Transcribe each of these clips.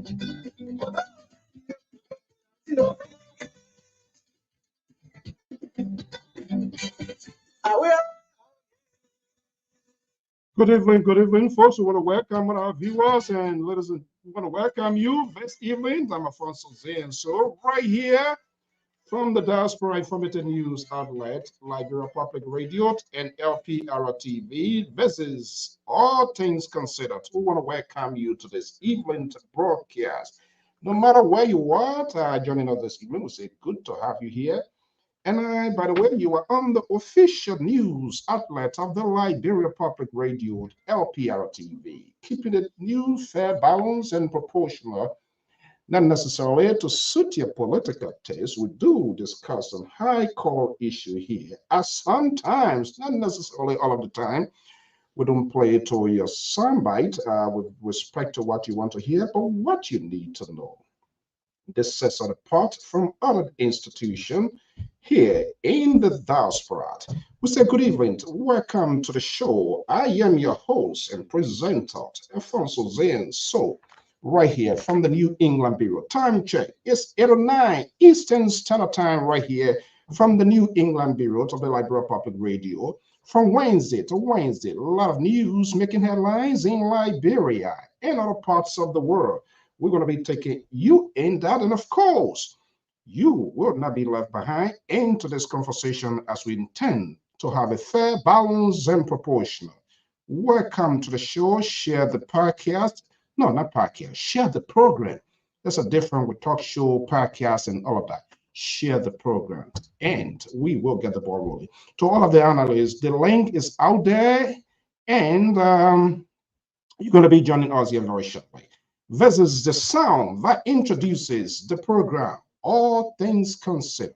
Good evening, folks. We want to welcome our viewers and we want to welcome you this evening. I'm Alfonso Zen. So right here from the Diaspora Informative News Outlet, Liberia Public Radio and LPR TV, this is All Things Considered. We want to welcome you to this evening broadcast. No matter where you are joining us this evening, we say good to have you here. And by the way, you are on the official news outlet of the Liberia Public Radio, LPR TV, keeping it new, fair, balanced, and proportional. Not necessarily to suit your political taste. We do discuss some high-core issue here, as sometimes, not necessarily all of the time, we don't play to your soundbite with respect to what you want to hear, but what you need to know. This sets us apart from other institutions here in the diaspora. We say good evening, welcome to the show. I am your host and presenter, Alfonso Zen. So, right here from the New England Bureau. Time check, it's 8:09 Eastern Standard Time right here from the New England Bureau of the Liberia Public Radio. From Wednesday to Wednesday, a lot of news making headlines in Liberia and other parts of the world. We're going to be taking you in that, and of course, you will not be left behind into this conversation as we intend to have a fair, balanced, and proportional. Welcome to the show. Share the podcast. No, not podcast. Share the program. There's a difference with talk show, podcast, and all of that. Share the program, and we will get the ball rolling. To all of the analysts, the link is out there, and you're going to be joining us here very shortly. This is the sound that introduces the program, All Things Considered.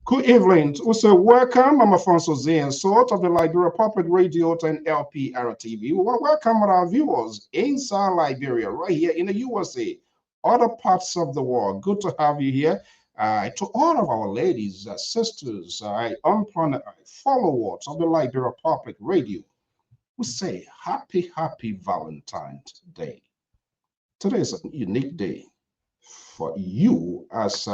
Good evening. Also, welcome. I'm Alfonso Zen, sort of the Liberia Public Radio and LPR TV. We want to welcome our viewers inside Liberia, right here in the USA, other parts of the world. Good to have you here. To all of our ladies, sisters, unplanned followers of the Liberia Public Radio, we say happy Valentine's Day. Today is a unique day for you as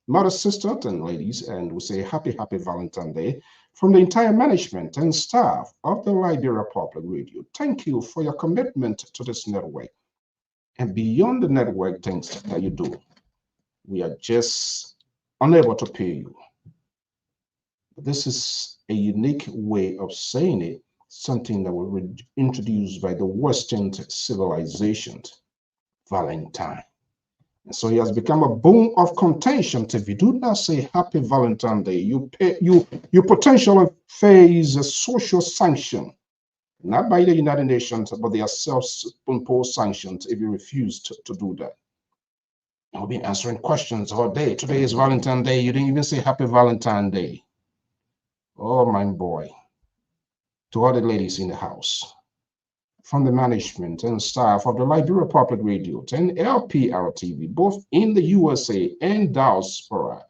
mothers, sisters, and ladies, and we say happy Valentine's Day from the entire management and staff of the Liberia Public Radio. Thank you for your commitment to this network. And beyond the network things that you do, we are just unable to pay you. This is a unique way of saying it, something that was introduced by the Western civilization, Valentine. And so it has become a bone of contention. If you do not say happy Valentine's Day, you potentially face a social sanction, not by the United Nations, but their self-imposed sanctions if you refuse to do that. I'll be answering questions all day. Today is Valentine's Day. You didn't even say happy Valentine's Day. Oh, my boy. To all the ladies in the house, from the management and staff of the Liberia Public Radio and LPR TV, both in the USA and diaspora,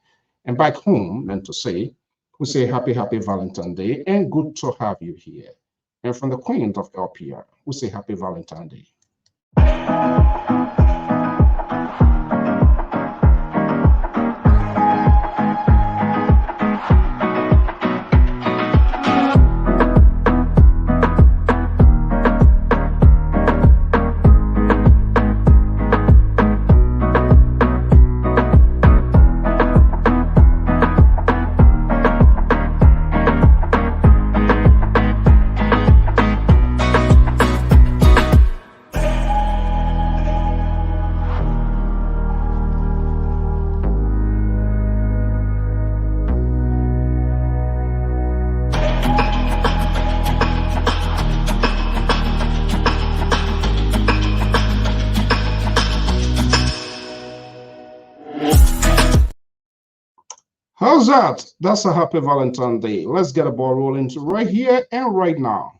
and back home, meant to say, we say happy Valentine's Day and good to have you here. And from the Queen of LPR, we say happy Valentine's Day. How's that? That's a happy Valentine's Day. Let's get a ball rolling right here and right now.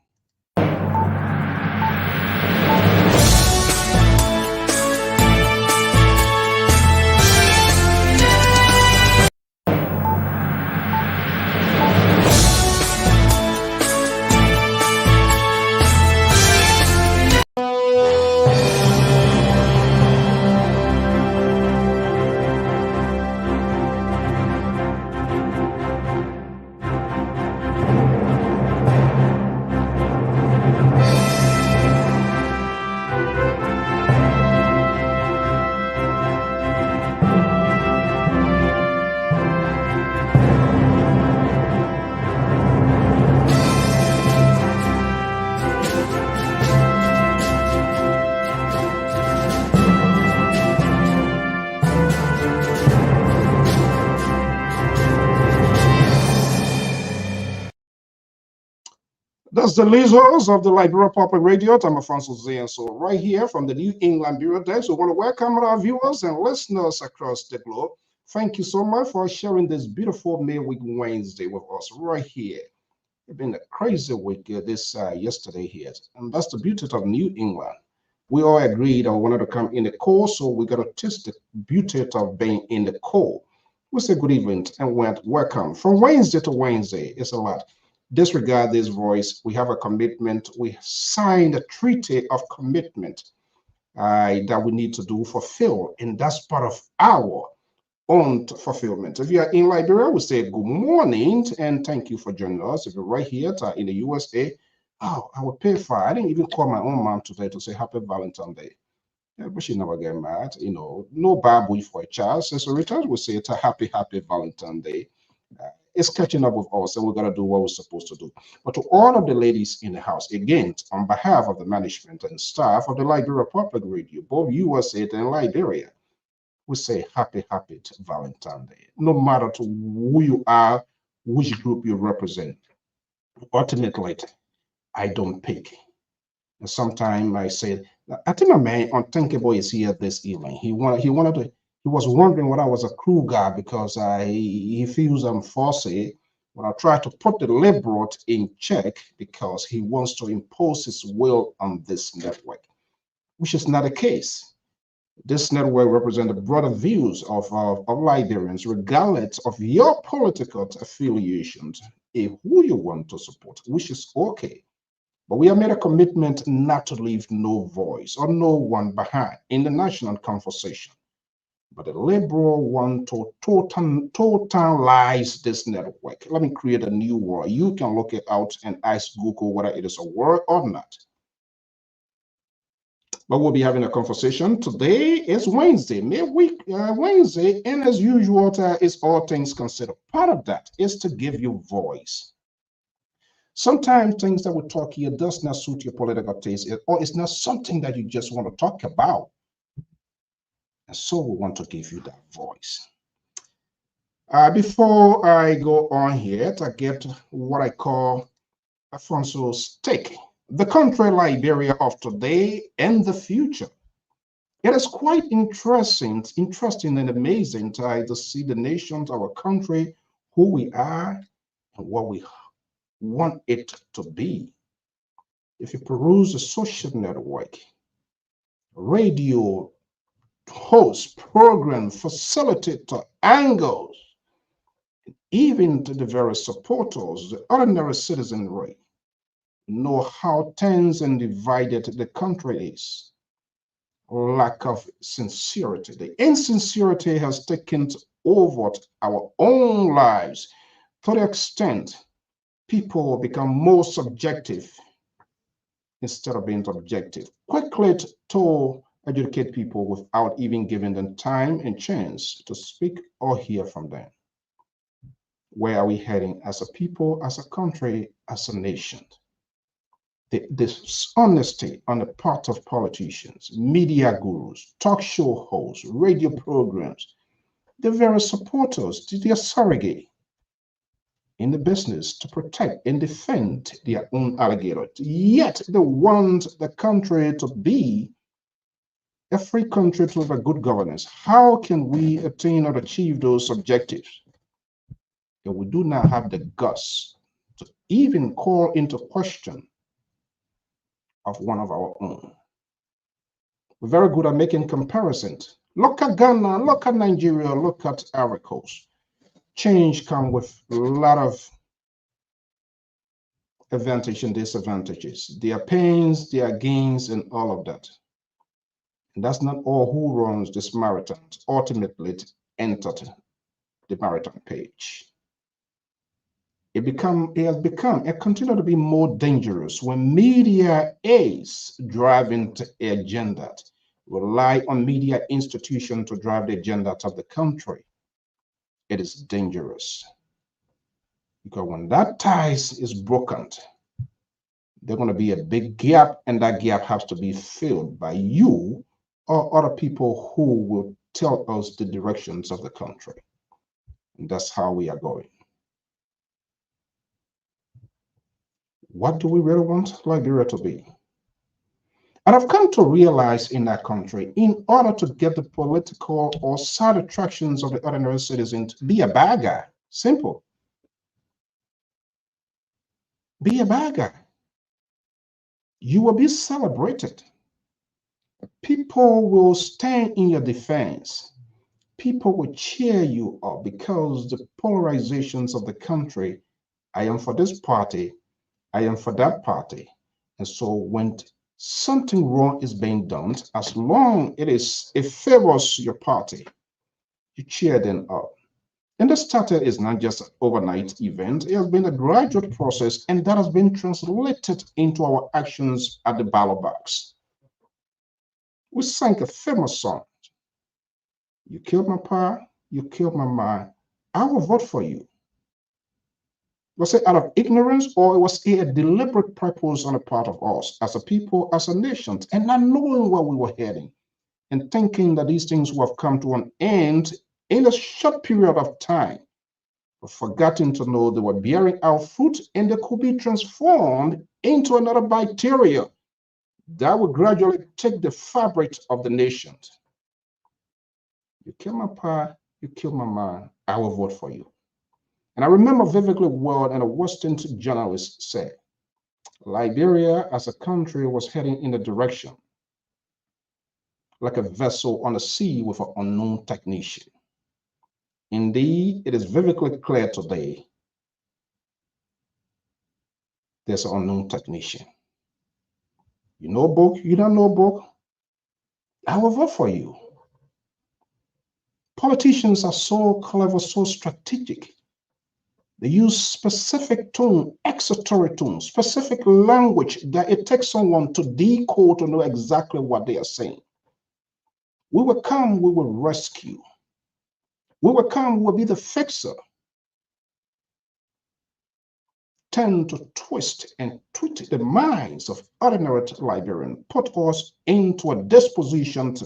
That's the listeners of the Liberia Public Radio. I'm Alfonso Zane. So right here from the New England Bureau Desk, we want to welcome our viewers and listeners across the globe. Thank you so much for sharing this beautiful Midweek Wednesday with us right here. It's been a crazy week this yesterday here, and that's the beauty of New England. We all agreed that we wanted to come in the cold, so we got to taste the beauty of being in the cold. We say good evening and welcome. From Wednesday to Wednesday, it's a lot. Disregard this voice. We have a commitment. We signed a treaty of commitment that we need to do fulfill, and that's part of our own fulfillment. If you are in Liberia, we say good morning and thank you for joining us. If you're right here in the USA, oh, I will pay for it. I didn't even call my own mom today to say happy Valentine's Day. Yeah, but she never get mad. No Bible for a child. So returns we say it's a happy Valentine's Day. It's catching up with us, and we're going to do what we're supposed to do. But to all of the ladies in the house, again, on behalf of the management and staff of the Liberia Public Radio, both USA and Liberia, we say happy Valentine's Day. No matter to who you are, which group you represent. Ultimately, I don't pick. And sometimes I said, I think my man unthinkable is here this evening. He was wondering whether I was a crew guy because he feels I'm fussy. But I try to put the liberal in check because he wants to impose his will on this network, which is not the case. This network represents the broader views of Liberians, regardless of your political affiliations, who you want to support, which is okay. But we have made a commitment not to leave no voice or no one behind in the national conversation. But the liberal want to totalize this network. Let me create a new word. You can look it out and ask Google whether it is a word or not. But we'll be having a conversation. Today is Wednesday, midweek Wednesday, and as usual, is all things considered. Part of that is to give you voice. Sometimes things that we talk here does not suit your political taste, or it's not something that you just want to talk about. And so we want to give you that voice. Before I go on here, to get what I call Alfonso's take, the country Liberia of today and the future. It is quite interesting and amazing to see the nations, our country, who we are, and what we want it to be. If you peruse the social network, radio, host, program, facilitator, angles, even to the very supporters, the ordinary citizenry, know how tense and divided the country is. Lack of sincerity. The insincerity has taken over our own lives to the extent people become more subjective instead of being objective. Quickly to educate people without even giving them time and chance to speak or hear from them. Where are we heading as a people, as a country, as a nation? The dishonesty on the part of politicians, media gurus, talk show hosts, radio programs, the very supporters, their surrogate in the business to protect and defend their own alligator. Yet they want the country to be a free country to have a good governance. How can we attain or achieve those objectives? and we do not have the guts to even call into question of one of our own. We're very good at making comparisons. Look at Ghana, look at Nigeria, look at Ivory Coast. Change comes with a lot of advantages and disadvantages. There are pains, there are gains, and all of that. And that's not all who runs this marathon. Ultimately, it entered the marathon page. It continued to be more dangerous when media is driving the agenda, rely on media institutions to drive the agenda of the country. It is dangerous. Because when that ties is broken, there's going to be a big gap, and that gap has to be filled by you or other people who will tell us the directions of the country. And that's how we are going. What do we really want Liberia to be? And I've come to realize in that country, in order to get the political or side attractions of the ordinary citizen, be a bad guy. Simple. Be a bad guy. You will be celebrated. People will stand in your defense. People will cheer you up because the polarizations of the country, I am for this party, I am for that party. And so when something wrong is being done, as long as it favors your party, you cheer them up. And the starter is not just an overnight event. It has been a gradual process, and that has been translated into our actions at the ballot box. We sang a famous song. You killed my pa, you killed my ma, I will vote for you. Was it out of ignorance, or was it a deliberate purpose on the part of us as a people, as a nation, and not knowing where we were heading and thinking that these things will have come to an end in a short period of time, but forgetting to know they were bearing out fruit and they could be transformed into another bacteria that would gradually take the fabric of the nation. You kill my pa, you kill my man, I will vote for you. And I remember vividly well, and a Western journalist said, Liberia as a country was heading in a direction like a vessel on the sea with an unknown technician. Indeed, it is vividly clear today there's an unknown technician. You know book, you don't know book, I will vote for you. Politicians are so clever, so strategic. They use specific tone, exoteric tone, specific language that it takes someone to decode to know exactly what they are saying. We will come, we will rescue. We will come, we will be the fixer. Tend to twist and tweak the minds of ordinary Liberians, put us into a disposition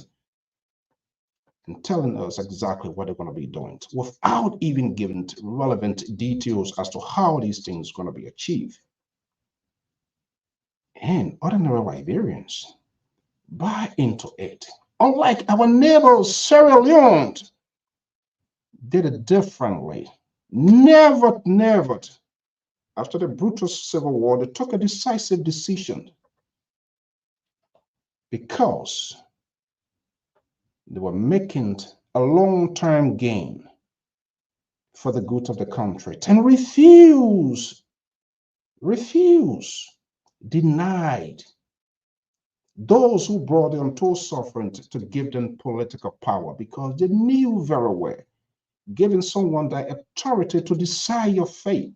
and telling us exactly what they're going to be doing without even giving relevant details as to how these things are going to be achieved. And ordinary Liberians buy into it. Unlike our neighbors, Sierra Leone did it differently. Never, after the brutal civil war, they took a decisive decision because they were making a long-term gain for the good of the country and denied those who brought the untold suffering to give them political power because they knew very well giving someone the authority to decide your fate,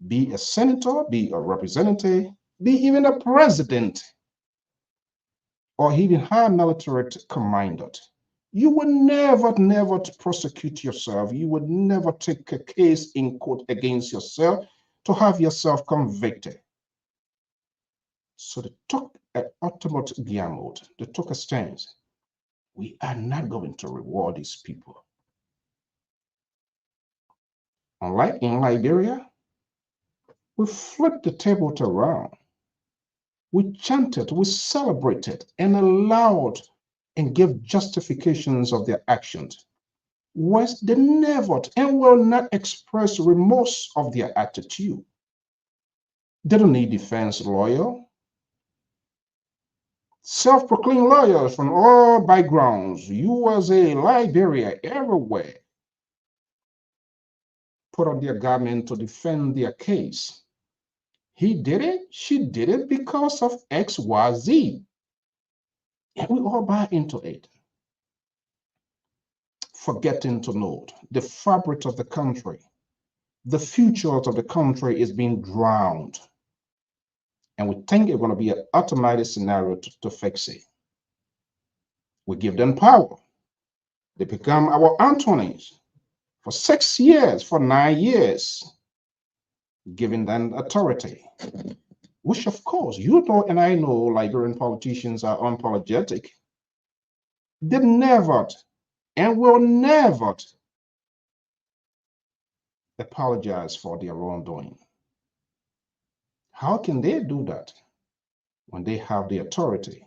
be a senator, be a representative, be even a president, or even high military commander. You would never prosecute yourself. You would never take a case in court against yourself to have yourself convicted. So they took an ultimate gamble. They took a stance. We are not going to reward these people. Unlike in Liberia, we flipped the table around. We chanted, we celebrated, and allowed and gave justifications of their actions. West, they never and will not express remorse of their attitude. They don't need defense lawyer. Self-proclaimed lawyers from all backgrounds, USA, Liberia, everywhere, put on their garment to defend their case. He did it, she did it because of XYZ. And we all buy into it. Forgetting to note the fabric of the country, the future of the country is being drowned. And we think it's going to be an automatic scenario to fix it. We give them power. They become our Antonies for 6 years, for 9 years, giving them authority. Which, of course, you know and I know Liberian politicians are unapologetic. They never and will never apologize for their wrongdoing. How can they do that when they have the authority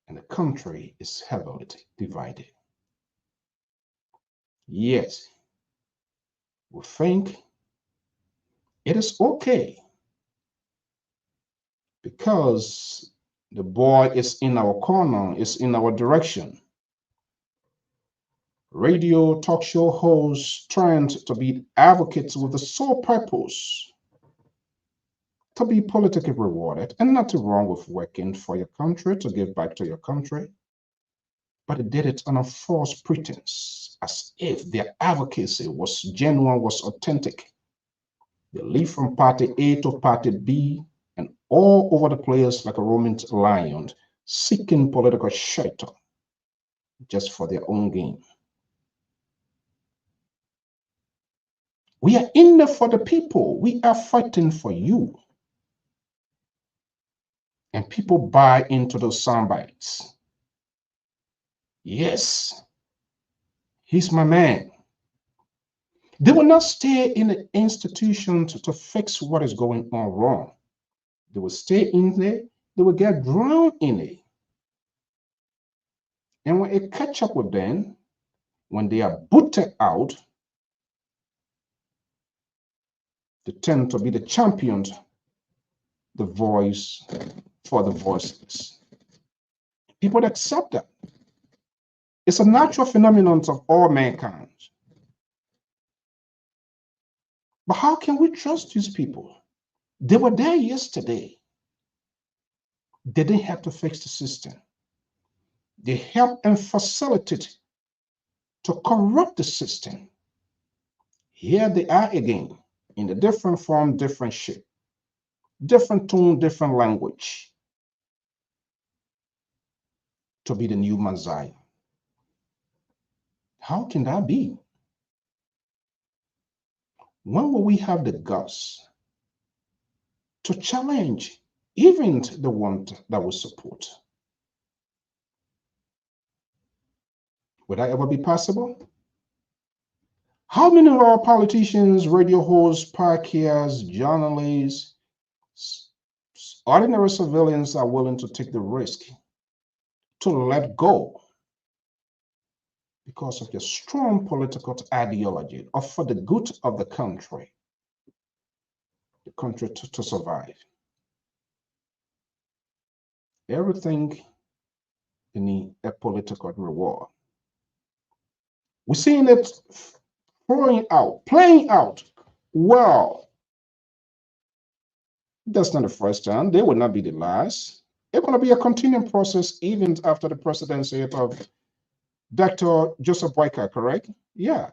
and the country is heavily divided? Yes, we think it is okay because the boy is in our corner, is in our direction. Radio talk show hosts trying to be advocates with the sole purpose to be politically rewarded, and nothing wrong with working for your country to give back to your country, but they did it on a false pretense, as if their advocacy was genuine, was authentic. They leave from party A to party B and all over the place like a roaming lion, seeking political shelter just for their own gain. We are in there for the people. We are fighting for you. And people buy into those sound bites. Yes, he's my man. They will not stay in the institution to fix what is going on wrong. They will stay in there. They will get drowned in it. And when it catch up with them, when they are booted out, they tend to be the champions, the voice for the voiceless. People accept that. It's a natural phenomenon of all mankind. But how can we trust these people? They were there yesterday. They didn't have to fix the system. They helped and facilitated to corrupt the system. Here they are again, in a different form, different shape, different tone, different language, to be the new Messiah. How can that be? When will we have the guts to challenge even the one that we support? Would that ever be possible? How many of our politicians, radio hosts, parkers, journalists, ordinary civilians are willing to take the risk to let go because of your strong political ideology or for the good of the country to survive? Everything you need a political reward. We're seeing it playing out well. That's not the first time. They will not be the last. It's going to be a continuing process even after the presidency of Dr. Joseph Boyka, correct? Yeah.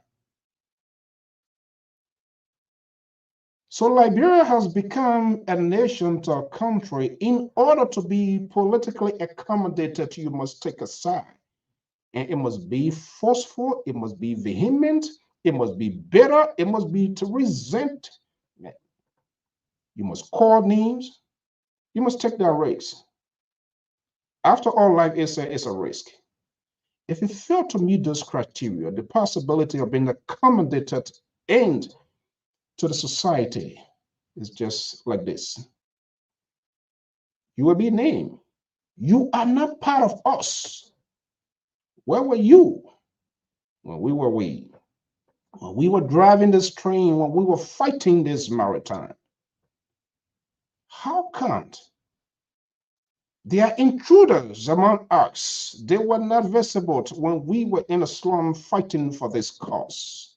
So Liberia has become a nation to a country. In order to be politically accommodated, you must take a side. And it must be forceful, it must be vehement, it must be bitter, it must be to resent. You must call names, you must take that risk. After all, life is a risk. If you fail to meet those criteria, the possibility of being accommodated into the society is just like this. You will be named. You are not part of us. Where were you when we were driving this train, when we were fighting this maritime, how can't there are intruders among us? They were not visible when we were in a slum fighting for this cause.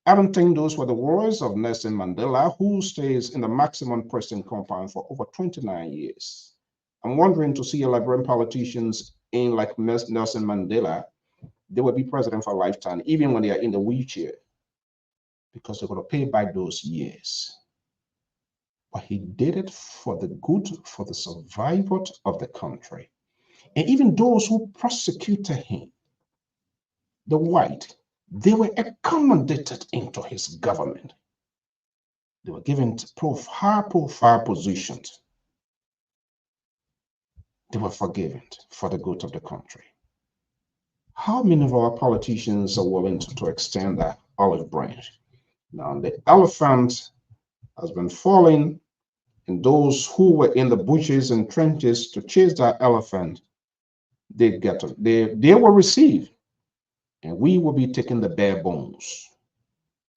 I don't think those were the words of Nelson Mandela, who stays in the maximum prison compound for over 29 years. I'm wondering to see Liberian politicians in like Nelson Mandela, they will be president for a lifetime, even when they are in the wheelchair, because they're going to pay back those years. But he did it for the good, for the survival of the country. And even those who persecuted him, the white, they were accommodated into his government. They were given high profile positions. They were forgiven for the good of the country. How many of our politicians are willing to extend that olive branch? Now, the elephant has been falling, and those who were in the bushes and trenches to chase that elephant, they will receive, and we will be taking the bare bones,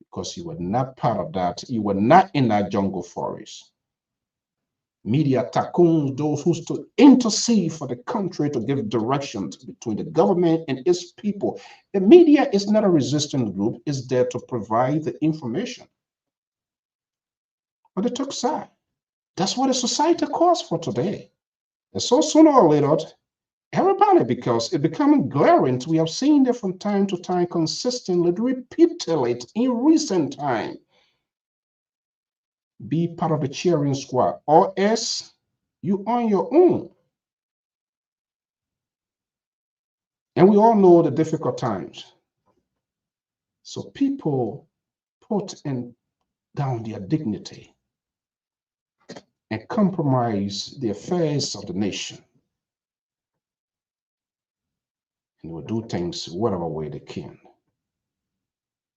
because you were not part of that. You were not in that jungle forest. Media tycoons, those who stood intercede for the country to give directions between the government and its people. The media is not a resistance group, it's there to provide the information. But they took side. That's what the society calls for today. And so sooner or later, everybody, because it's becoming glaring, we have seen it from time to time, consistently, repeatedly in recent time. Be part of the cheering squad, or else you on your own. And we all know the difficult times. So people put down their dignity and compromise the affairs of the nation. And will do things whatever way they can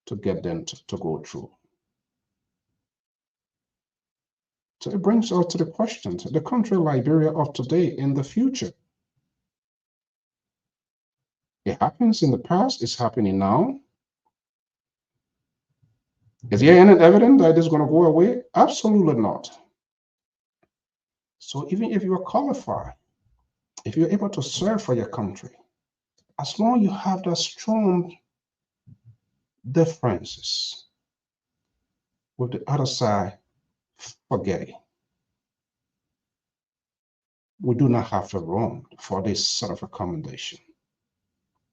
to get them to go through. So it brings us to the question, the country Liberia of today and the future. It happens in the past, it's happening now. Is there any evidence that it is going to go away? Absolutely not. So even if you are qualified, if you're able to serve for your country, as long as you have that strong differences with the other side, forget it. We do not have to run for this sort of accommodation.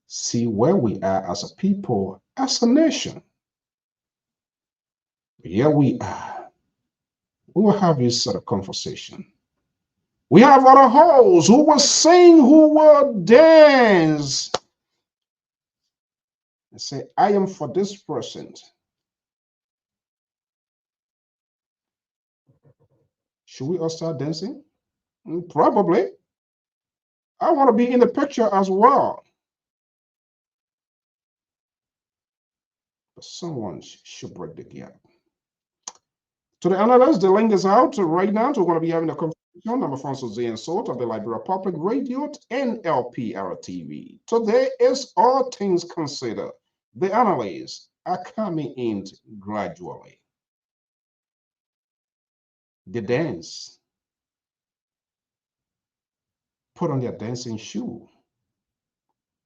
See where we are as a people, as a nation. Here we are. We will have this sort of conversation. We have other hosts who will sing, who will dance, and say, I am for this person. Should we all start dancing? Probably. I want to be in the picture as well. But someone should break the gap. To the analysts, the link is out right now. So we're going to be having a conversation. I'm Alfonso Z and Sort of the Liberia Public Radio, NLPR TV. Today is All Things Considered. The analysts are coming in gradually. The dance. Put on their dancing shoe.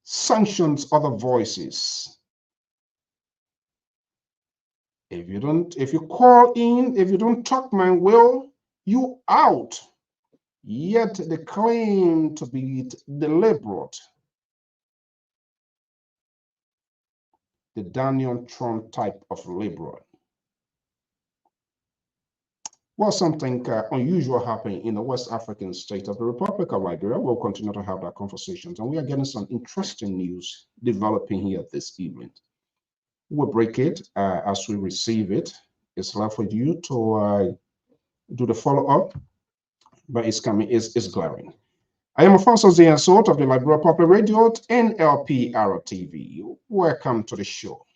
Sanctions other voices. If you call in, if you don't talk my will, you out. Yet they claim to be deliberate. The Donald Trump type of liberal. Well, something unusual happened in the West African state of the Republic of Liberia. We'll continue to have that conversation, and we are getting some interesting news developing here this evening. We'll break it as we receive it. It's left with you to do the follow-up, but it's coming, it's glaring. I am Alfonso Ziansort of the Liberia Public Radio, NLPR TV. Welcome to the show.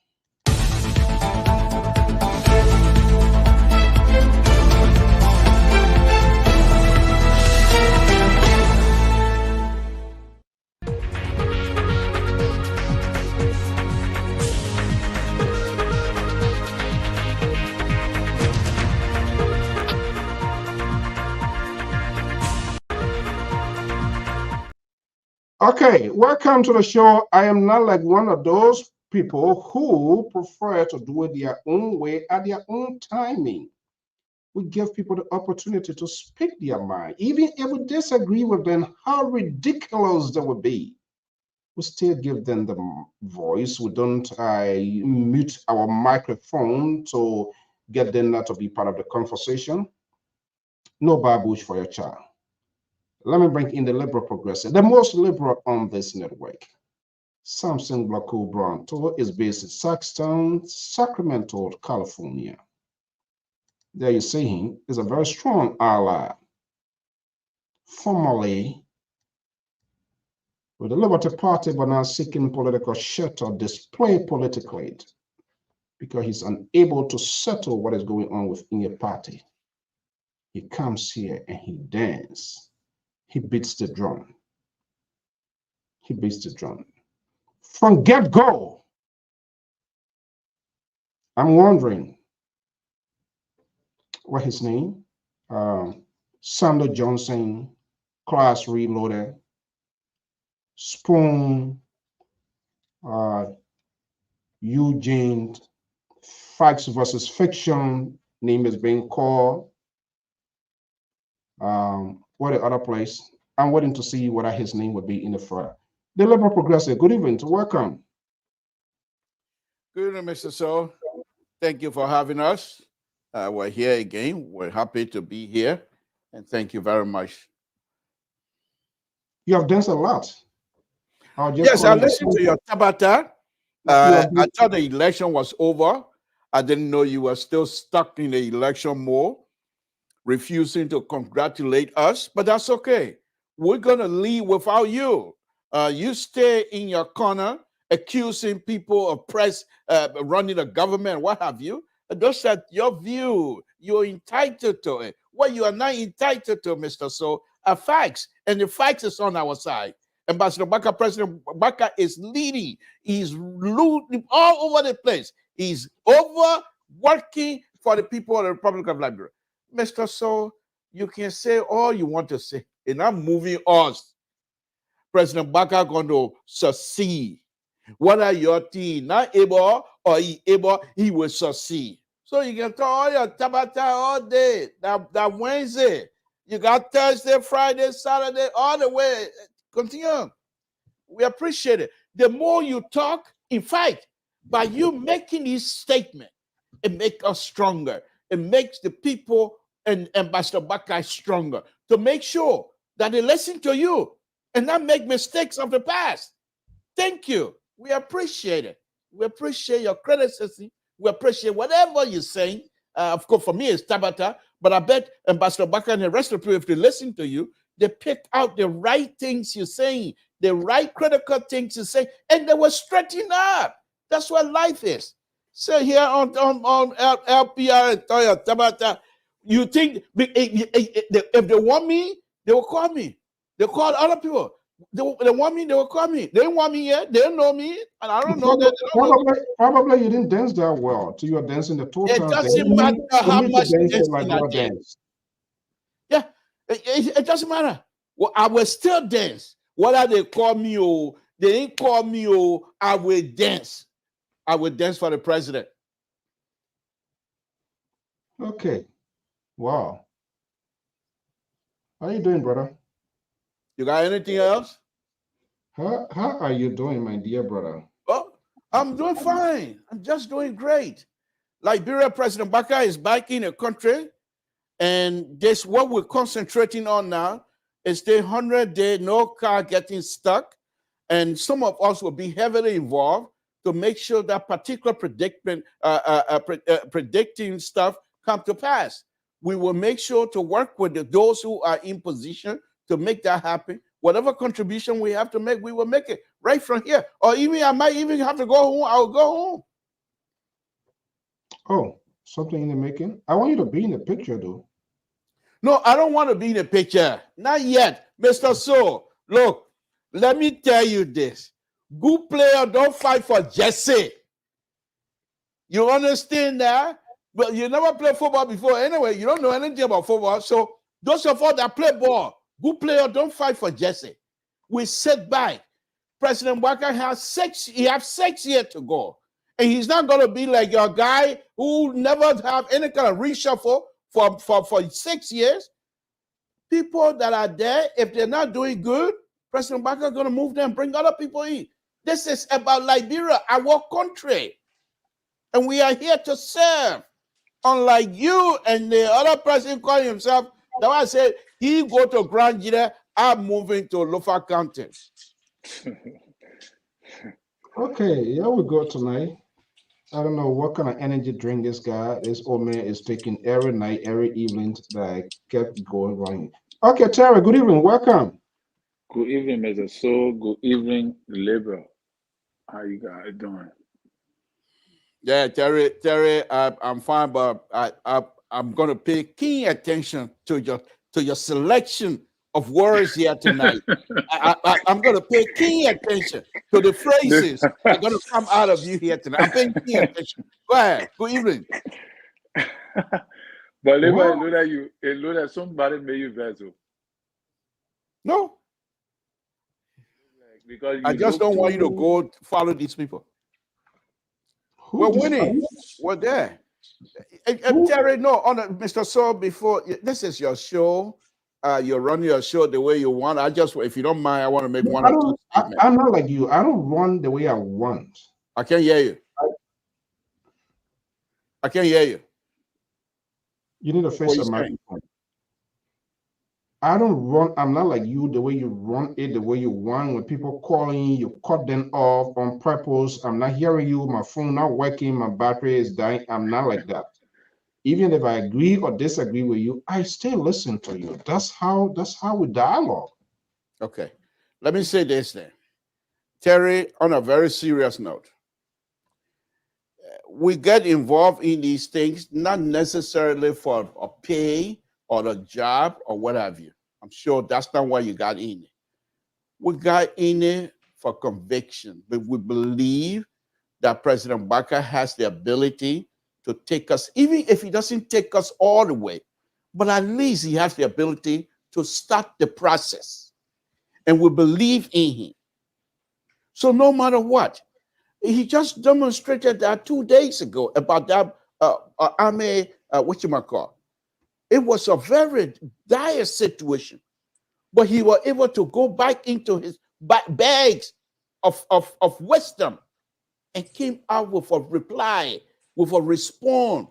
Okay, welcome to the show. I am not like one of those people who prefer to do it their own way at their own timing. We give people the opportunity to speak their mind, even if we disagree with them, how ridiculous they would be. We still give them the voice. We don't mute our microphone to get them not to be part of the conversation. No babush for your child. Let me bring in the liberal progressive, the most liberal on this network. Samson Blacko Bronto is based in Saxton, Sacramento, California. There you see him is a very strong ally, formerly with the Liberty Party, but now seeking political shelter, display politically, because he's unable to settle what is going on within a party. He comes here and he dances. He beats the drum. He beats the drum. From get-go, I'm wondering what his name? Sander Johnson, Class Reloaded, Spoon, Eugene, Facts versus Fiction, name is being called. What the other place? I'm waiting to see what his name would be in the fire. The Liberal Progressive, good evening, welcome. Good evening, Mr. So. Thank you for having us. We're here again. We're happy to be here, and thank you very much. You have danced a lot. Yes, I listened to your Tabata. I thought the election was over. I didn't know you were still stuck in the election mode, refusing to congratulate us, but that's okay. We're going to leave without you. You stay in your corner, accusing people of running the government, what have you. That's your view. You're entitled to it. What you are not entitled to, Mr. So, are facts, and the facts is on our side. Ambassador Baka, President Baka is leading. He's looting all over the place. He's overworking for the people of the Republic of Liberia. Mr. So, you can say all you want to say, and I'm moving on. President Baka going to succeed. Whether your team not able or he able, he will succeed. So you can talk all your Tabata all day. That Wednesday, you got Thursday, Friday, Saturday, all the way. Continue. We appreciate it. The more you talk, in fact, by you making this statement, it makes us stronger. It makes the people and Ambassador Baka stronger to make sure that they listen to you and not make mistakes of the past. Thank you. We appreciate it. We appreciate your criticism. We appreciate whatever you're saying. Of course, for me, it's Tabata, but I bet Ambassador Baka and the rest of the people, if they listen to you, they pick out the right things you're saying, the right critical things you say, and they will straighten up. That's what life is. So here on LPR and Toya Tabata, you think if they want me, they will call me. They call other people. They want me, they will call me. They didn't want me yet. They don't know me, and I don't know that. Probably you didn't dance that well. So you are dancing the total. It doesn't matter how much dancing I dance. Yeah, it doesn't matter. Well, I will still dance. Whether they call me or they didn't call me or I will dance. I will dance for the president. Okay. Wow. How are you doing, brother? You got anything else? How are you doing, my dear brother? Oh, I'm doing fine. I'm just doing great. Liberia President Baka is back in the country, and this what we're concentrating on now is the 100-day no car getting stuck, and some of us will be heavily involved to make sure that particular predicting stuff come to pass. We will make sure to work with those who are in position to make that happen. Whatever contribution we have to make, we will make it right from here. Or even I might even have to go home. I'll go home. Oh, something in the making? I want you to be in the picture, though. No, I don't want to be in the picture. Not yet. Mr. So, look, let me tell you this. Good player don't fight for Jesse. You understand that? Well, you never played football before. Anyway, you don't know anything about football. So those of us that play ball, good player don't fight for Jesse. we sit back. President Walker has 6 years to go. And he's not going to be like your guy who never have any kind of reshuffle for 6 years. People that are there, if they're not doing good, President Walker is going to move them, bring other people in. This is about Liberia, our country. And we are here to serve. Unlike you and the other person calling himself, that's why I said he go to Grand Gita, I'm moving to Lofa County. Okay, here we go tonight. I don't know what kind of energy drink this old man is taking every night, every evening that I kept going. Okay, Terry, good evening. Welcome. Good evening, Mr. Soul. Good evening, Liberal. How you guys doing? Yeah, Terry, I'm fine, but I'm going to pay keen attention to your selection of words here tonight. I'm going to pay keen attention to the phrases that are going to come out of you here tonight. I'm paying keen attention. Go ahead. Good evening. But Liberal, it look like somebody made you vessel. No. Because I just don't want you to go follow these people. We're winning. We're there. Terry, no, Mr. Saul, before this is your show. You're running your show the way you want. If you don't mind, I want to make one or two statements. I'm not like you. I don't run the way I want. I can't hear you. I can't hear you. You need to face the microphone. I don't run. I'm not like you, the way you run it, the way you want. When people calling, you cut them off on purpose. I'm not hearing you. My phone not working. My battery is dying. I'm not like that. Even if I agree or disagree with you, I still listen to you. That's how we dialogue. Okay. Let me say this then. Terry, on a very serious note, we get involved in these things not necessarily for a pay or a job or what have you. I'm sure that's not why you got in it. We got in it for conviction, but we believe that President Baka has the ability to take us, even if he doesn't take us all the way, but at least he has the ability to start the process. And we believe in him. So no matter what, he just demonstrated that 2 days ago about that army, it was a very dire situation, but he was able to go back into his bags of wisdom and came out with a reply, with a response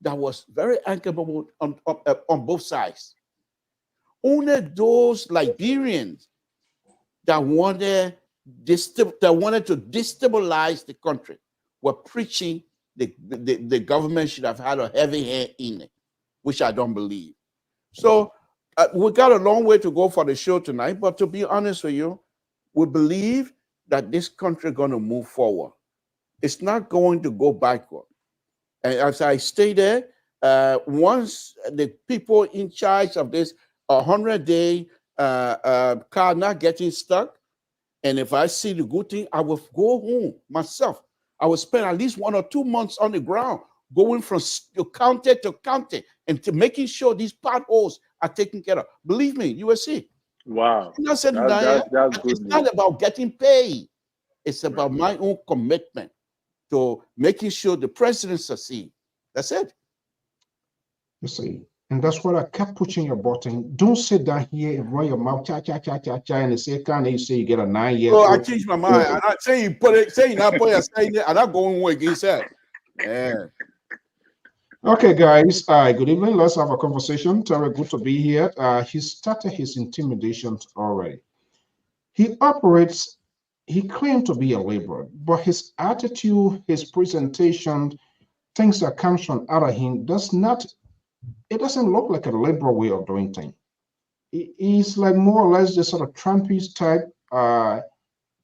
that was very amicable on both sides. Only those Liberians that wanted to destabilize the country were preaching the government should have had a heavy hand in it, which I don't believe. So we got a long way to go for the show tonight, but to be honest with you, we believe that this country is going to move forward. It's not going to go backward. And as I stated, once the people in charge of this 100-day car not getting stuck, and if I see the good thing, I will go home myself. I will spend at least 1 or 2 months on the ground, going from county to county and to making sure these potholes are taken care of. Believe me, you will see. Wow. That's good. It's not about getting paid. It's about my own commitment to making sure the president succeeds. That's it. You see, and that's what I kept pushing your button. Don't sit down here and run your mouth, cha cha cha cha cha, and say, "Can you say you get a 9 year?" Oh, I changed my mind. I'm not saying you put it, saying not put it, saying it. I'm not going with he said. Yeah. Okay, guys. Good evening. Let's have a conversation. Terry, good to be here. He started his intimidation already. He claimed to be a liberal, but his attitude, his presentation, things that comes from out of him it doesn't look like a liberal way of doing things. He's like more or less the sort of Trumpist type,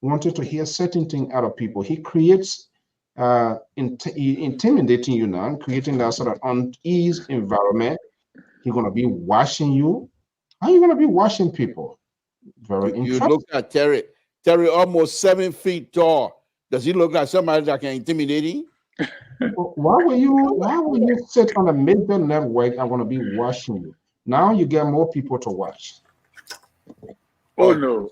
wanted to hear certain things out of people. He creates intimidating you now, creating that sort of unease environment. He's going to be watching you. How are you going to be watching people? Very interesting. You look at Terry. Terry almost 7 feet tall. Does he look like somebody that can intimidate him? Why will you sit on a major network? I want to be watching you. Now you get more people to watch. Oh no.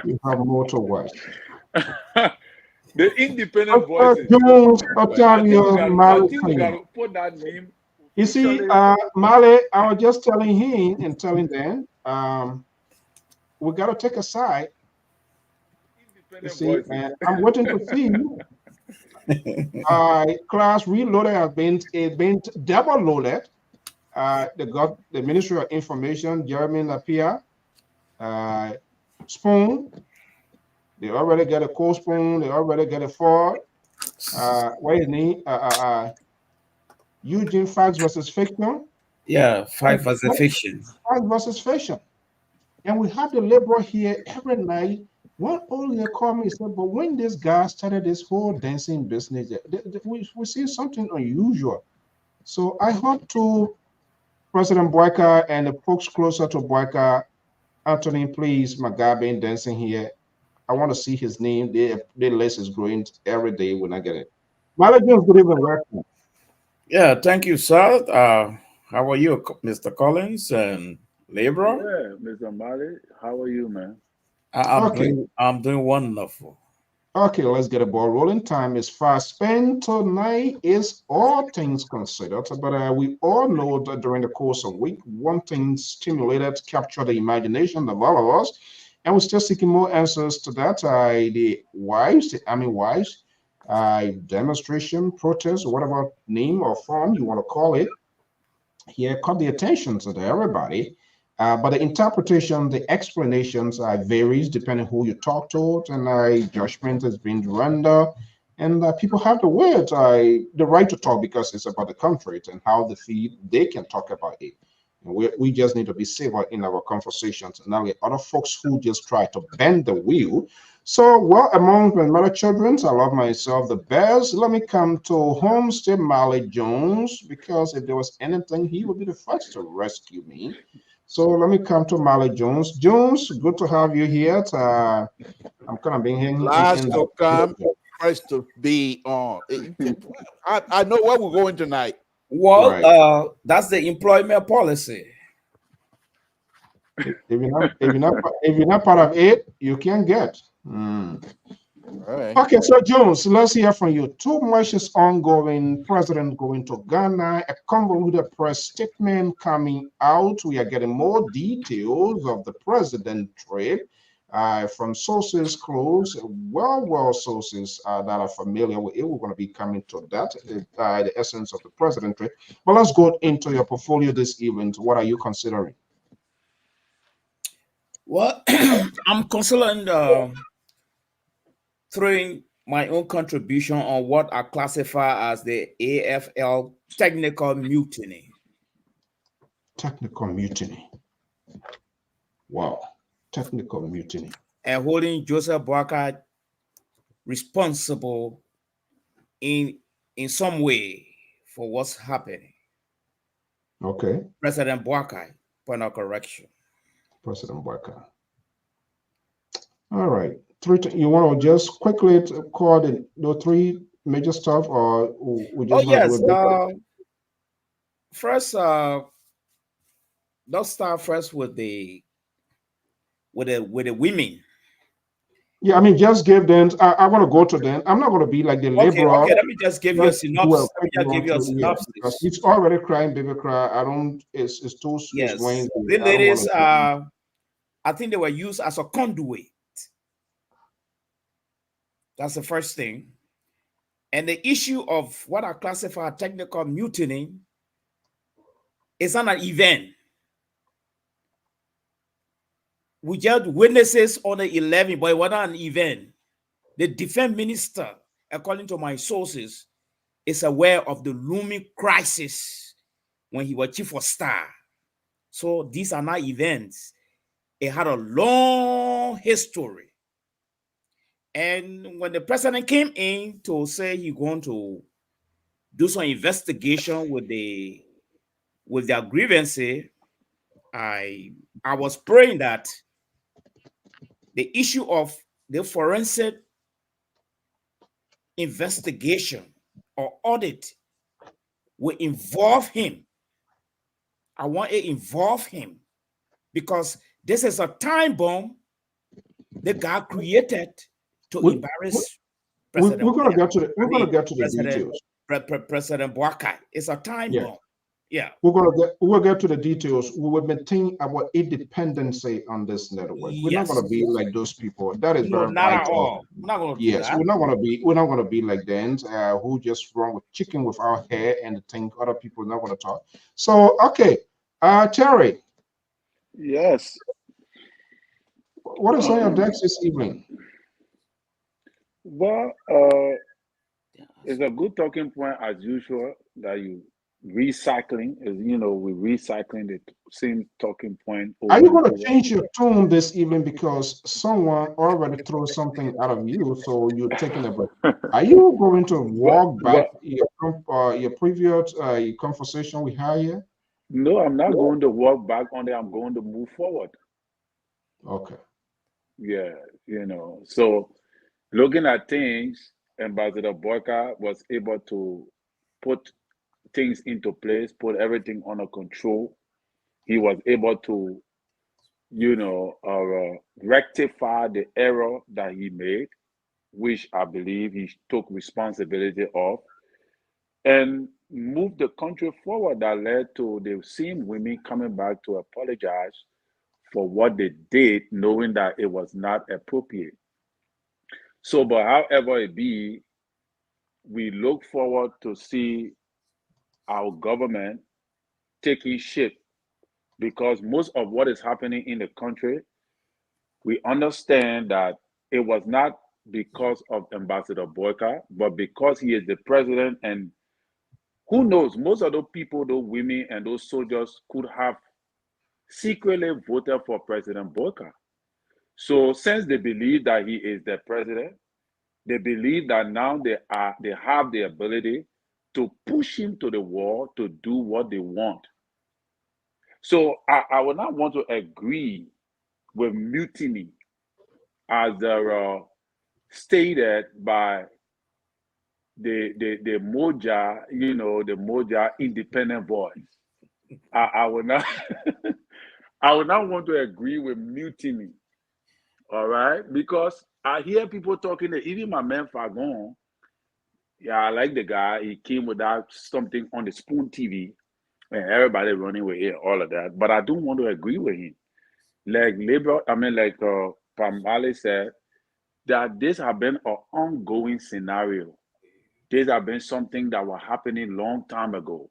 You have more to watch. The independent voices. Jones, I think Octavio, I think we got to put that name. You see, officially. Male, I was just telling him and telling them, we got to take a side. You Independent see, voices. I'm waiting to see. Class reloaded has been double loaded. The Ministry of Information, Jeremy Lapierre, Spoon. They already get a cold spoon. They already get a Ford. What is his name? Eugene Facts versus Fiction. Yeah, Fight versus Fiction. Facts versus Fiction. And we have the liberal here every night. One only called me and said, but when this guy started this whole dancing business, we see something unusual. So I hope to President Boyka and the folks closer to Boyka, Anthony, please, Magabe dancing here. I want to see his name. The list is growing every day when I get it. Mother Jones, good evening. Welcome. Yeah, thank you, sir. How are you, Mr. Collins and Labra? Yeah, Mr. Mali, how are you, man? I'm doing wonderful. Okay, let's get a ball rolling. Time is fast spent. Tonight is all things considered, but we all know that during the course of week, one thing stimulated, captured the imagination of all of us, and we're still seeking more answers to that. The wives, the army wives, demonstration, protest, whatever name or form you want to call it, here caught the attention to everybody. But the interpretation, the explanations varies depending who you talk to, and judgment has been rendered. And people have the words, the right to talk because it's about the country and how they can talk about it. And we just need to be civil in our conversations, and not let other folks who just try to bend the wheel. So, well, among my mother children, I love myself the best. Let me come to Homestead Mally Jones, because if there was anything, he would be the first to rescue me. So let me come to Mally Jones. Jones, good to have you here. I'm kind of being here. Last to come, first to be on. I know where we're going tonight. Well, right. That's the employment policy. If you're not part of it, you can't get. Right. Okay, so Jones, let's hear from you. Too much is ongoing. President going to Ghana, a convoluted press statement coming out. We are getting more details of the president trip from sources close, well sources that are familiar with it. We're going to be coming to that, the essence of the president trip. But let's go into your portfolio this evening. What are you considering? Well, I'm considering throwing my own contribution on what I classify as the AFL technical mutiny. Technical mutiny. Wow. Technical mutiny. And holding Joseph Boakai responsible in some way for what's happening. Okay. President Boakai, point of correction. President Boakai. All right. You want to just quickly call the three major stuff, or we just first, let's start first with the women. Yeah, I mean, just give them. I want to go to them. I'm not going to be like the liberal. Okay, let me just give you a synopsis. Because it's already crying, baby cry. I don't. It's too. Yes, the ladies. I think they were used as a conduit. That's the first thing. And the issue of what I classify technical mutiny is not an event. We just witnesses on the 11th, but it was not an event. The defense minister, according to my sources, is aware of the looming crisis when he was chief of staff. So these are not events. It had a long history. And when the president came in to say he's going to do some investigation with their grievances, I was praying that the issue of the forensic investigation or audit will involve him I want to involve him because this is a time bomb that God created to We, embarrass we're President. gonna get to the President details. President Boakai. It's a time Yeah. bomb. Yeah. We'll get to the details. We will maintain our independency on this network. We're not gonna be like those people. That is No, very not at vital. all. I'm not going to do Yes, that. we're not gonna be like them who just run with chicken with our hair and think other people are not gonna talk. So okay, Terry, Yes. what is on your decks this evening? Well, it's a good talking point as usual that you recycling is, we're recycling the same talking point Are over you and gonna over. change your tone this evening because someone already threw something out of you, so you're taking a break? Are you going to But walk back your previous your conversation we had here? no, I'm not going to walk back on it. I'm going to move forward. Okay. Yeah, So looking at things, Ambassador Boyka was able to put things into place, put everything under control. He was able to, rectify the error that he made, which I believe he took responsibility of, and move the country forward that led to the same women coming back to apologize for what they did, knowing that it was not appropriate. So, but however it be, we look forward to see our government taking shape because most of what is happening in the country, we understand that it was not because of Ambassador Boyka, but because he is the president. And who knows, most of those people, those women and those soldiers could have secretly voted for President Boyka. So since they believe that he is the president, they believe that now they have the ability to push him to the wall to do what they want. So I would not want to agree with mutiny as stated by the Moja, the Moja independent voice. I would not I would not want to agree with mutiny. All right, because I hear people talking. Even my man Fagon, yeah, I like the guy. He came with that something on the Spoon TV, and everybody running with it, all of that. But I don't want to agree with him. Like Pamale said, that this have been an ongoing scenario. This have been something that was happening long time ago.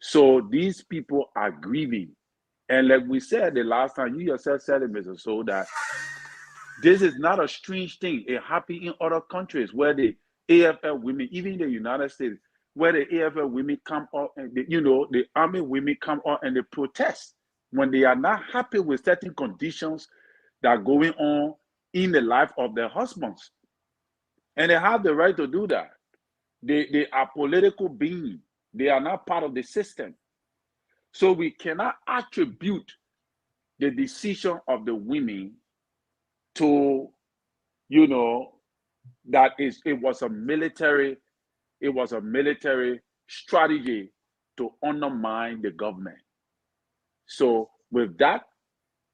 So these people are grieving. And like we said the last time, you yourself said it, Mr. So, that this is not a strange thing. It happened in other countries where the AFL women, even in the United States, where the AFL women come out and the army women come out and they protest when they are not happy with certain conditions that are going on in the life of their husbands. And they have the right to do that. They are political beings. They are not part of the system. So we cannot attribute the decision of the women to, that it was a military strategy to undermine the government. So with that,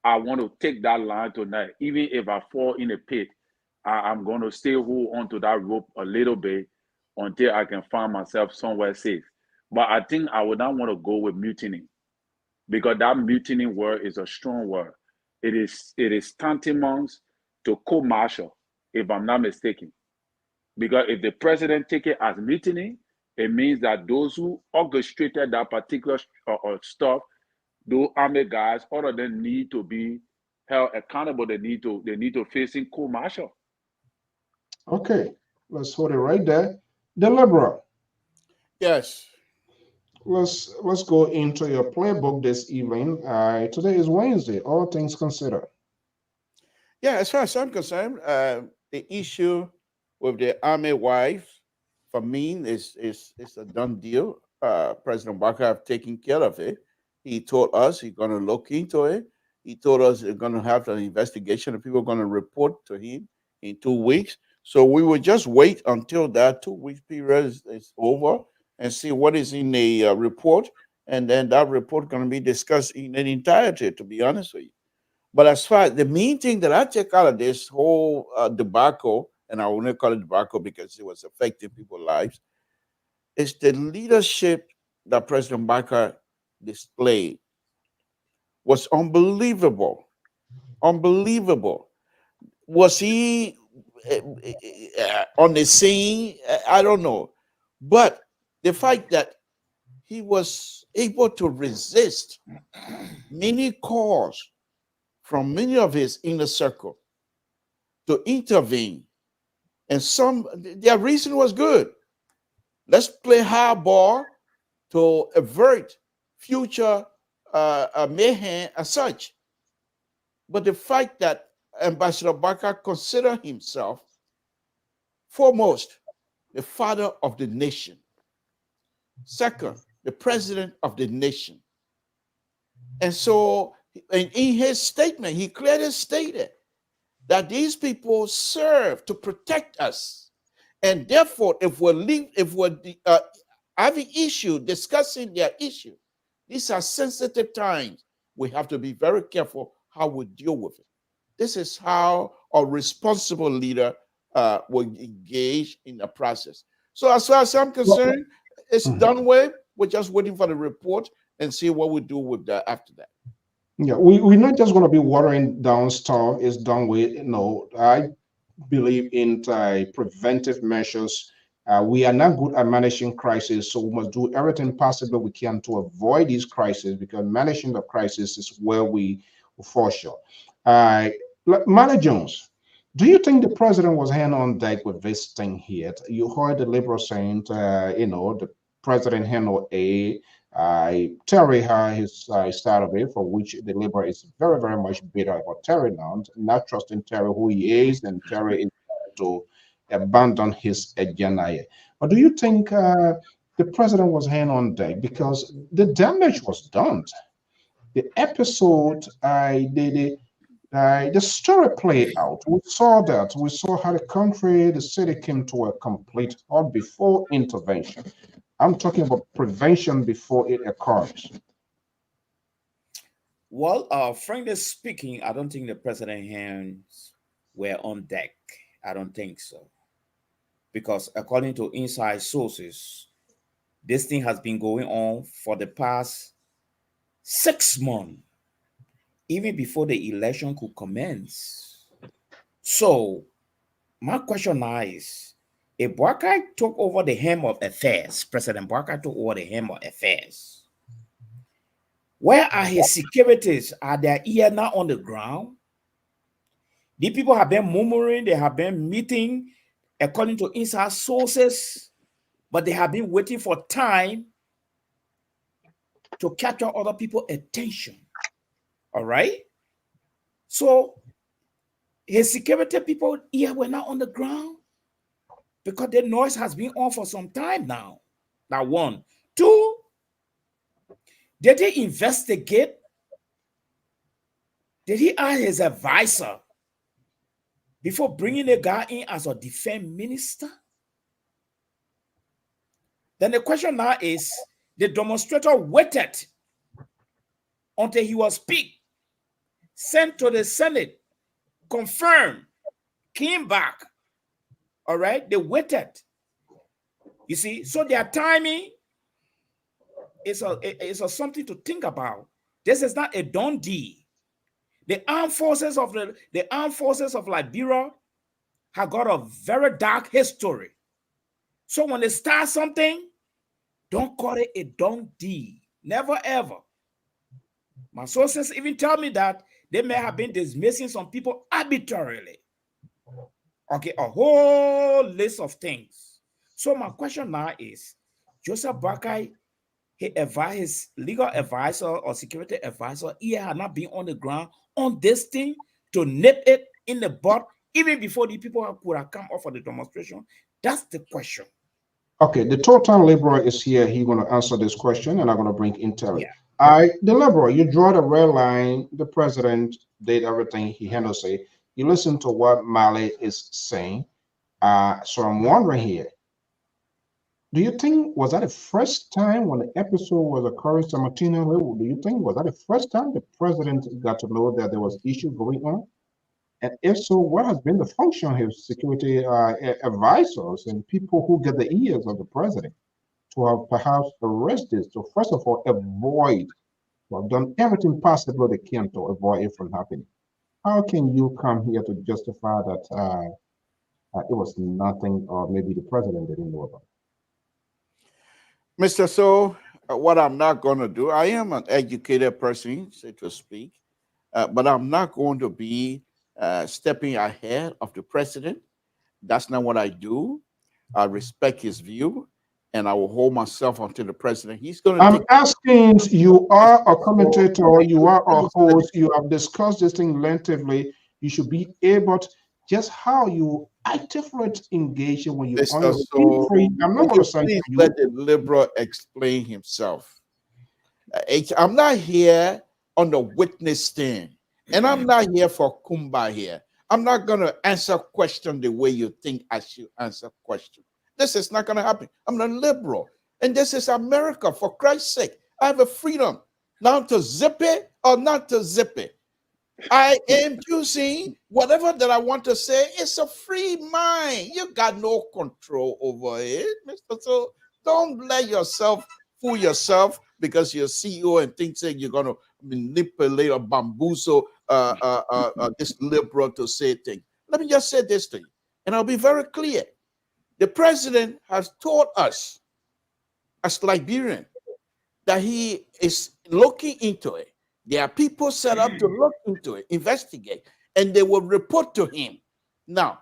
I want to take that line tonight. Even if I fall in a pit, I'm going to still hold on to that rope a little bit until I can find myself somewhere safe. But I think I would not want to go with mutiny because that mutiny word is a strong word. It is tantamount to court-martial, if I'm not mistaken. Because if the president take it as mutiny, it means that those who orchestrated that particular stuff, those army guys, all of them need to be held accountable. They need to face in court-martial. Okay. Let's hold it right there. The liberal. Yes. Let's go into your playbook this evening. Today is Wednesday. All things considered. Yeah, as far as I'm concerned, the issue with the army wife, for me, is a done deal. President Barker have taken care of it. He told us he's going to look into it. He told us they're going to have an investigation and people are going to report to him in 2 weeks. So we will just wait until that 2 week period is over and see what is in the report. and then that report going to be discussed in its entirety, to be honest with you. But as far as the main thing that I take out of this whole debacle, and I only call it debacle because it was affecting people's lives, is the leadership that President Barker displayed was unbelievable. Unbelievable. Was he on the scene? I don't know. But the fact that he was able to resist many calls from many of his inner circle to intervene, and some their reason was good. Let's play hardball to avert future mayhem as such. But the fact that Ambassador Barker considered himself foremost the father of the nation, second, the president of the nation. And so in his statement, he clearly stated that these people serve to protect us. And therefore, if we're having issue, discussing their issue, these are sensitive times. We have to be very careful how we deal with it. This is how a responsible leader will engage in the process. So as far as I'm concerned, it's done with. We're just waiting for the report and see what we do with that after that. Yeah, we're not just going to be watering down stuff. It's done with. I believe in preventive measures. We are not good at managing crises, so we must do everything possible we can to avoid these crises, because managing the crisis is where we fall short. Mala Jones, do you think the president was hand on deck with this thing here? You heard the liberal saying, the president handled Terry had his start of it, for which the liberal is very, very much bitter about Terry now, not trusting Terry who he is, and Terry is to abandon his agenda. But do you think the president was hand on deck? Because the damage was done. The episode, the story played out. We saw that. We saw how the country, the city came to a complete halt before intervention. I'm talking about prevention before it occurs. Well, frankly speaking, I don't think the president's hands were on deck. I don't think so. Because according to inside sources, this thing has been going on for the past 6 months, even before the election could commence. So my question now is, if Barker took over the helm of affairs, President Barker took over the helm of affairs, where are his securities? Are they here now on the ground? The people have been murmuring, they have been meeting according to inside sources, but they have been waiting for time to capture other people's attention. All right? So his security people here were not on the ground because the noise has been on for some time now. That one. Two, did he investigate? Did he ask his advisor before bringing the guy in as a defense minister? Then the question now is, the demonstrator waited until he was picked, sent to the Senate, confirmed, came back. All right, they waited. You see, so their timing is something to think about. This is not a done deal. The armed forces of Liberia have got a very dark history. So when they start something, don't call it a done deal. Never ever. My sources even tell me that they may have been dismissing some people arbitrarily. Okay, a whole list of things. So my question now is, Joseph Barker, he advised his legal advisor or security advisor, he had not been on the ground on this thing to nip it in the bud even before the people could have come off for the demonstration. That's the question. Okay, the total liberal is here. He's going to answer this question, and I'm going to bring in Terry. Yeah. The liberal, you draw the red line. The president did everything he had to say. You listen to what Mali is saying. So I'm wondering here, Do you think, was that the first time when the episode was occurring simultaneously? Do you think, was that the first time the president got to know that there was issue going on? And if so, what has been the function of his security advisors and people who get the ears of the president to have perhaps arrested, to first of all avoid, to have done everything possible they can to avoid it from happening? How can you come here to justify that it was nothing, or maybe the president didn't know about it? Mr. So, what I'm not going to do, I am an educated person, so to speak, but I'm not going to be stepping ahead of the president. That's not what I do. I respect his view, and I will hold myself until the president. He's going to I'm take. asking, you are a commentator, you are a host, you have discussed this thing lengthily. You should be able to, just how you actively engage when you're on Mr. your So, free. I'm not going to say please you. let the liberal explain himself. I'm not here on the witness stand, and I'm not here for Kumba here. I'm not going to answer question the way you think I should answer question. This is not going to happen. I'm a liberal, and this is America. For Christ's sake, I have a freedom now to zip it or not to zip it. I am choosing whatever that I want to say. It's a free mind. You got no control over it, Mr. So don't let yourself fool yourself because you're CEO and think that you're going to manipulate or bamboozle this liberal to say things. Let me just say this to you, and I'll be very clear. The president has told us as Liberian that he is looking into it. There are people set up to look into it, investigate, and they will report to him. Now,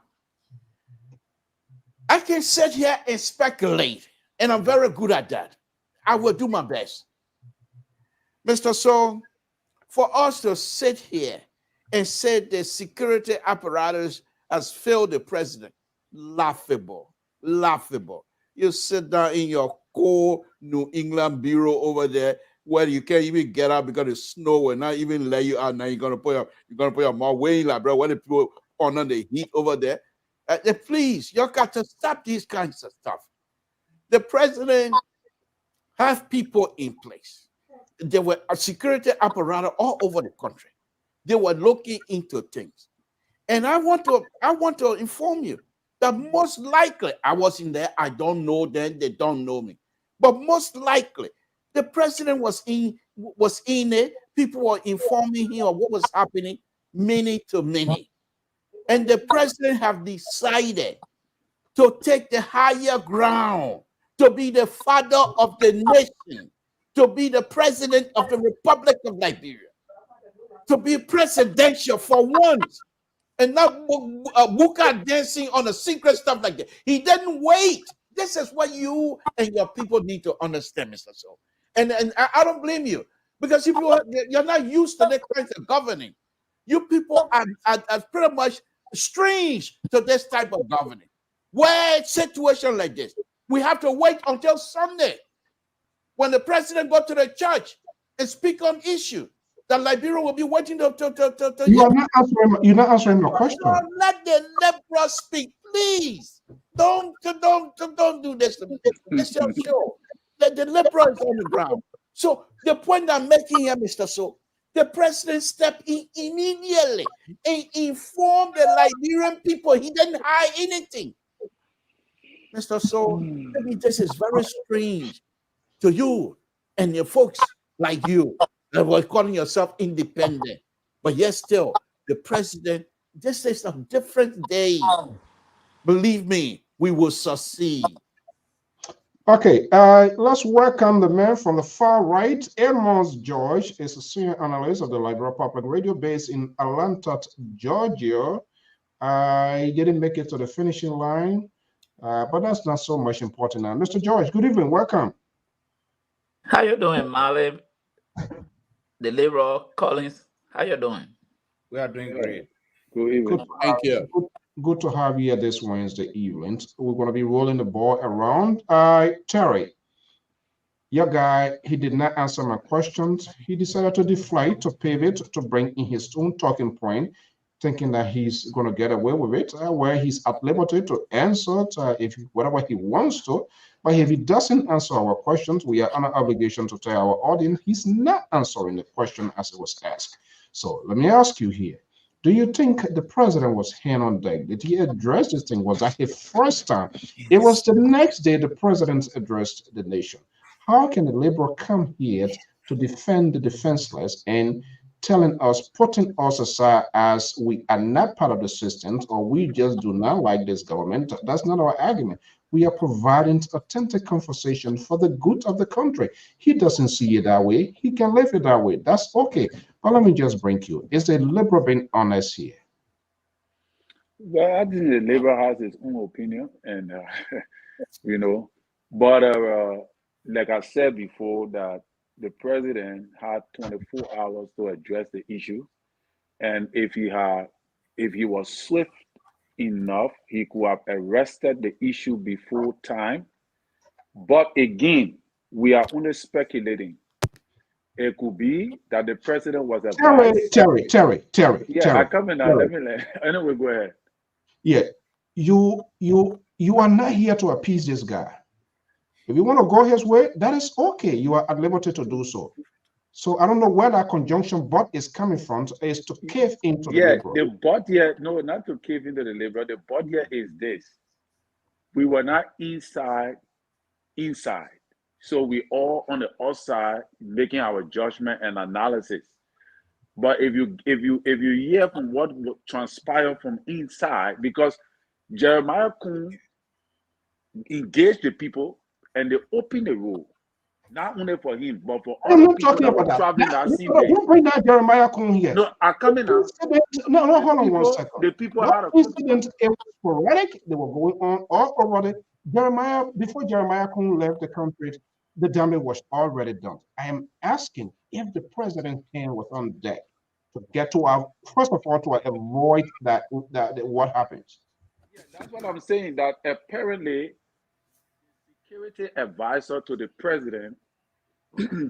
I can sit here and speculate, and I'm very good at that. I will do my best. Mr. So, for us to sit here and say the security apparatus has failed the president, laughable, laughable. You sit down in your cold New England bureau over there where you can't even get out because the snow will not even let you out. Now you're gonna put your mouth way like, bro. When the people under the heat over there, please, you got to stop these kinds of stuff. The president have people in place. There were a security apparatus all over the country. They were looking into things. And I want to inform you that most likely I was in there. I don't know them, they don't know me. But most likely the president was in it. People were informing him of what was happening, many to many. And the president have decided to take the higher ground, to be the father of the nation, to be the president of the Republic of Liberia, to be presidential for once, and not Buka dancing on a secret stuff like that. He didn't wait. This is what you and your people need to understand, Mr. So. And I don't blame you, because you're not used to that kind of governing. You people are pretty much strange to this type of governing. Where situation like this, we have to wait until Sunday when the president go to the church and speak on issue. That Liberia will be waiting to You're not answering my question. Let the liberal speak, please. Don't do this to me. It's your show. The liberal is on the ground. So the point I'm making here, Mr. So, the president stepped in immediately and informed the Liberian people. He didn't hide anything. Mr. So, maybe this is very strange to you and your folks like you that were calling yourself independent. But yet still, the president, this is a different day. Believe me, we will succeed. Okay, let's welcome the man from the far right. Amos George is a senior analyst of the Liberal Public Radio based in Atlanta, Georgia. I didn't make it to the finishing line, but that's not so much important now. Mr. George, good evening, welcome. How you doing, Marley? The Leroy Collins, how you doing? We are doing great. Good evening. Thank you. Good to have you here this Wednesday evening. We're going to be rolling the ball around. Terry, your guy, he did not answer my questions. He decided to deflate, to pivot, to bring in his own talking point. thinking that he's going to get away with it, where he's at liberty to answer if whatever he wants to. But if he doesn't answer our questions, we are under obligation to tell our audience he's not answering the question as it was asked. So let me ask you here. Do you think the president was hand on deck? Did he address this thing? Was that his first time? It was the next day the president addressed the nation. How can a liberal come here to defend the defenseless and telling us, putting us aside as we are not part of the system or we just do not like this government? That's not our argument. We are providing authentic conversation for the good of the country. He doesn't see it that way. He can live it that way. That's okay. But let me just bring you. Is the liberal being honest here? Well, I think the liberal has his own opinion, and you know, but like I said before, that the president had 24 hours to address the issue, and if he was swift enough, he could have arrested the issue before time. But again, we are only speculating. It could be that the president was advised. Terry. Yeah, I come in now. Let me anyway, go ahead. Yeah, you are not here to appease this guy. If you want to go his way, that is okay. You are at liberty to do so. So I don't know where that conjunction "but" is coming from. Is to cave into the liberal. The "but" here, no, not to cave into the liberal. The "but" here is this: we were not inside, so we all on the outside making our judgment and analysis. But if you hear from what transpired from inside, because Jeremiah Kuhn engaged the people and they opened the road, not only for him, but for I'm other not people talking that about were that. traveling that same day. Don't bring that Jeremiah Kuhn here. No, I come in now. No, hold on one second. The people What had a incident? It was sporadic. They were going on all over it. Before Jeremiah Kuhn left the country, the damage was already done. I am asking if the president's hand was on deck to get to our, first of all, to avoid that what happens. Yeah, that's what I'm saying. That apparently, the security advisor to the president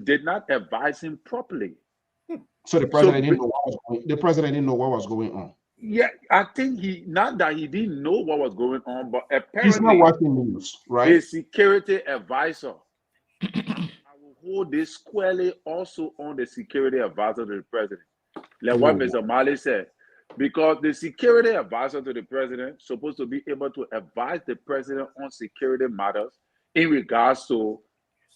did not advise him properly. So the president didn't know what was going on. Yeah, I think not that he didn't know what was going on, but apparently he's not watching news, right? The security advisor. I will hold this squarely also on the security advisor to the president. Like what Mr. Mali said. Because the security advisor to the president is supposed to be able to advise the president on security matters in regards to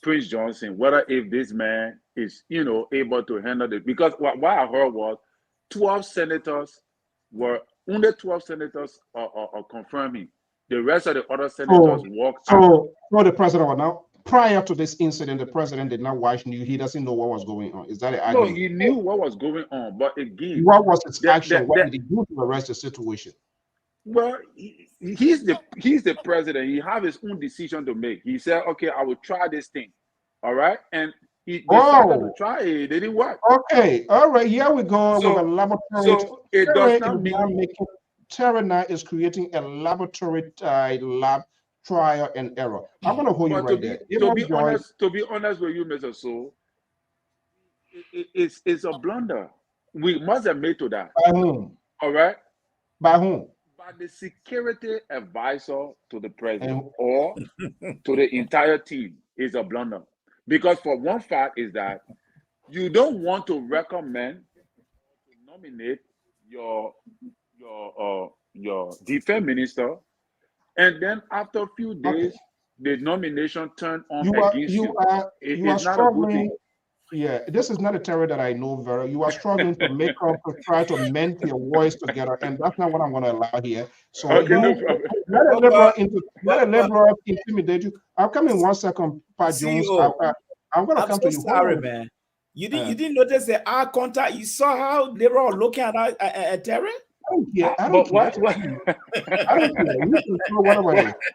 Prince Johnson, whether if this man is, able to handle it. Because what I heard was 12 senators only 12 senators are confirming. The rest of the other senators walked out. So the president was now, prior to this incident, the president did not watch news. He doesn't know what was going on. Is that the argument? No, he knew what was going on, but again, what was his action? What did he do to arrest the situation? Well, he's the president. He has his own decision to make. He said, "Okay, I will try this thing." All right, and he decided to try it. It didn't work. Okay, all right. Here we go with a laboratory. So it does not mean Terry now is creating a laboratory lab trial and error. I'm going to hold you right there. To be honest with you, Mr. So, it's a blunder. We must admit to that. By whom? All right. By whom? By the security advisor to the president or to the entire team is a blunder. Because for one fact is that you don't want to recommend to nominate your defense minister, and then after a few days, the nomination turned on against you. You are struggling. Yeah, this is not a terror that I know very. You are struggling to make up, to try to mend your voice together, and that's not what I'm going to allow here. So let a liberal intimidate you. I'll come in 1 second, Pat Jones. I'm going to come to you. Sorry, man. You didn't notice the eye contact. You saw how they were all looking at Terry? I don't care.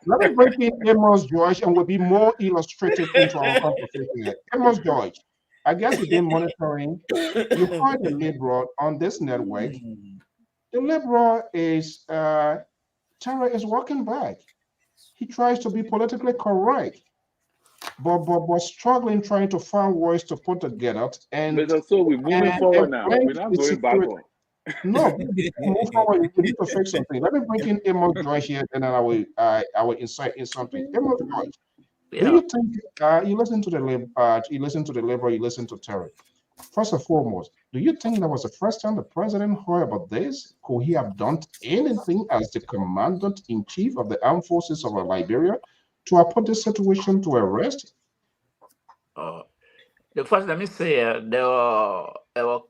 Let me break in Amos George and we'll be more illustrative into our conversation. Amos George, I guess you've been monitoring. You find the liberal on this network. The liberal is Terry is walking back. He tries to be politically correct, but struggling trying to find ways to put together. And so we're moving forward now. We're not going backward. No, move forward. We need to fix something. Let me bring in Amos Joyce here, and then I will insert in something. Amos Joyce, do you think you listen to the you listen to the Liberal, you listen to Terry? First and foremost, do you think that was the first time the president heard about this? Could he have done anything as the commandant-in-chief of the armed forces of Liberia to have put this situation to a rest? The first, let me say, there were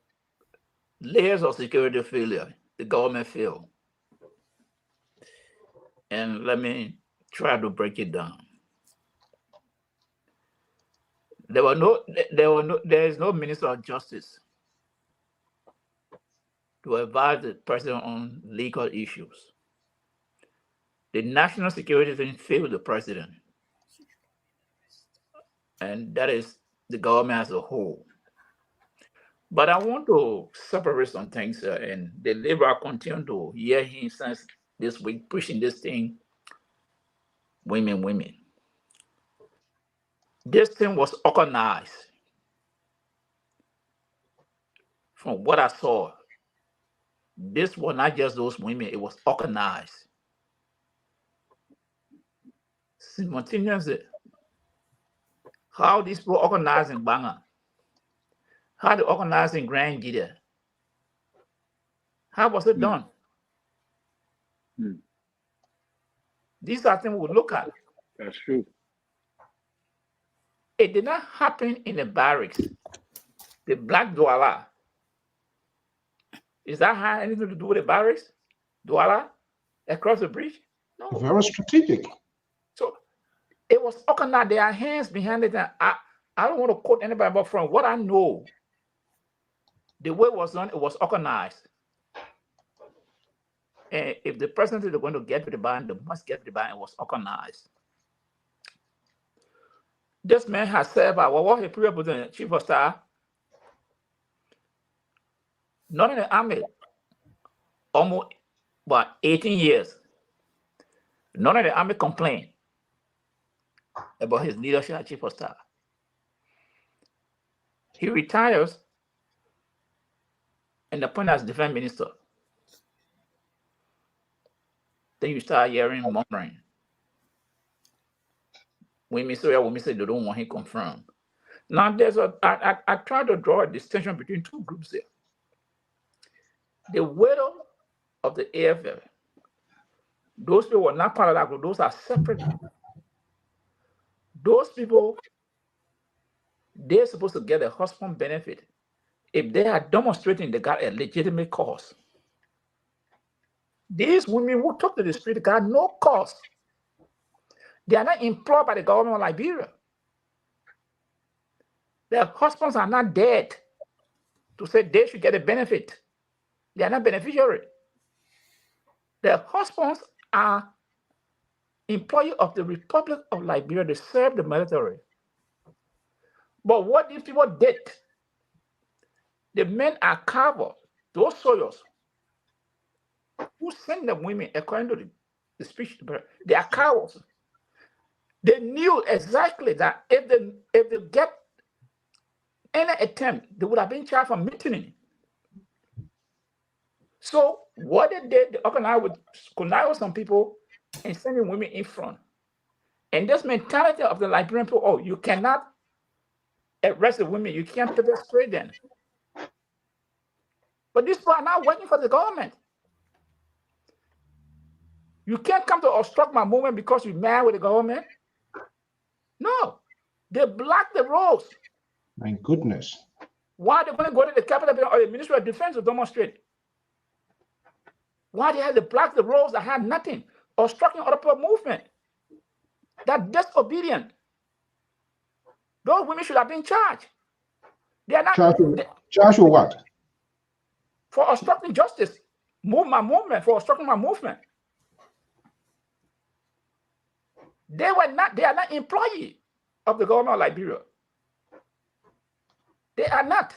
layers of security failure. The government failed. And let me try to break it down. There is no Minister of Justice to advise the president on legal issues. The national security thing failed the president. And that is the government as a whole. But I want to separate some things, and the Liberal continue to hear him since this week pushing this thing, women. This thing was organized. From what I saw, this was not just those women, it was organized. Simultaneously, how these people organize in Banga, how they organize in Grand Gita, how was it done? These are things we look at. That's true. It did not happen in the barracks. The black Douala. Is that have anything to do with the barracks? Douala? Across the bridge? No. Very strategic. So it was organized. There are hands behind it. And I don't want to quote anybody, but from what I know, the way it was done, it was organized. And if the president is going to get to the ban, they must get to the ban. It was organized. This man has served as what he previous president, chief of staff, not in the army, almost about 18 years. None of the army complained about his leadership as chief of staff. He retires and appointed as defense minister. Then you start hearing murmuring. When we say they don't want him confirmed. Now I try to draw a distinction between two groups here. The widow of the AFL, those people were not part of that group, those are separate. Those people, they're supposed to get a husband benefit if they are demonstrating they got a legitimate cause. These women who took to the street got no cause. They are not employed by the government of Liberia. Their husbands are not dead to say they should get a benefit. They are not beneficiary. Their husbands are employees of the Republic of Liberia. They serve the military. But what these people did, the men are covered, those soldiers who send the women, according to the speech, they are cowards. They knew exactly that if they get any attempt, they would have been charged for mutiny. So what they did, they organized with connive with some people and sending women in front. And this mentality of the Liberian people, oh, you cannot arrest the women, you can't pepper spray them. But these people are not working for the government. You can't come to obstruct my movement because you're mad with the government. No, they block the roads. My goodness. Why are they going to go to the Capitol or the Ministry of Defense to demonstrate? Why they have to block the roads that have nothing, obstructing other people's movement? That's disobedient. Those women should have been charged. They are not charged with what? For obstructing justice. For obstructing my movement. They are not employees of the government of Liberia. They are not.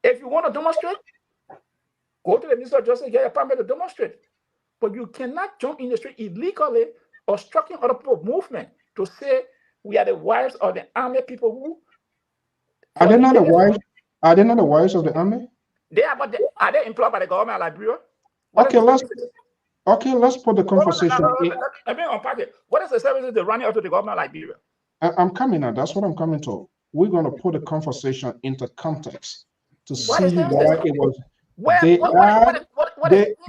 If you want to demonstrate, go to the Minister of Justice, get a permit to demonstrate. But you cannot jump in the street illegally, obstructing other people's movement to say we are the wives of the army people who. Are they not the wives? Are they not the wives of the army? Are they employed by the government of Liberia? Let's put the conversation. Let me unpack it. What is the services they're running out to the government of Liberia? I'm coming now. That's what I'm coming to. We're going to put the conversation into context to see why it was.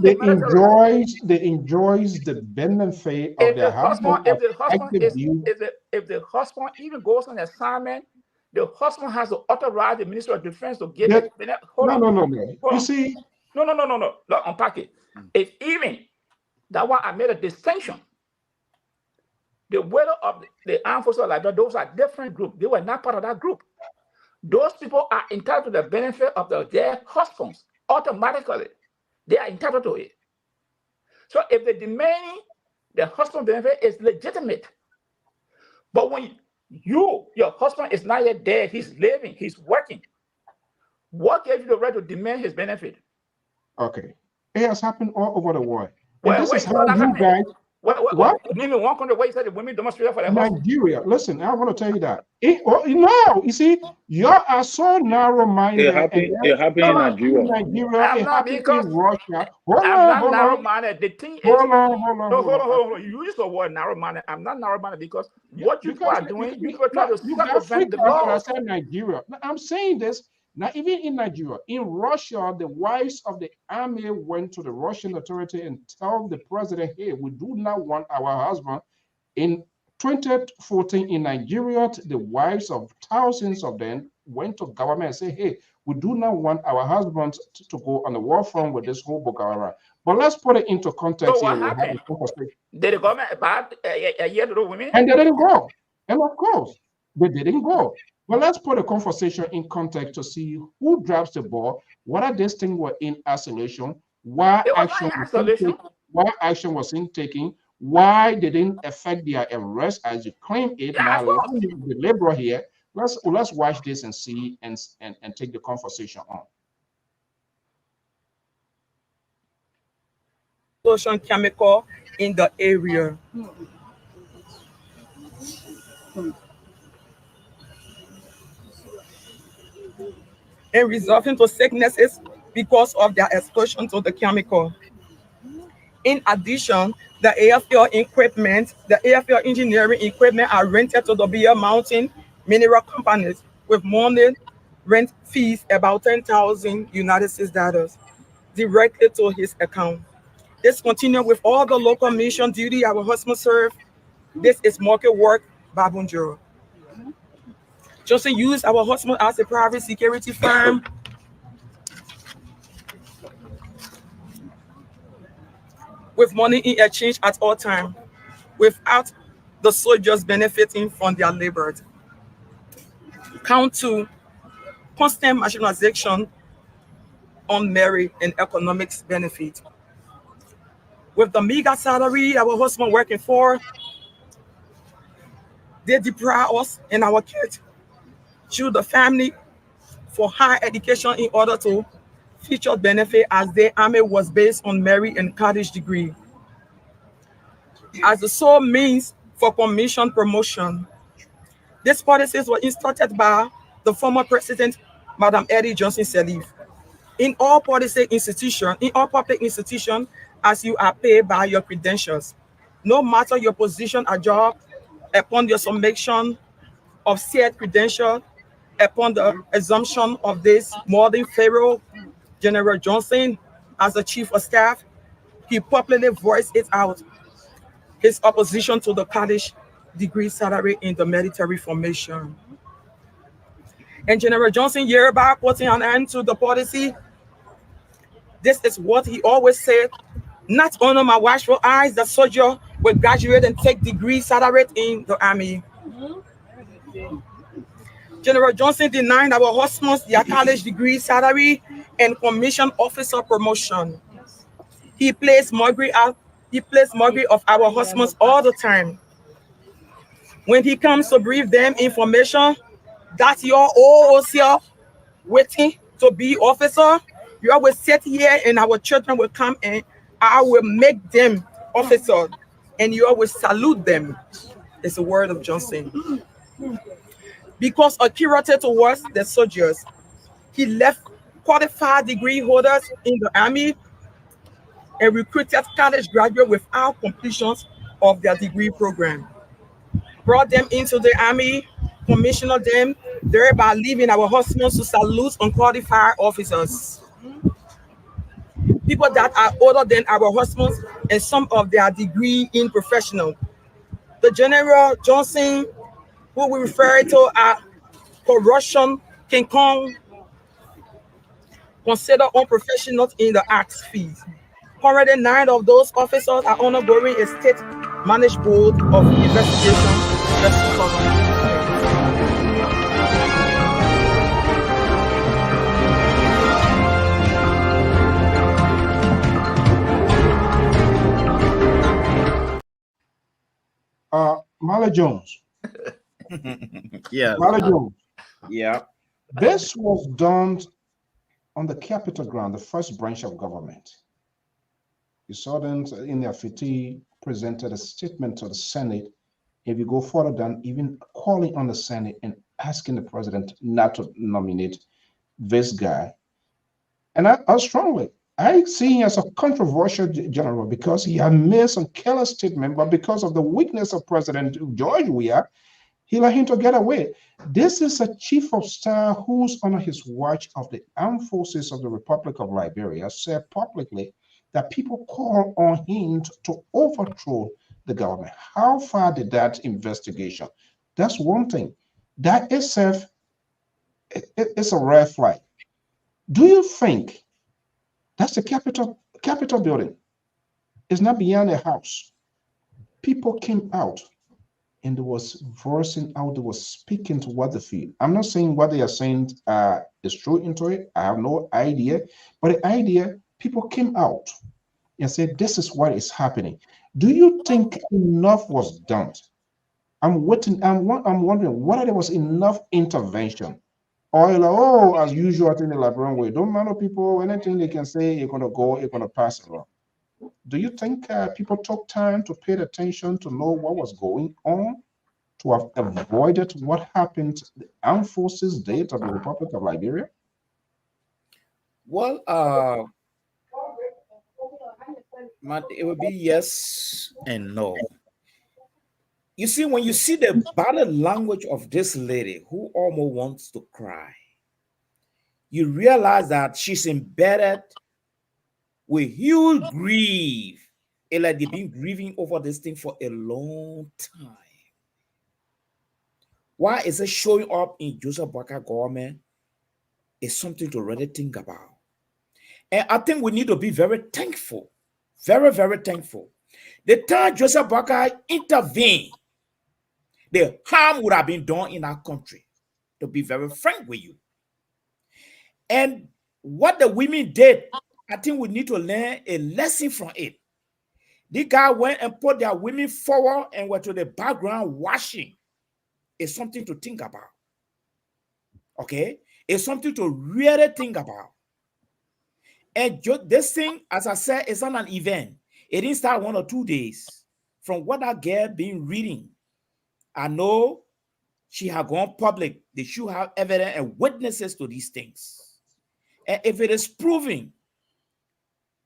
They enjoys the benefit of their husband. If the husband even goes on assignment, the husband has to authorize the Minister of Defense to give it. No. You see? No. Look, unpack it. It's even that why I made a distinction. The widow of the armed forces of Liberia, those are different groups. They were not part of that group. Those people are entitled to the benefit of their husbands automatically. They are entitled to it. So if the demanding the husband benefit is legitimate, but when your husband is not yet dead, he's living, he's working, what gave you the right to demand his benefit? Okay, it has happened all over the world. This is how you guys. What? Name one country where you said the women demonstrated for their husband. Nigeria. Listen, I want to tell you that. No, you see, you are so narrow-minded. It happened in Nigeria. It happened in Russia. I'm not narrow-minded. The thing is, hold on. You use the word narrow-minded. I'm not narrow-minded because what you are doing, you try to circumvent the law. I said Nigeria. I'm saying this. Now, even in Nigeria, in Russia, the wives of the army went to the Russian authority and told the president, hey, we do not want our husband. In 2014 in Nigeria, the wives of thousands of them went to government and said, hey, we do not want our husbands to go on the war front with this whole Boko Haram. But let's put it into context. So what happened? Did the government about a year to the women? And they didn't go. And of course, they didn't go. Well, let's put a conversation in context to see who drops the ball, whether this thing were in isolation, why action was in taking, why they didn't affect their arrest as you claim it. Now, the liberal here, let's watch this and see and take the conversation on. Explosion chemical in the area. And resulting to sicknesses because of their exposure to the chemical. In addition, the AFL equipment, the AFL engineering equipment are rented to the Bear Mountain mineral companies with monthly rent fees about 10,000 United States dollars directly to his account. This continues with all the local mission duty our husband served. This is market work, Babunjoro. Johnson used our husband as a private security firm. With money in exchange at all times, without the soldiers benefiting from their labor. Count 2, constant marginalization on merit and economics benefit. With the meager salary our husband working for, they deprive us and our kids through the family for higher education in order to feature benefit as their army was based on merit and college degree. As the sole means for commission promotion, these policies were instructed by the former president, Madam Eddie Johnson Sirleaf. In all policy institutions, in all public institutions, as you are paid by your credentials, no matter your position or job, upon your submission of said credential, upon the assumption of this more than Pharaoh, General Johnson, as the chief of staff, he publicly voiced it out, his opposition to the college degree salary in the military formation. And General Johnson, hereby putting an end to the policy, this is what he always said, not under my watchful eyes, the soldier will graduate and take degree salary in the army. General Johnson denied our husbands their college degree salary and commission officer promotion. He plays mockery of our husbands all the time. When he comes to brief them information that your OOC waiting to be officer, you will sit here and our children will come and I will make them officer and you will salute them. It's the word of Johnson. Because accurate towards the soldiers, he left qualified degree holders in the Army, and recruited college graduates without completion of their degree program. Brought them into the Army, commissioned them, thereby leaving our husbands to salute unqualified officers. People that are older than our husbands and some of their degree in professional. The General Johnson, who we refer to as corruption King Kong, considered unprofessional in the act fees. Currently, 9 of those officers are undergoing a state managed board of investigation. Marley Jones. Yeah. Marley Jones. Yeah. This was done on the Capitol ground, the first branch of government. You saw them in their FT presented a statement to the Senate. If you go further down, even calling on the Senate and asking the president not to nominate this guy. And I see him as a controversial general because he had made some careless statement, but because of the weakness of President George Weah, he let him to get away. This is a chief of staff who's under his watch of the armed forces of the Republic of Liberia said publicly that people call on him to overthrow the government. How far did that investigation? That's one thing. That itself, it's a red flag. Do you think that's the Capitol building? It's not beyond a house. People came out and they was voicing out, they was speaking to what they feel. I'm not saying what they are saying is true into it. I have no idea. But the idea, people came out and said, this is what is happening. Do you think enough was done? I'm wondering whether there was enough intervention. Or like, oh, as usual, in the Liberian way, don't matter people, anything they can say, you're going to pass around. Do you think people took time to pay attention to know what was going on, to have avoided what happened to the armed forces date of the Republic of Liberia? Well, it would be yes and no. You see, when you see the body language of this lady who almost wants to cry, you realize that she's embedded with huge grief. And like they've been grieving over this thing for a long time. Why is it showing up in Joseph Boakai government? Is something to really think about. And I think we need to be very thankful. Very, very thankful. The time Joseph Boakai intervened, the harm would have been done in our country, to be very frank with you. And what the women did, I think we need to learn a lesson from it. The guy went and put their women forward and went to the background watching. It's something to think about. Okay? It's something to really think about. And this thing, as I said, is not an event. It didn't start 1 or 2 days. From what that girl been reading, I know she had gone public. They should have evidence and witnesses to these things. And if it is proven,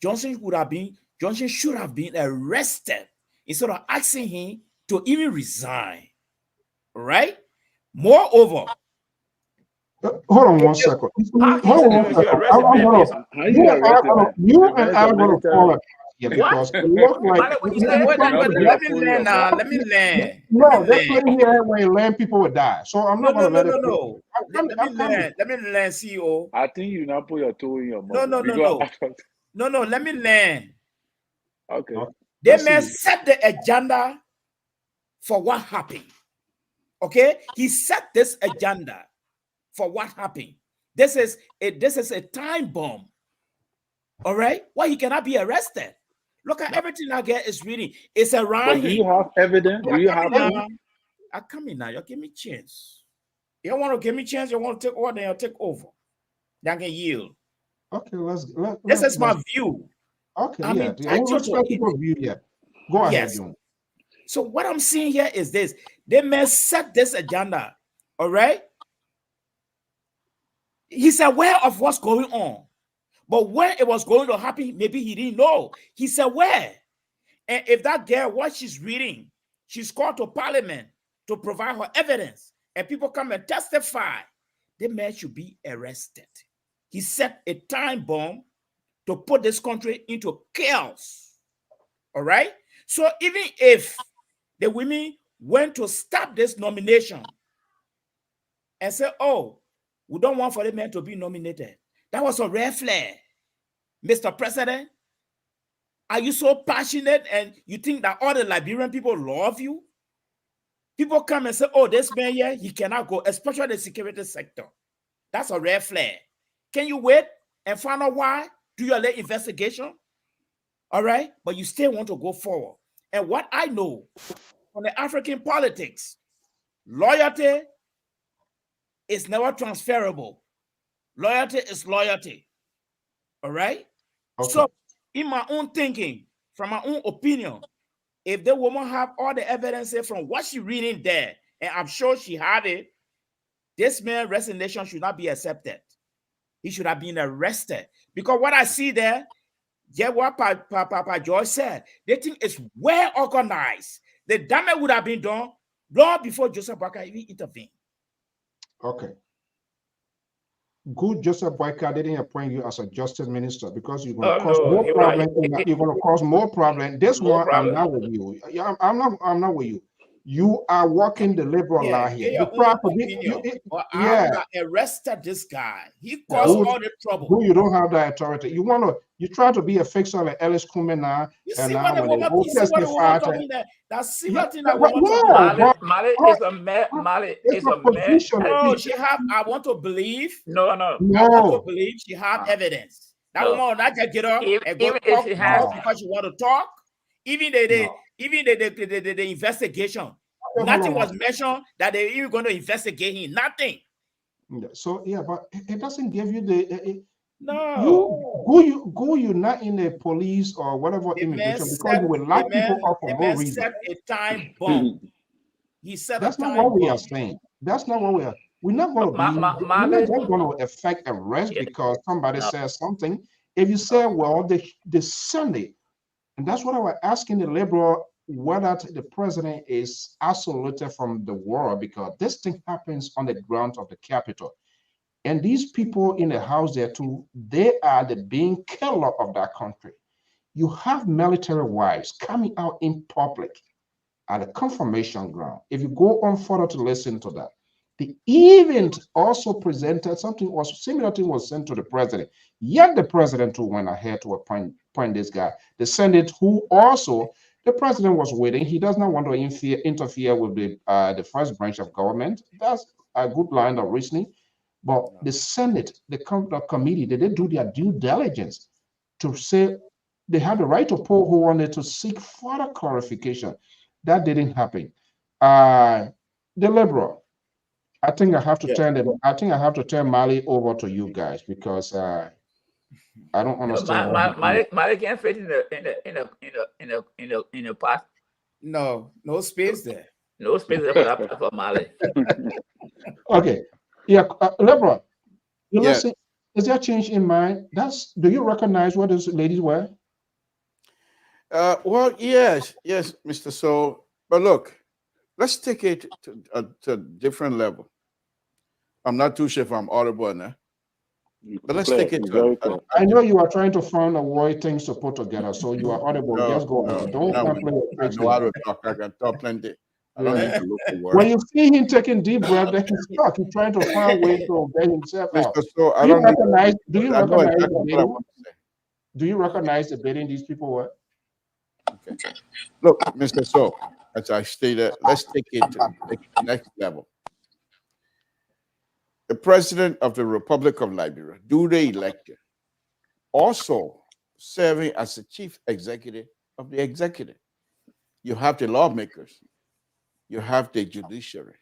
Johnson should have been arrested instead of asking him to even resign. Right? Moreover, hold on 1 second. Hold on 1 second. You and I are going to follow. Yeah, because it looks like let me learn now. Let me learn. No, that's not here where land people would die. So I'm not going to let it. No. Let me learn, CEO. I think you now put your toe in your mouth. No. Let me learn. Okay. They may set the agenda for what happened. Okay, he set this agenda for what happened. This is a time bomb. All right, why he cannot be arrested? Look at everything I get is reading. It's around Do you have evidence? Do you have evidence? I come in now. You give me chance. You want to give me chance? You want to take over? Then I'll take over. Then I can yield. Okay, this is my view. Okay, I mean, people's view. Yeah, go ahead, yes. John. So what I'm seeing here is this: they may set this agenda. All right. he's aware of what's going on. But when it was going to happen, maybe he didn't know. He's aware. And if that girl, what she's reading, she's called to parliament to provide her evidence, and people come and testify, the man should be arrested. He set a time bomb to put this country into chaos. All right? So even if the women went to stop this nomination and say, oh, we don't want for the man to be nominated, that was a red flag. Mr. President, are you so passionate and you think that all the Liberian people love you? People come and say, oh, this man here, he cannot go, especially the security sector. That's a red flag. Can you wait and find out why? Do your late investigation? All right? But you still want to go forward. And what I know from the African politics, loyalty is never transferable. Loyalty is loyalty. All right? Okay. So in my own thinking, from my own opinion, if the woman have all the evidence from what she reading there, and I'm sure she had it, this man's resignation should not be accepted. He should have been arrested. Because what I see there, yeah, what Papa George said, they think it's well organized. The damage would have been done long before Joseph Boakai even intervened. Okay. Good Joseph Boakai didn't appoint you as a justice minister because you're going to cause more problems. You're going to cause more problems. This one, I'm not with you. I'm not with you. You are walking the liberal lie here. I would have arrested this guy. He caused all the trouble. You don't have that authority. You try to be a fixer like Ellis Kume now. You see what the woman talking there? That's similar thing that woman talking. Mali is a man. Mali is a man. No, she have. I want to believe. No. I want to believe she have evidence. That woman will not just get up and go talk because she want to talk. Even the investigation, nothing was mentioned that they even going to investigate him. Nothing. So yeah, but it doesn't give you the. No. You're not in the police or whatever immigration because you will lock people up for no reason. Set a time bomb. He said that's not what we are saying. That's not what we are. We're not going to be. We're not just going to affect arrest because somebody says something. If you say, well, the Sunday. And that's what I was asking the liberal, whether the president is isolated from the world, because this thing happens on the ground of the Capitol. And these people in the house there too, they are the being killer of that country. You have military wives coming out in public at a confirmation ground. If you go on further to listen to that, the event also presented something was similar thing was sent to the president. Yet the president too went ahead to appoint this guy. The Senate, who also the president was waiting. He does not want to interfere with the first branch of government. That's a good line of reasoning. But the Senate, the committee, they did do their due diligence to say they had the right to poll who wanted to seek further clarification. That didn't happen. The liberal. I think I have to turn them. I think I have to turn Mali over to you guys because I don't understand. Mali can't fit in the pot. No space there. No space there for Mali. Okay, yeah, liberal. Listen, is there a change in mind? Do you recognize what those ladies were? Well, yes, Mr. So, but look, let's take it to a different level. I'm not too sure if I'm audible now, but let's take it to I know you are trying to find a way things to put together, so you are audible. Just go on. Don't complain. I know how to talk. I can talk plenty. I don't need to look for words. When you see him taking deep breath, then he's stuck. He's trying to find a way to get himself out. So do you recognize the bidding these people were? Okay. Look, Mr. So, as I stated, let's take it to the next level. The president of the Republic of Liberia, duly elected, also serving as the chief executive of the executive. You have the lawmakers, you have the judiciary.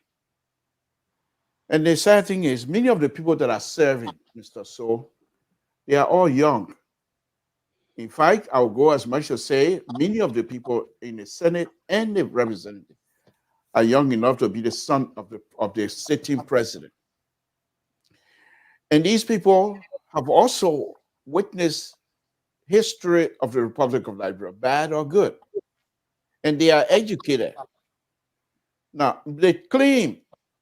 And the sad thing is, many of the people that are serving, Mr. So, they are all young. In fact, I'll go as much as say many of the people in the Senate and the representative are young enough to be the son of the sitting president. And these people have also witnessed history of the Republic of Liberia, bad or good. And they are educated. Now, they claim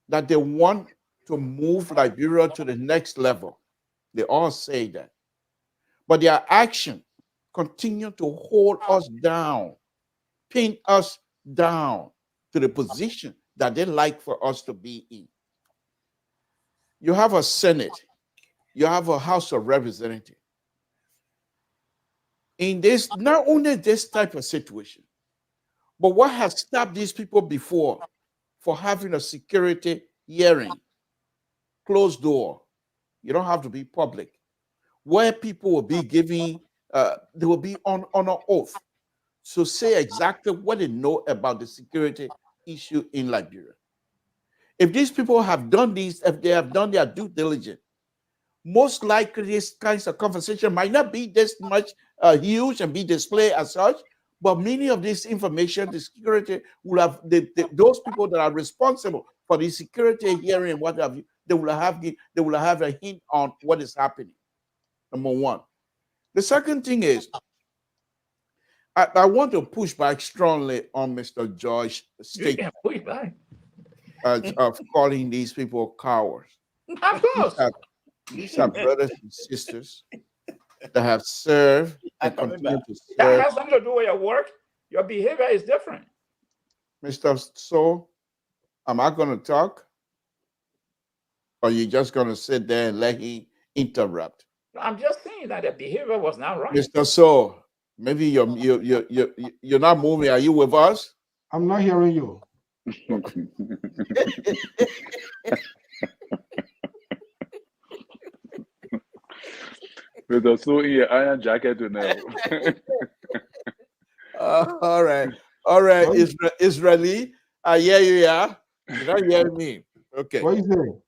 that they want to move Liberia to the next level. They all say that. But their action continue to hold us down, pin us down to the position that they like for us to be in. You have a Senate, you have a House of Representatives. In this, not only this type of situation, but what has stopped these people before for having a security hearing, closed door. You don't have to be public, where people will be giving, they will be on an oath to say exactly what they know about the security issue in Liberia. If these people have done this, if they have done their due diligence, most likely these kinds of conversation might not be this much huge and be displayed as such, but many of this information, the security will have those people that are responsible for the security hearing, what have you, they will have a hint on what is happening. Number one. The second thing is, I want to push back strongly on Mr. George's statement of calling these people cowards. Of course. These are brothers and sisters that have served and continue to serve. That has something to do with your work. Your behavior is different. Mr. So, am I going to talk? Or are you just going to sit there and let him interrupt? I'm just saying that the behavior was not right. Mr. So, maybe you're not moving. Are you with us? I'm not hearing you. With the so in your iron jacket to know. All right. Israeli. I hear you, yeah. You're not hearing me. Okay. What are you saying?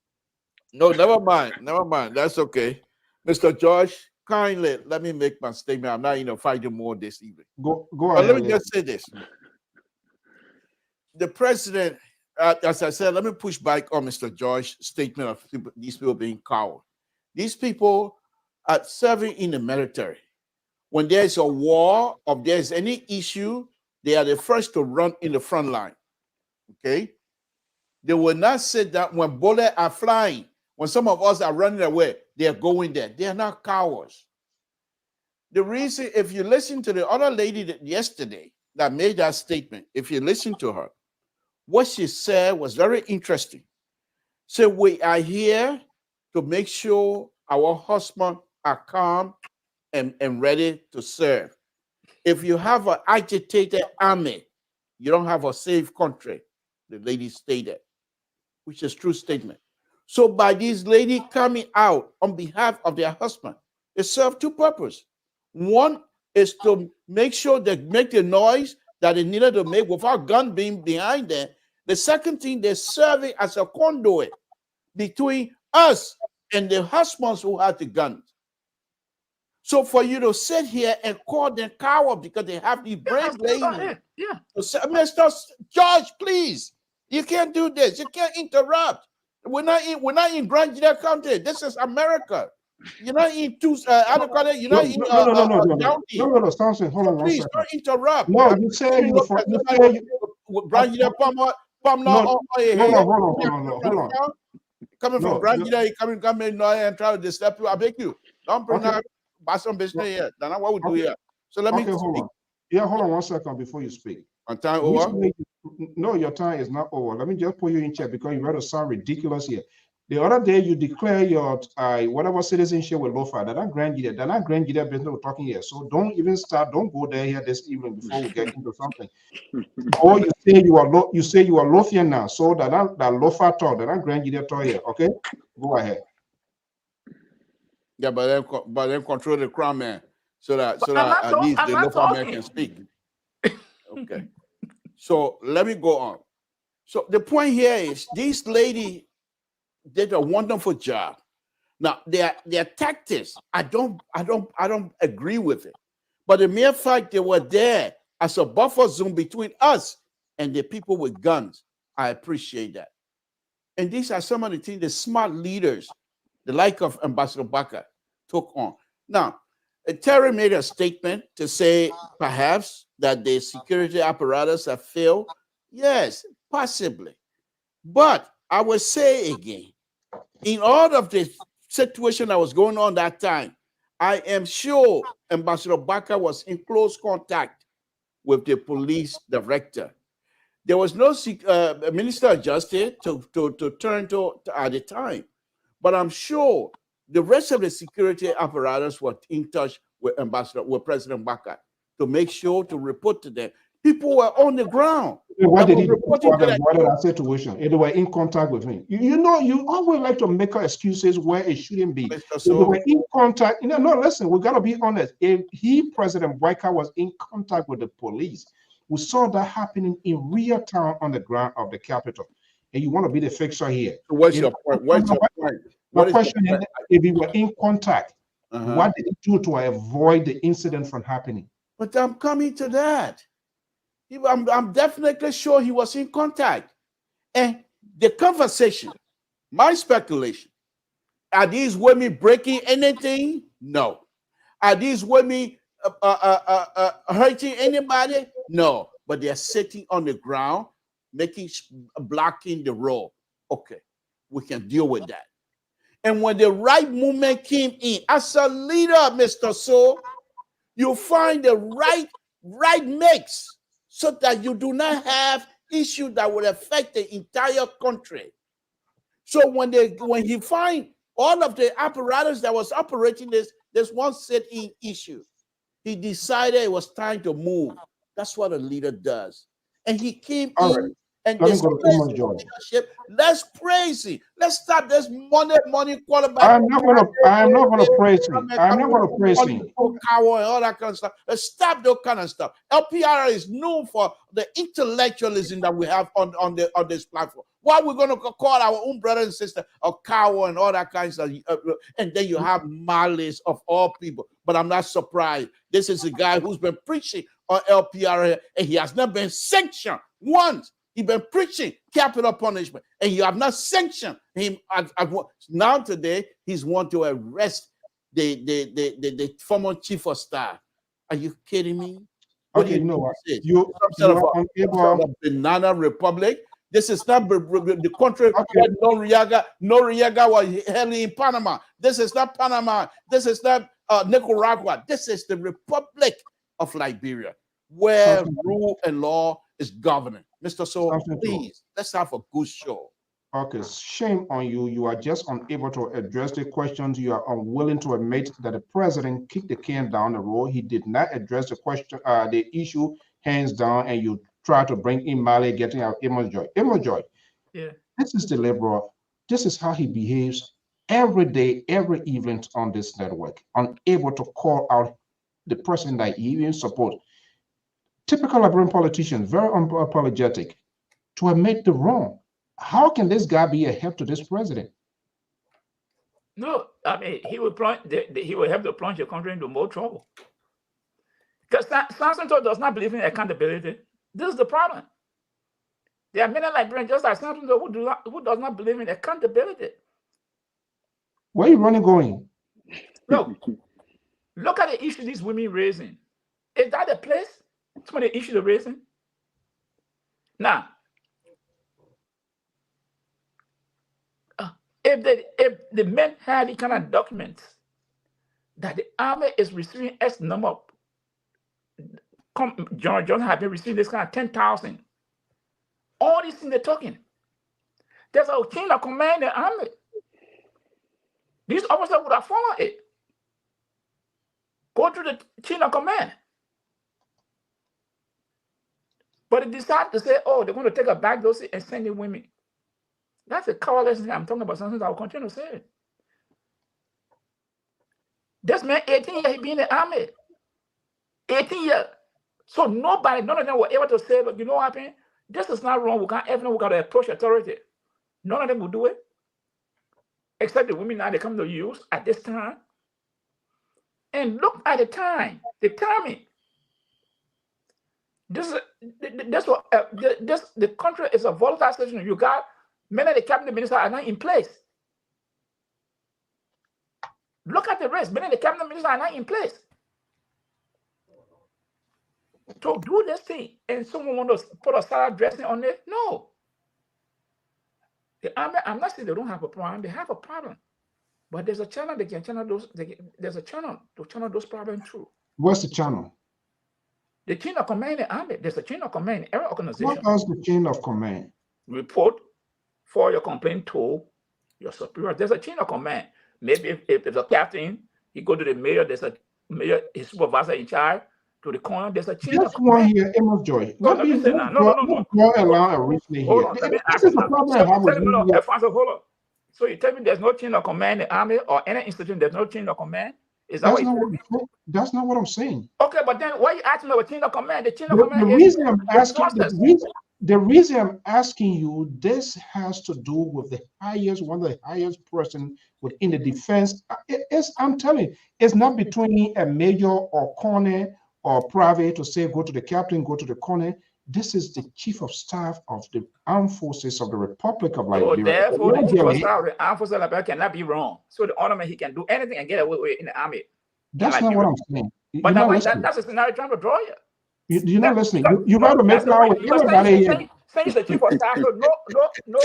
No, never mind. Never mind. That's okay. Mr. George, kindly let me make my statement. I'm not fighting more this evening. Go But ahead. let me just say this. The president, as I said, let me push back on Mr. George's statement of these people being cowards. These people are serving in the military. When there's a war or there's any issue, they are the first to run in the front line. Okay? They will not sit down when bullets are flying. When some of us are running away, they are going there. They are not cowards. The reason, if you listen to the other lady yesterday that made that statement, if you listen to her, what she said was very interesting. So we are here to make sure our husbands are calm and ready to serve. If you have an agitated army, you don't have a safe country, the lady stated, which is a true statement. So by these ladies coming out on behalf of their husband, it serves two purposes. One is to make sure they make the noise that they needed to make without gun being behind them. The second thing, they're serving as a conduit between us and the husbands who had the guns. So for you to sit here and call them cowards because they have these brave ladies. Yeah. Mr. George, please, you can't do this. You can't interrupt. We're not in Grand Gila County. This is America. You're not in how do you call it? You're not in county. No, Samson, hold on one Please second. don't interrupt. No, you say you Grand Gila Hold on. Coming from Grand Gila, you come in and try to disturb you. I beg you. Don't bring up some business here. That's not what we do here. So let me hold on. Yeah, hold on 1 second before you speak. My time over? No, your time is not over. Let me just put you in check because you better sound ridiculous here. The other day you declare your whatever citizenship with Lofa. They're not Grand Gila. They're not Grand Gila business we're talking here. So don't even start. Don't go there here this evening before we get into something. Or you say you are Lothian now. So that Lofa talk. They're not Grand Gila talk here. Okay, go ahead. Yeah, but then control the crowd, man, so that at least the local man can speak. Okay. So let me go on. So the point here is these ladies did a wonderful job. Now their tactics, I don't agree with it. But the mere fact they were there as a buffer zone between us and the people with guns, I appreciate that. And these are some of the things the smart leaders the like of Ambassador Baca took on. Now, Terry made a statement to say perhaps that the security apparatus have failed. Yes, possibly. But I will say again, in all of the situation that was going on that time, I am sure Ambassador Baca was in close contact with the police director. There was no Minister of Justice to turn to at the time. But I'm sure the rest of the security apparatus were in touch with President Baca to make sure to report to them. People were on the ground. What did he do to avoid that situation? They were in contact with him. You know, you always like to make excuses where it shouldn't be. They were in contact. You know, no, listen, we got to be honest. If President Baca, was in contact with the police, we saw that happening in real time on the ground of the Capitol. And you want to be the fixer here. What's your point? What's your point? My question is, if you were in contact, what did he do to avoid the incident from happening? But I'm coming to that. I'm definitely sure he was in contact. And the conversation, my speculation, are these women breaking anything? No. Are these women hurting anybody? No. But they're sitting on the ground, blocking the road. Okay, we can deal with that. And when the right movement came in, as a leader, Mr. So, you find the right mix so that you do not have issues that will affect the entire country. So when he find all of the apparatus that was operating this one set-in issue, he decided it was time to move. That's what a leader does. And he came in. And this leadership, let's praise him. Let's stop this money quarterback. I am not gonna praise him. I'm not gonna praise him. Cower and all that kind of stuff. Let's stop that kind of stuff. LPR is known for the intellectualism that we have on this platform. Why we're gonna call our own brother and sister a cower and all that kind of stuff? And then you have malice of all people. But I'm not surprised. This is a guy who's been preaching on LPR and he has not been sanctioned once. He's been preaching capital punishment, and you have not sanctioned him. Now today, he's want to arrest the former chief of staff. Are you kidding me? Okay, you know what? You are a banana republic. This is not the country where Noriega was held in Panama. This is not Panama. This is not Nicaragua. This is the Republic of Liberia, where rule and law is governing. Mr. So, please, let's have a good show. Okay, shame on you. You are just unable to address the questions. You are unwilling to admit that the president kicked the can down the road. He did not address the question, the issue, hands down, and you try to bring in Mali, getting out Joy. Yeah. This is the liberal. This is how he behaves every day, every event on this network. Unable to call out the person that he even supports. Typical Liberian politician, very unapologetic, to admit the wrong. How can this guy be a help to this president? No, I mean, he will have to plunge the country into more trouble. Because Samson does not believe in accountability. This is the problem. There are many Liberians just like Samson who does not believe in accountability. Where are you running going? Look at the issue these women raising. Is that the place? Some of the issues they're raising. Now, if the men had the kind of documents that the army is receiving X number of, General Johnson have been receiving this kind of 10,000. All these things they're talking. There's a chain of command in the army. These officers would have followed it. Go through the chain of command. But they decide to say, oh, they're going to take a back door and send in women. That's a cowardly thing. I'm talking about something that I will continue to say. This man, 18 years, he been in the army. 18 years. So none of them were able to say, but you know what happened? This is not wrong. We got to approach authority. None of them will do it. Except the women now, they come to use at this time. And look at the time, the timing. The country is a volatile situation. You got many of the cabinet ministers are not in place. Look at the risk. Many of the cabinet ministers are not in place to do this thing, and someone want to put a salad dressing on it. No. The army, I'm not saying they don't have a problem. They have a problem, but there's a channel they can channel those. There's a channel to channel those problems through. What's the channel? The chain of command in the army. There's a chain of command in every organization. What does the chain of command? Report for your complaint to your superior. There's a chain of command. Maybe if there's a captain, he go to the mayor. There's a mayor, his supervisor in charge. To the corner, there's a chain of command. Here, Amos Joy. No, let me say now. No. Allow a reasoning here. Hold on, this is the problem. Hold on. So you tell me there's no chain of command in the army or any institution, there's no chain of command? Is that That's not what I'm saying. Okay, but then why are you asking about chain of command? The chain of command the reason I'm asking, the reason I'm asking you, this has to do with the highest, one of the highest person within the defense. I'm telling you, it's not between a major or colonel or private to say, go to the captain, go to the colonel. This is the chief of staff of the armed forces of the Republic of Liberia. So therefore, the chief of staff of the armed forces of Liberia cannot be wrong. So the ornament, he can do anything and get away with it in the army. That's not what I'm saying. But that's a scenario trying to draw you. You're not listening. You got to make power with everybody here. Say the chief of staff, so no patrolman, no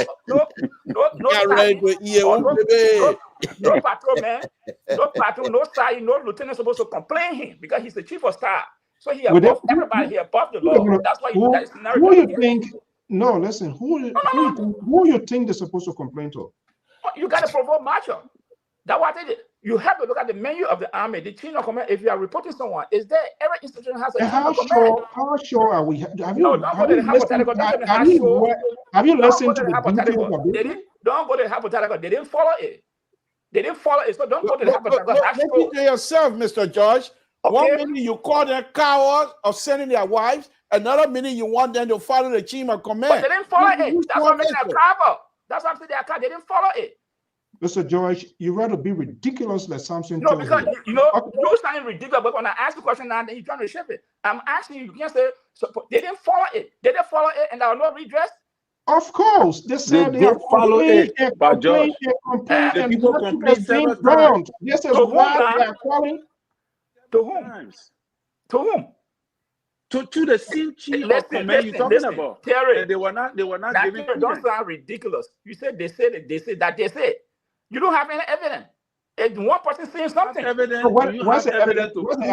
patrol, no sergeant, no lieutenant supposed to complain him because he's the chief of staff. So he above everybody, he above the law. That's why that scenario. Who you think? No, listen. Who you think they're supposed to complain to? You got to provoke marshal. That's what I did. You have to look at the menu of the army, the chain of command. If you are reporting someone, is there every institution has a chain of command? How sure are we? Have you listened to the details of it? Don't go to the hypothetical. They didn't follow it. So don't go to the hypothetical. Look at yourself, Mr. George. Okay. 1 minute you call them cowards of sending their wives. Another minute you want them to follow the chain of command. But they didn't follow it. That's what makes them travel. That's what I'm saying. They didn't follow it. Mr. George, you rather be ridiculous like something. No, because you're sounding ridiculous, but when I ask the question now, then you're trying to shift it. I'm asking you can't say so they didn't follow it. They didn't follow it, and there was no redress. Of course, they said they did follow it. But George, the people complain several times. This is why they are calling. To whom? To whom? To the same chief of command you're talking about. Terry, and they were not giving. Don't sound ridiculous. You said they said. You don't have any evidence. If one person saying something. Evidence. What's the evidence? What is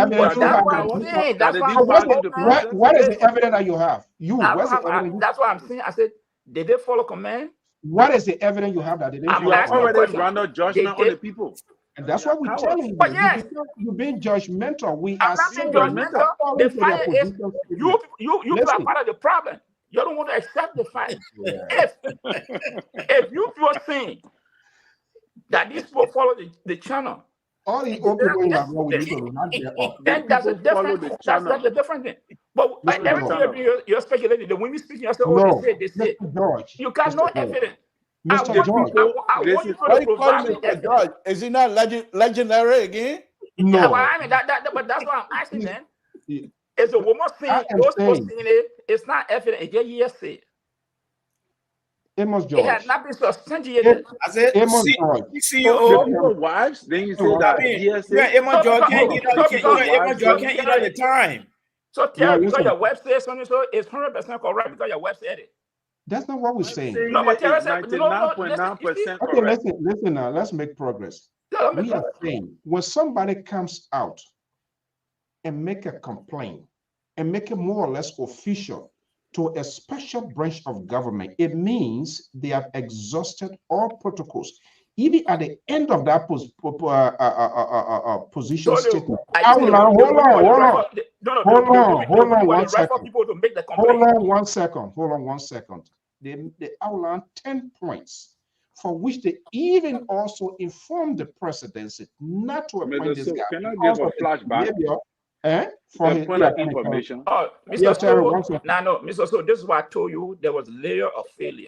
the evidence that you have? That's what I'm saying. I said, did they follow command? What is the evidence you have that they didn't? You have already rendered judgment on the people. And that's what we're telling you. But yes, you're being judgmental. We I'm are not being judgmental. The fire is you are part of the problem. You don't want to accept the fire. If you feel saying that these people follow the channel, all the people in that we need to remind then that's a different thing. But everything you're speculating. When we speak, you say, "Oh, they say." You got no evidence. Mr. George, I want you to provide Mr. George. Is he not legendary again? No. Yeah, well, I mean but that's what I'm asking. Then it's a woman saying it's not evident. It's just hearsay. Amos George. It has not been substantiated. I said, CEO wives. Then you say that Amos George can't eat all the time. So tell because your web says something, so it's 100% correct because your web said it. That's not what we're saying. No, but Terry said 99.9% okay, listen now. Let's make progress. We are saying when somebody comes out and make a complaint and make it more or less official to a special branch of government, it means they have exhausted all protocols. Even at the end of that position statement. Hold on 1 second. They outlined 10 points for which they even also informed the presidency not to appoint this guy. Can I give a flashback? For his point of information. Mr. So this is why I told you there was a layer of failure.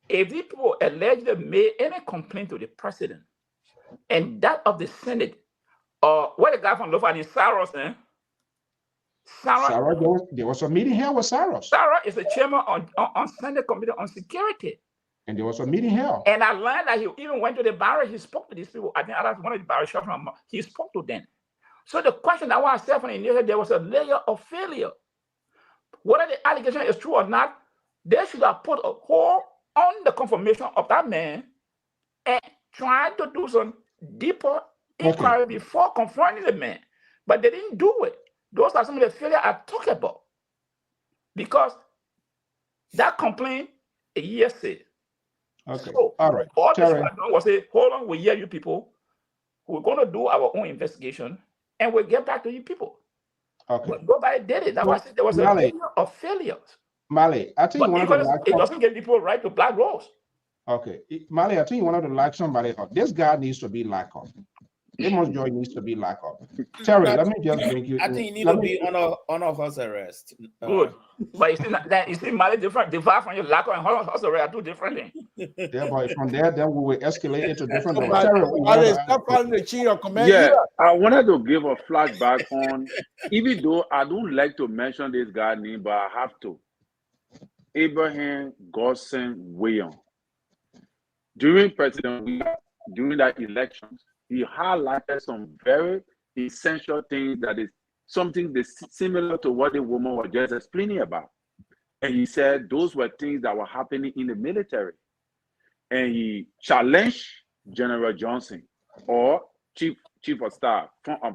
If these people allegedly made any complaint to the president and that of the Senate, or what the guy from Lofani, Saros, there was a meeting here with Saros. Sarah is the chairman on Senate Committee on Security. And there was a meeting held. And I learned that he even went to the barracks. He spoke to these people. I think one of the barracks, he spoke to them. So the question that was asked from the initial, there was a layer of failure. Whether the allegation is true or not, they should have put a hold on the confirmation of that man and tried to do some deeper inquiry before confronting the man. But they didn't do it. Those are some of the failures I talk about. Because that complaint a year said. Okay. So, all right. All this was say, hold on, we hear you people. We're going to do our own investigation and we'll get back to you people. Okay. But nobody did it. That was it. There was a layer of failures. Mali, I think it doesn't give people right to black rolls. Okay. Mali, I think you wanted to lock somebody up. This guy needs to be locked up. Amos Joy needs to be locked up. Terry, let me just bring you. I think you need to be on a house arrest. Good. But you see, Mali different. Divide from your lock up and house arrest are two different things. Yeah, but from there, then we will escalate it to different levels. Yeah, I wanted to give a flashback on, even though I don't like to mention this guy's name, but I have to. Abraham Godson William. During that election, he highlighted some very essential things that is something that's similar to what the woman was just explaining about. And he said those were things that were happening in the military. And he challenged General Johnson, or chief of staff,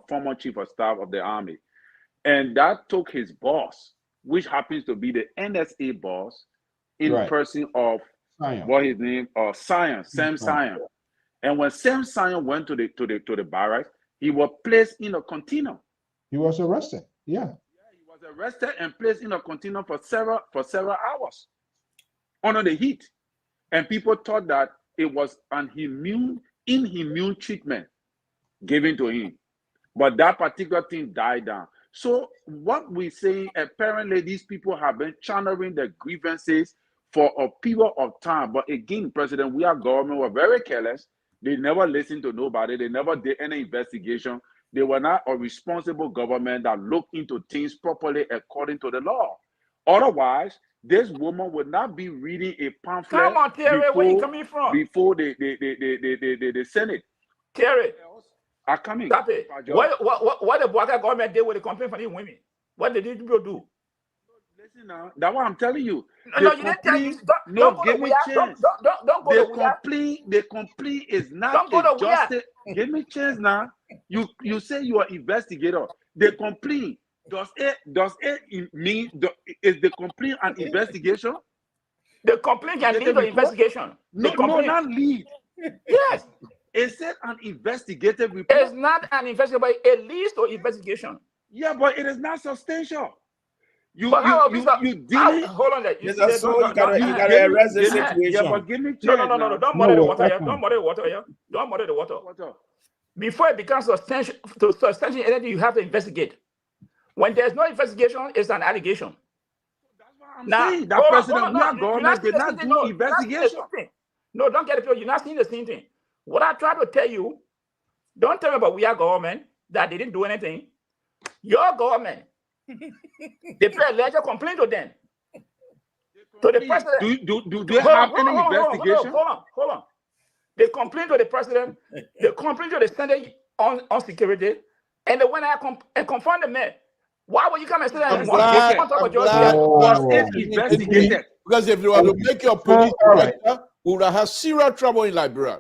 former chief of staff of the army. And that took his boss, which happens to be the NSA boss, in person of what his name, Sam Sion. And when Sam Sion went to the barracks, he was placed in a container. He was arrested. Yeah. He was arrested and placed in a container for several hours under the heat. And people thought that it was an inhumane treatment given to him. But that particular thing died down. So what we say, apparently these people have been channeling their grievances for a period of time. But again, President, we are government, we're very careless. They never listened to nobody. They never did any investigation. They were not a responsible government that looked into things properly according to the law. Otherwise, this woman would not be reading a pamphlet. Come on, Terry, where you coming from? Before the Senate. Terry, are coming. Stop it. What the Bwaka government did with the complaint from these women? What did these people do? Listen now, that's what I'm telling you. No, you didn't tell you. Don't give me chance. Don't go to the complete is not a justice. Give me chance now. You say you are investigator. The complaint, does it mean is the complaint an investigation? The complaint can lead to investigation. No, not lead. Yes. Is it an investigative report? It's not an investigation, but it leads to investigation. Yeah, but it is not substantial. Hold on. You gotta arrest the situation. Yeah, but give me chance. No. Don't muddy the water here. Don't muddy the water here. Don't muddy the water. Before it becomes substantial energy, you have to investigate. When there's no investigation, it's an allegation. That's what I'm saying. That President, we are government did not do investigation. No, don't get it. You're not seeing the same thing. What I try to tell you, don't tell me about we are government that they didn't do anything. Your government, they play a ledger complaint to them. To the president. Do they have any investigation? Hold on. They complain to the president, they complain to the Senate on security, and they went out and confront the man. Why would you come and say that? Was it investigated? Because if you want to make your police director, we would have serious trouble in Liberia.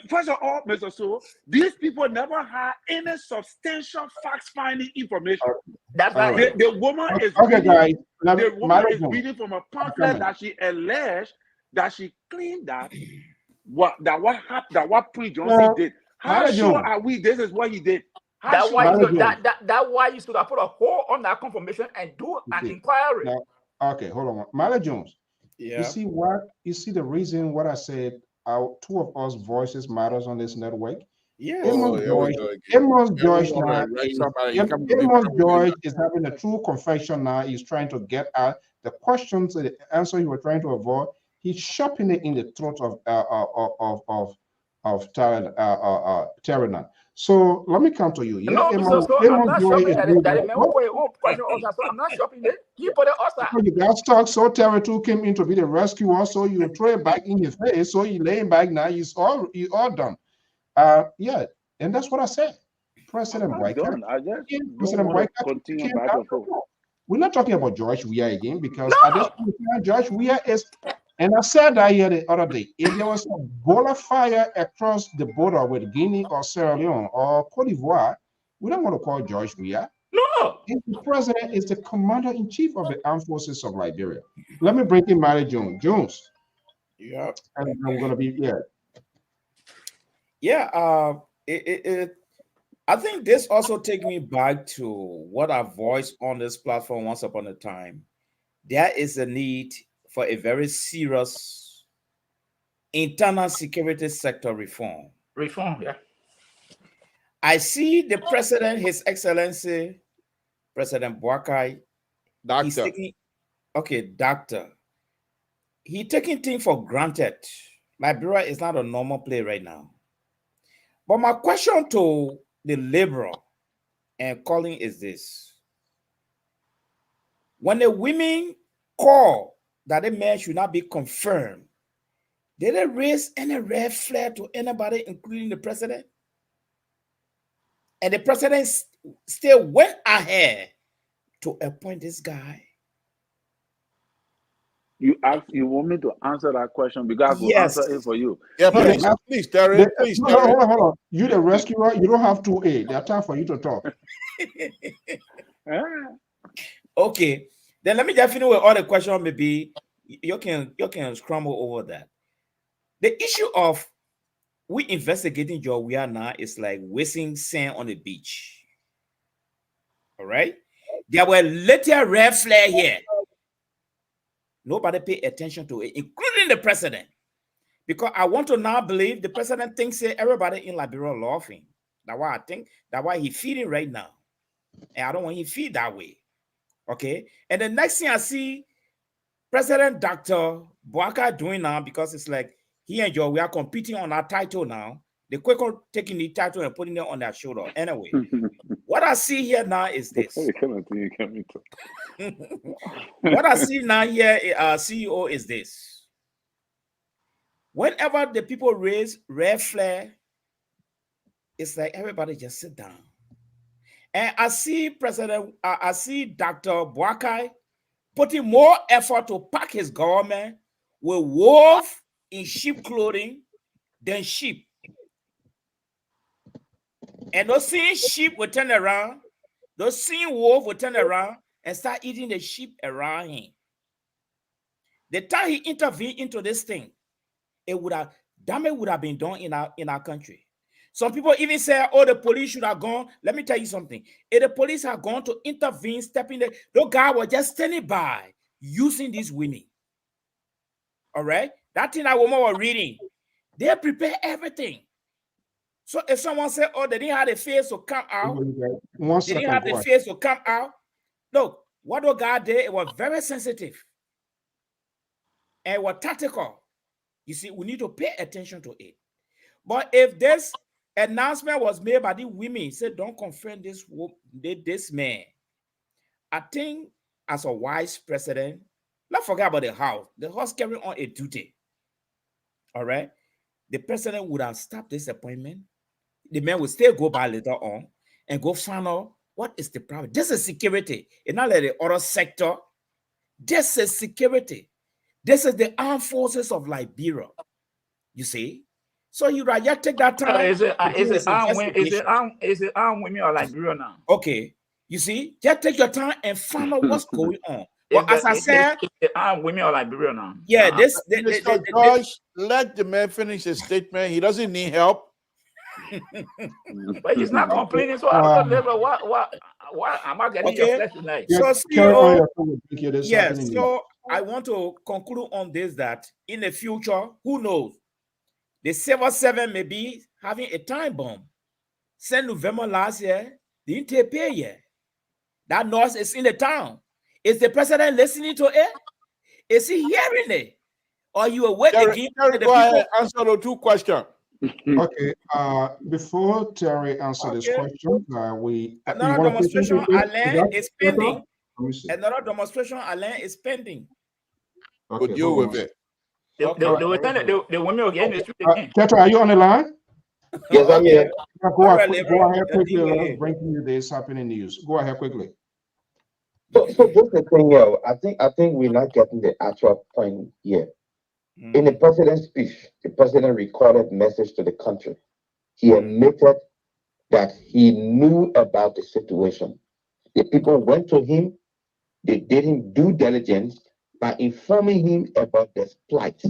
First of all, Mr. So, these people never had any substantial fact-finding information. That's right. The woman is reading from a pamphlet that she alleged that she claimed that what Prince Johnson did. How sure are we? This is what he did. That's why you should have put a hold on that confirmation and do an inquiry. Now, okay, hold on, Mala Jones. Yeah. You see the reason what I said. Two of us voices matters on this network. Yeah. Amos Joyce is having a true confession now. He's trying to get out the questions, the answer you were trying to avoid. He's shopping it in the throat of Terranon. So let me come to you. Yeah, no, so I'm not shopping at it. That man will put his own question also. So I'm not shopping it. He put it outside. You got stuck, so Terra 2 came in to be the rescuer, so you throw it back in his face, so he laying back now, he's all done. Yeah, and that's what I said. President Boycott. I just President Boycott continue back and forth. We're not talking about George Weah again, because No. at this point, George Weah is, and I said that here the other day, if there was a ball of fire across the border with Guinea or Sierra Leone or Cote d'Ivoire, we don't want to call George Weah. No. The president is the commander-in-chief of the armed forces of Liberia. Let me bring in Mary Jones. Jones. Yeah. And I'm going to be, yeah. Yeah, I think this also takes me back to what I voiced on this platform once upon a time. There is a need for a very serious internal security sector reform. Reform, yeah. I see the president, His Excellency, President Boakai, he's taking, doctor. He's taking things for granted. Liberia is not a normal play right now. But my question to the liberal and calling is this. When the women call that a man should not be confirmed, did they raise any red flag to anybody, including the president? And the president still went ahead to appoint this guy. You want me to answer that question because I will answer it for you. Yeah, please, Terry. Please, Terry. Hold on. You the rescuer, you don't have 2A. There's time for you to talk. Okay. Then let me just finish with all the questions. Maybe you can scramble over that. The issue of we investigating George Weah now is like wasting sand on the beach. All right. There were little red flag here. Nobody paid attention to it, including the president. Because I want to now believe the president thinks everybody in Liberia love him. That's why I think, that's why he's feeding right now. And I don't want him to feed that way. Okay. And the next thing I see President Dr. Boakai doing now, because it's like he and Joe, we are competing on our title now. They quickly taking the title and putting it on their shoulder. Anyway, what I see here now is this. What I see now here, CEO, is this. Whenever the people raise red flag, it's like everybody just sit down. And I see Dr. Boakai putting more effort to pack his government with wolf in sheep clothing than sheep. And those same sheep will turn around, those same wolf will turn around and start eating the sheep around him. The time he intervened into this thing, damage would have been done in our country. Some people even say, oh, the police should have gone. Let me tell you something. If the police had gone to intervene, stepping there, those guys were just standing by using these women. All right? That thing that woman was reading, they prepare everything. So if someone said, oh, they didn't have the face to come out, they didn't have the face to come out. Look, what the guy did, it was very sensitive. And it was tactical. You see, we need to pay attention to it. But if this announcement was made by the women, said, don't confront this man, I think as a wise president, not forget about the house. The house carrying on a duty. All right? The president would have stopped this appointment. The man will still go by later on and go find out what is the problem. This is security. It's not like the other sector. This is security. This is the armed forces of Liberia. You see? So you rather take that time. Is it armed women or Liberia now? Okay. You see? Just take your time and find out what's going on. But as I said, armed women or Liberia now? Yeah, Mr. George, let the man finish his statement. He doesn't need help. But he's not complaining. So I don't know why am I getting your flesh tonight? So CEO, yes. So I want to conclude on this, that in the future, who knows? The Civil 7 may be having a time bomb. Since November last year, they didn't pay yet. That noise is in the town. Is the president listening to it? Is he hearing it? Or you awake again? Go ahead, answer the two questions. Okay. Before Terry answer this question, you another want to say demonstration, something? Alain, is pending. Let me see. Another demonstration, Alain, is pending. We'll Okay, deal hold on with one it. They Okay. were saying that the women will get in the street again. Tetra, are you on the line? Yes, I'm here. Yeah, All right, go ahead Leroy, quickly. deal with Let's it. bring you this happening news. Go ahead quickly. So just the thing here, I think we're not getting the actual point here. In the president's speech, the president recorded message to the country. He admitted that he knew about the situation. The people went to him, they did him due diligence by informing him about this plight,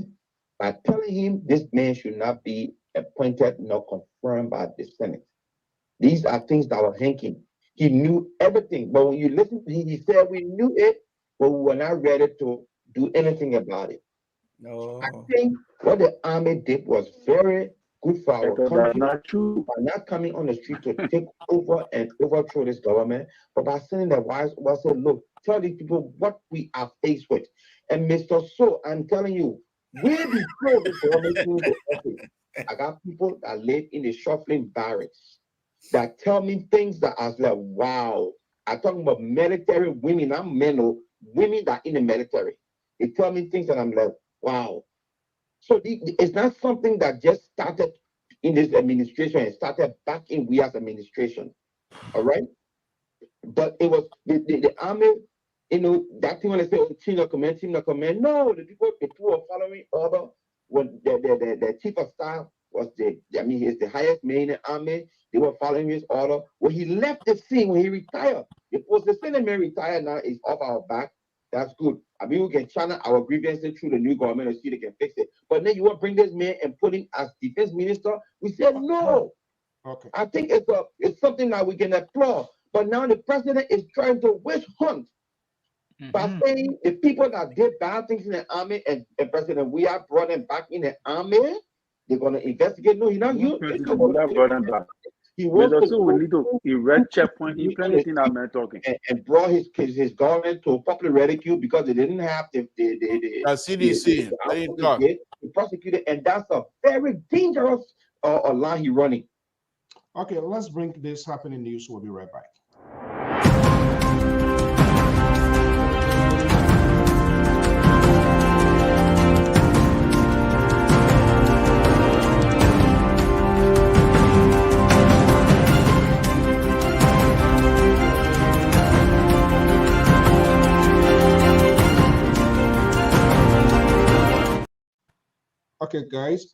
by telling him this man should not be appointed nor confirmed by the Senate. These are things that were hanging. He knew everything, but when you listen to him, he said we knew it, but we were not ready to do anything about it. No. I think what the army did was very good for our That's country not true. by not coming on the street to take over and overthrow this government, but by sending the wise was say, look, tell these people what we are faced with. And Mr. So, I'm telling you, way before this government came to office, I got people that live in the shuffling barracks that tell me things that I was like, wow. I'm talking about military women, not men, or women that in the military. They tell me things that I'm like, wow. So it's not something that just started in this administration. It started back in we as administration. All right. But it was the army, that thing when they say, oh, team of command, team of command. No, the people were following order. When the chief of staff was he's the highest man in the army. They were following his order. When he left the scene, when he retired, it was the Senate man retired now, is off our back. That's good. I mean, we can channel our grievances through the new government and see they can fix it. But then you want to bring this man and put him as defense minister? We said no. Okay. I think it's something that we can applaud. But now the president is trying to witch hunt by saying the people that did bad things in the army and president, we are brought them back in the army. They're going to investigate. No, he's not you. Brought them back. He wants Mr. to So we need to erect checkpoint in anything that man talking. and brought his government to popular ridicule because they didn't have the CDC. to prosecute it, and that's a very dangerous line he's running. Okay, let's bring this happening news. We'll be right back. Okay, guys,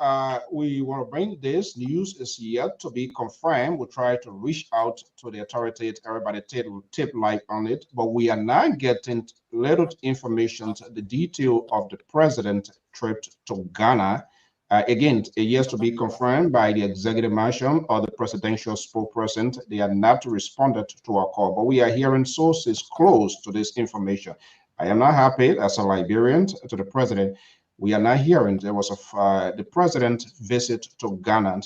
we want to bring this news is yet to be confirmed. We'll try to reach out to the authorities, everybody tip light on it, but we are not getting little information, the detail of the president trip to Ghana. Again, it yet to be confirmed by the executive marshal or the presidential spokesperson. They are not responded to our call, but we are hearing sources close to this information. I am not happy as a Liberian to the president. We are not hearing there was the president's visit to Ghana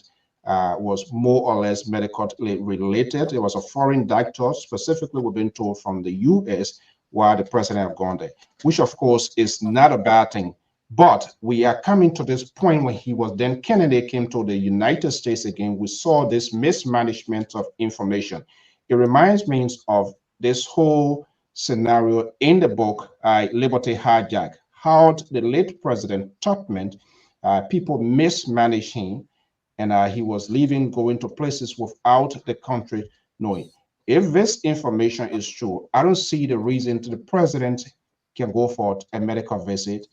was more or less medically related. It was a foreign doctor, specifically we've been told from the US, why the president have gone there, which of course is not a bad thing. But we are coming to this point when Kennedy came to the United States again, we saw this mismanagement of information. It reminds me of this whole scenario in the book, Liberty Hijack, how the late President Tubman, people mismanaged him, and he was leaving, going to places without the country knowing. If this information is true, I don't see the reason the president can go for a medical visit.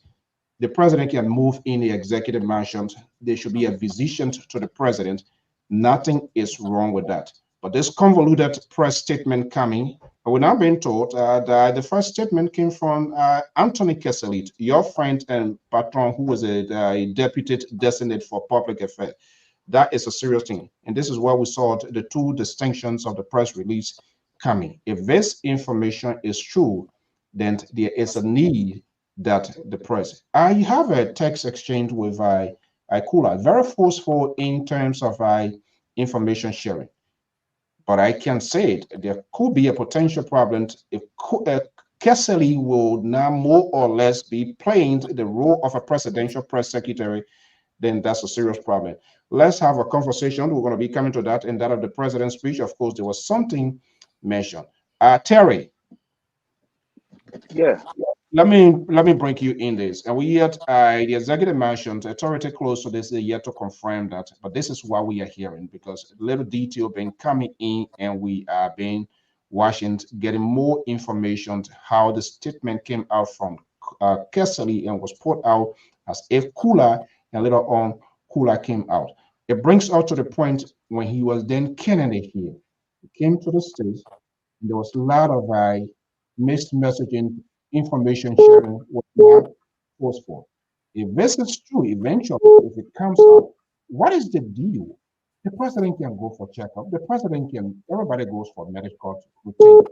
The president can move in the executive mansion. There should be a physician to the president. Nothing is wrong with that. But this convoluted press statement coming, we're now being told that the first statement came from Anthony Kesselit, your friend and patron, who was a deputy designate for public affairs. That is a serious thing. And this is where we saw the two distinctions of the press release coming. If this information is true, then there is a need that the press. I have a text exchange with Ikula, very forceful in terms of information sharing. But I can say it, there could be a potential problem if Kessely will now more or less be playing the role of a presidential press secretary then that's a serious problem. Let's have a conversation. We're going to be coming to that, and that of the president's speech. Of course, there was something mentioned. Terry. Yeah. Let me bring you in this. And we yet the executive mentioned authority close to this, yet to confirm that. But this is what we are hearing, because little detail been coming in, and we are being watching, getting more information how the statement came out from Kessler and was put out as if Kula, and later on Kula came out. It brings us to the point when he was then Kennedy here. He came to the stage. There was a lot of mixed messaging, information sharing was not forceful. If this is true, eventually, if it comes out, what is the deal? The president can go for checkup. The president can, everybody goes for medical routine.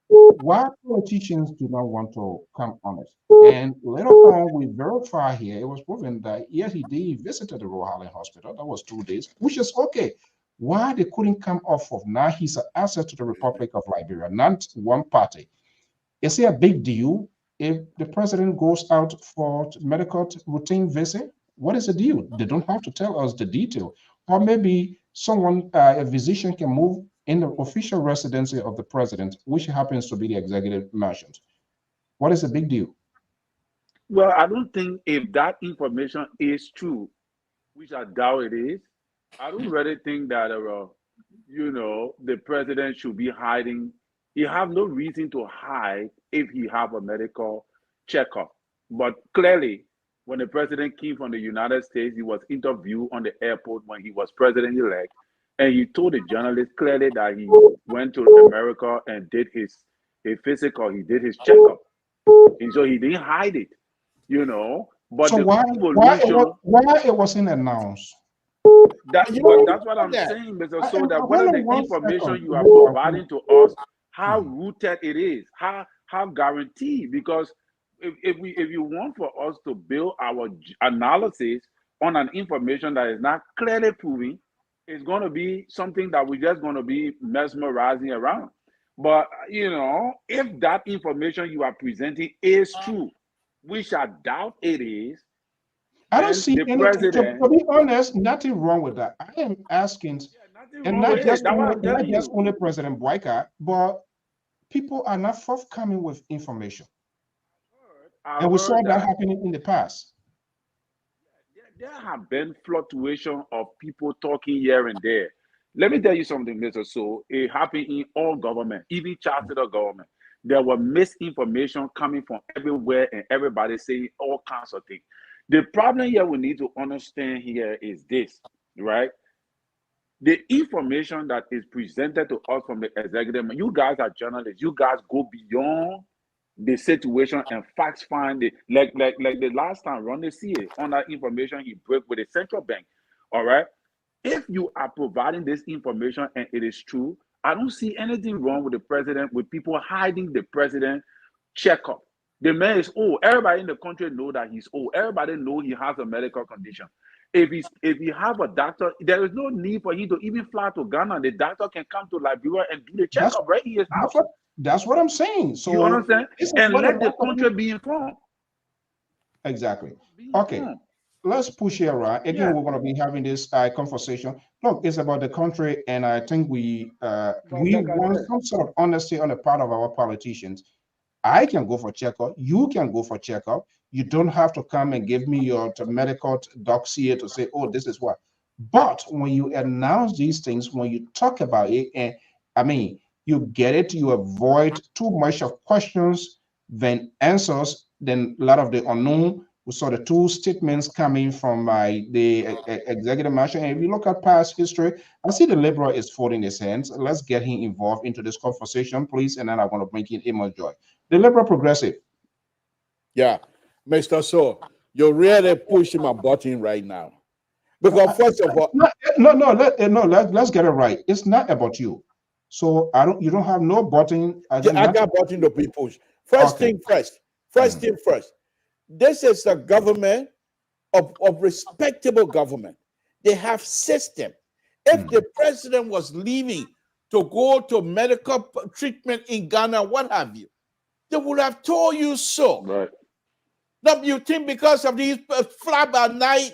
Why politicians do not want to come honest? And later on, we verify here, it was proven that yes, he did visited the Royal Highland Hospital. That was 2 days, which is okay. Why they couldn't come off of now he's an asset to the Republic of Liberia, not one party. Is it a big deal if the president goes out for medical routine visit? What is the deal? They don't have to tell us the detail. Or maybe someone, a physician can move in the official residency of the president, which happens to be the executive mansion. What is the big deal? Well, I don't think if that information is true, which I doubt it is, I don't really think that the president should be hiding. He have no reason to hide if he have a medical checkup. But clearly, when the president came from the United States, he was interviewed on the airport when he was president-elect, and he told the journalist clearly that he went to America and did his physical, he did his checkup, and so he didn't hide it, But so the why it wasn't announced? That's what I'm saying, Mr. So that whether the information you are providing to us, how rooted it is, how guaranteed, because if you want for us to build our analysis on an information that is not clearly proven, it's going to be something that we're just going to be mesmerizing around. But if that information you are presenting is true, which I doubt it is, I don't see anything. To be honest, nothing wrong with that. I am asking, and not just only President Boyka, but people are not forthcoming with information. And we saw that happening in the past. There have been fluctuation of people talking here and there. Let me tell you something, Mr. So it happened in all government, even chancellor government. There were misinformation coming from everywhere, and everybody saying all kinds of things. The problem here we need to understand here is this, right? The information that is presented to us from the executive, you guys are journalists, you guys go beyond the situation and facts find it. Like the last time Ronnie see it on that information he broke with the central bank. All right. If you are providing this information and it is true, I don't see anything wrong with the president, with people hiding the president checkup. The man is old. Everybody in the country know that he's old. Everybody know he has a medical condition. If he have a doctor, there is no need for him to even fly to Ghana. The doctor can come to Liberia and do the checkup right in his house. That's what I'm saying. So you understand? And let the country be informed. Exactly. Okay. Let's push here around. Again, we're going to be having this conversation. Look, it's about the country, and I think we want some sort of honesty on the part of our politicians. I can go for checkup. You can go for checkup. You don't have to come and give me your medical dossier to say, oh, this is what. But when you announce these things, when you talk about it, and I mean, you get it, you avoid too much of questions than answers, then a lot of the unknown. We saw the two statements coming from the executive mansion. And if you look at past history, I see the Liberal is folding his hands. Let's get him involved into this conversation, please. And then I want to bring in Amos Joy. The Liberal Progressive. Yeah, Mr. So, you're really pushing my button right now. Because first of all, let's get it right. It's not about you. So you don't have no button. I got button to be pushed. First thing first. This is a government of respectable government. They have system. If the president was leaving to go to medical treatment in Ghana, what have you, they would have told you so. Right. Now you think because of these fly by night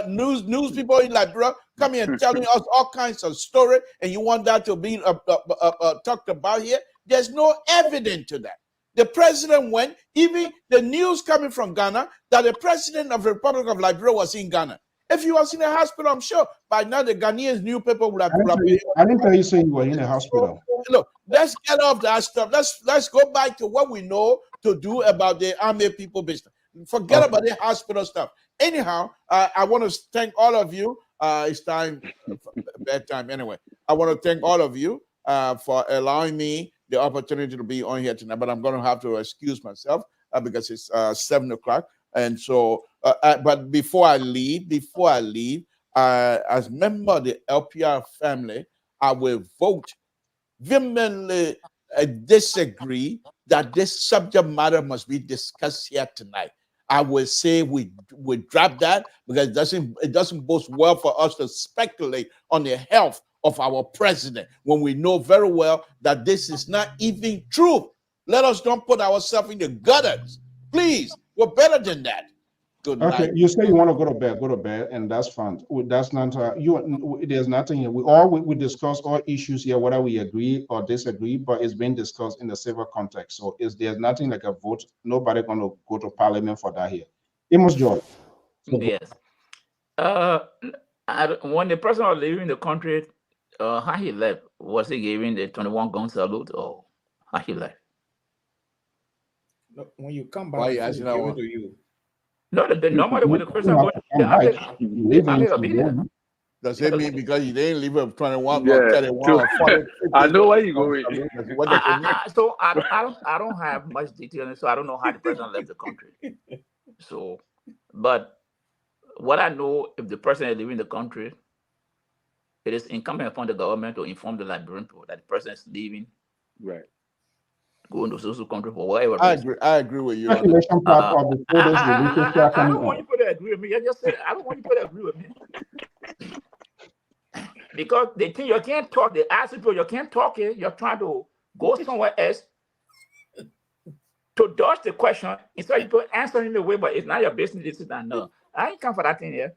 news people in Liberia coming and telling us all kinds of story, and you want that to be talked about here? There's no evidence to that. The president went, even the news coming from Ghana, that the president of the Republic of Liberia was in Ghana. If he was in a hospital, I'm sure by now the Ghanaians newspaper would have. I didn't tell you say you were in a hospital. Look, let's get off that stuff. Let's go back to what we know to do about the army people business. Forget about the hospital stuff. Anyhow, I want to thank all of you. It's time, bedtime anyway. I want to thank all of you for allowing me the opportunity to be on here tonight. But I'm going to have to excuse myself because it's 7 o'clock. And so, but before I leave, as member of the LPR family, I will vote vehemently disagree that this subject matter must be discussed here tonight. I will say we drop that because it doesn't bode well for us to speculate on the health of our president when we know very well that this is not even true. Let us don't put ourselves in the gutters. Please, we're better than that. Good night. Okay, you say you want to go to bed, and that's fine. That's not there's nothing here. We discuss all issues here, whether we agree or disagree, but it's been discussed in the civil context. So there's nothing like a vote. Nobody going to go to parliament for that here. Amos George. Yes. When the president was leaving the country, how he left? Was he giving the 21 gun salute, or how he left? Look, when you come back, why give it to you? No, normally when the person goes, does it mean because you didn't leave him 21 Yeah, or 31 or 40? I know where you going. So I don't have much detail, so I don't know how the president left the country. So, but what I know, if the president is leaving the country, it is incumbent upon the government to inform the Liberian people that the president is leaving. Right. Going to social country for whatever. I agree with you. I don't want you to agree with me. I just said I don't want you to agree with me. Because they think you can't talk, they ask people you can't talk it, you're trying to go somewhere else to dodge the question instead of people answering the way, but it's not your business. This is not no. I ain't come for that thing here.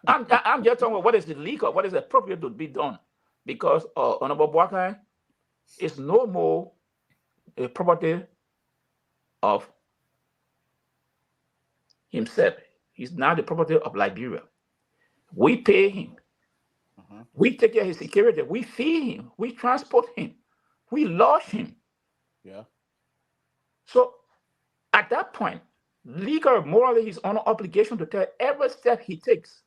I'm just talking about what is illegal, what is appropriate to be done. Because Honorable Boakai is no more a property of himself. He's now the property of Liberia. We pay him. We take care of his security. We feed him. We transport him. We lodge him. Yeah. So at that point, legal, morally, his own obligation to tell every step he takes.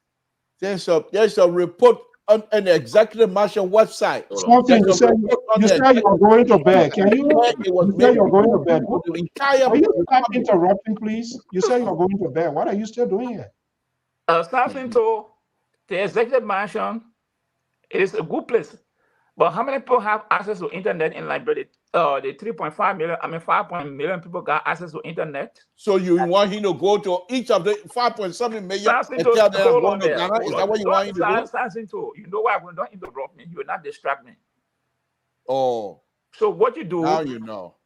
There's a report on an executive marshal website. Something you said you're going to bed. Can you say you're going to bed? Are you stop interrupting, please? You say you're going to bed. What are you still doing here? Something to the executive mansion, it is a good place. But how many people have access to internet in Liberia? The 3.5 million, 5 million people got access to internet. So you want him to go to each of the 5.7 million and tell them I'm going to Ghana? Is that what you want him to do? You know why? Don't interrupt me. You will not distract me. Oh. So what you do? Now you know.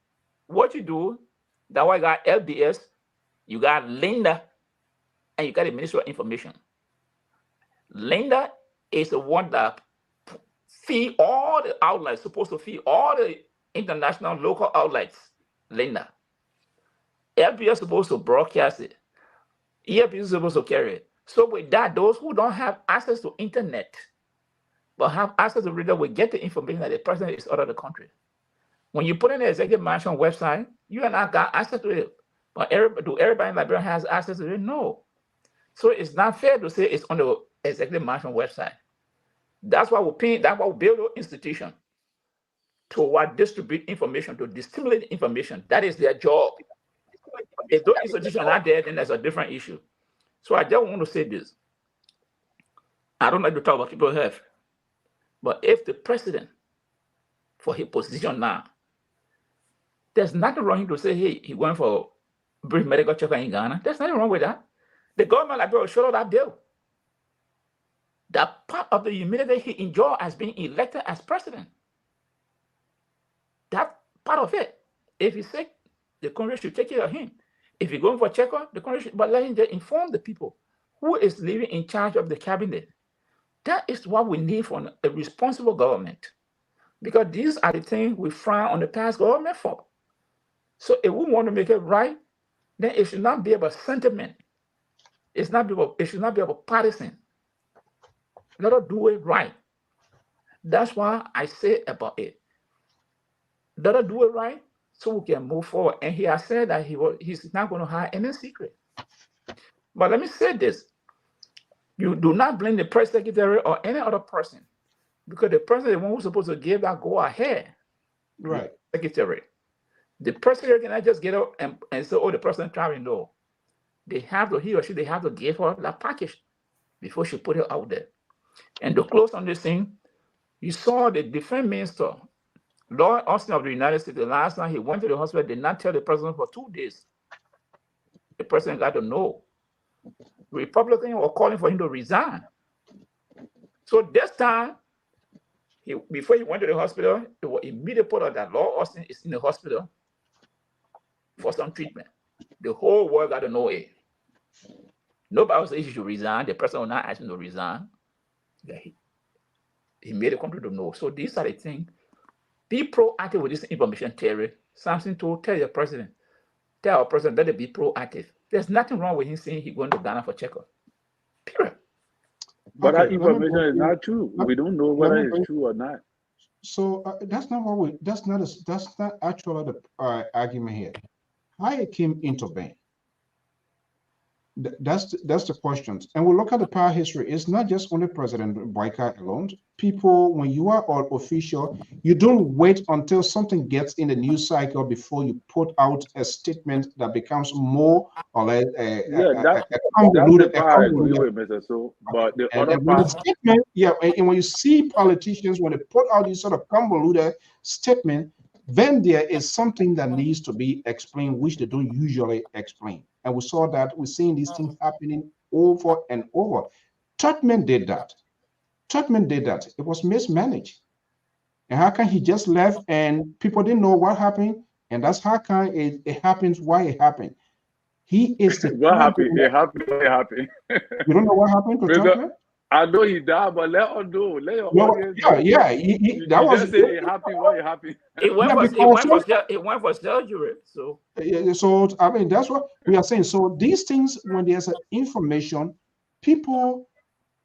What you do? That why you got LDS, you got Linda, and you got the Ministry of Information. Linda is the one that feed all the outlets, supposed to feed all the international local outlets. Linda. LPS is supposed to broadcast it. EFP is supposed to carry it. So with that, those who don't have access to internet, but have access to reader will get the information that the president is out of the country. When you put in the executive mansion website, you and I got access to it. But everybody in Liberia has access to it? No. So it's not fair to say it's on the executive mansion website. That's why we build an institution to distribute information, to disseminate information. That is their job. If those institutions are not there, then there's a different issue. So I just want to say this. I don't like to talk about people's health, but if the president, for his position now, there's nothing wrong to say, hey, he went for brief medical checkup in Ghana. There's nothing wrong with that. The government of Liberia showed that bill. That part of the immunity he enjoyed as being elected as president. That part of it, if he's sick, the Congress should take care of him. if you're going for checkup, the country should, but let him just inform the people who is living in charge of the cabinet. That is what we need from a responsible government, because these are the things we frown on the past government for. So if we want to make it right, then it should not be about sentiment. It should not be about partisan. Let us do it right. That's why I say about it. Let us do it right so we can move forward. And he has said that he's not going to hide any secret. But let me say this. You do not blame the press secretary or any other person, because the person is the one who's supposed to give that go ahead. Right. Secretary. The press secretary cannot just get up and say, oh, the person traveling. No. They have to, he or she, they have to give her that package before she put it out there. And to close on this thing, you saw the defense minister, Lord Austin of the United States, the last time he went to the hospital, did not tell the president for 2 days. The president got to know. Republicans were calling for him to resign. So this time, before he went to the hospital, it was immediately put out that Lord Austin is in the hospital for some treatment. The whole world got to know it. Nobody said he should resign. The president will not ask him to resign. He made a country to know. So these are the things. Be proactive with this information, Terry. Something to tell your president. Tell our president that they be proactive. There's nothing wrong with him saying he's going to Ghana for checkup. Period. But Okay, that information is not true. We don't know whether it's true or not. So that's not what we. That's not actually the argument here. How it came into being. That's the questions. And we look at the power history. It's not just only President Boyka alone. People, when you are an official, you don't wait until something gets in the news cycle before you put out a statement that becomes more or less That's the part I agree with, Mr. So. But the other part, statement, and when you see politicians, when they put out these sort of convoluted statement, then there is something that needs to be explained, which they don't usually explain. And we saw that, we're seeing these things happening over and over. Tubman did that. It was mismanaged. And how can he just left and people didn't know what happened? And that's how come it happens, why it happened. He is the what happened? It happened. You don't know what happened to Tubman? I know he died, but let us know. Let your audience know. That was just say it happened. Why it happened? It went for surgery. So I mean, that's what we are saying. So these things, when there's information, people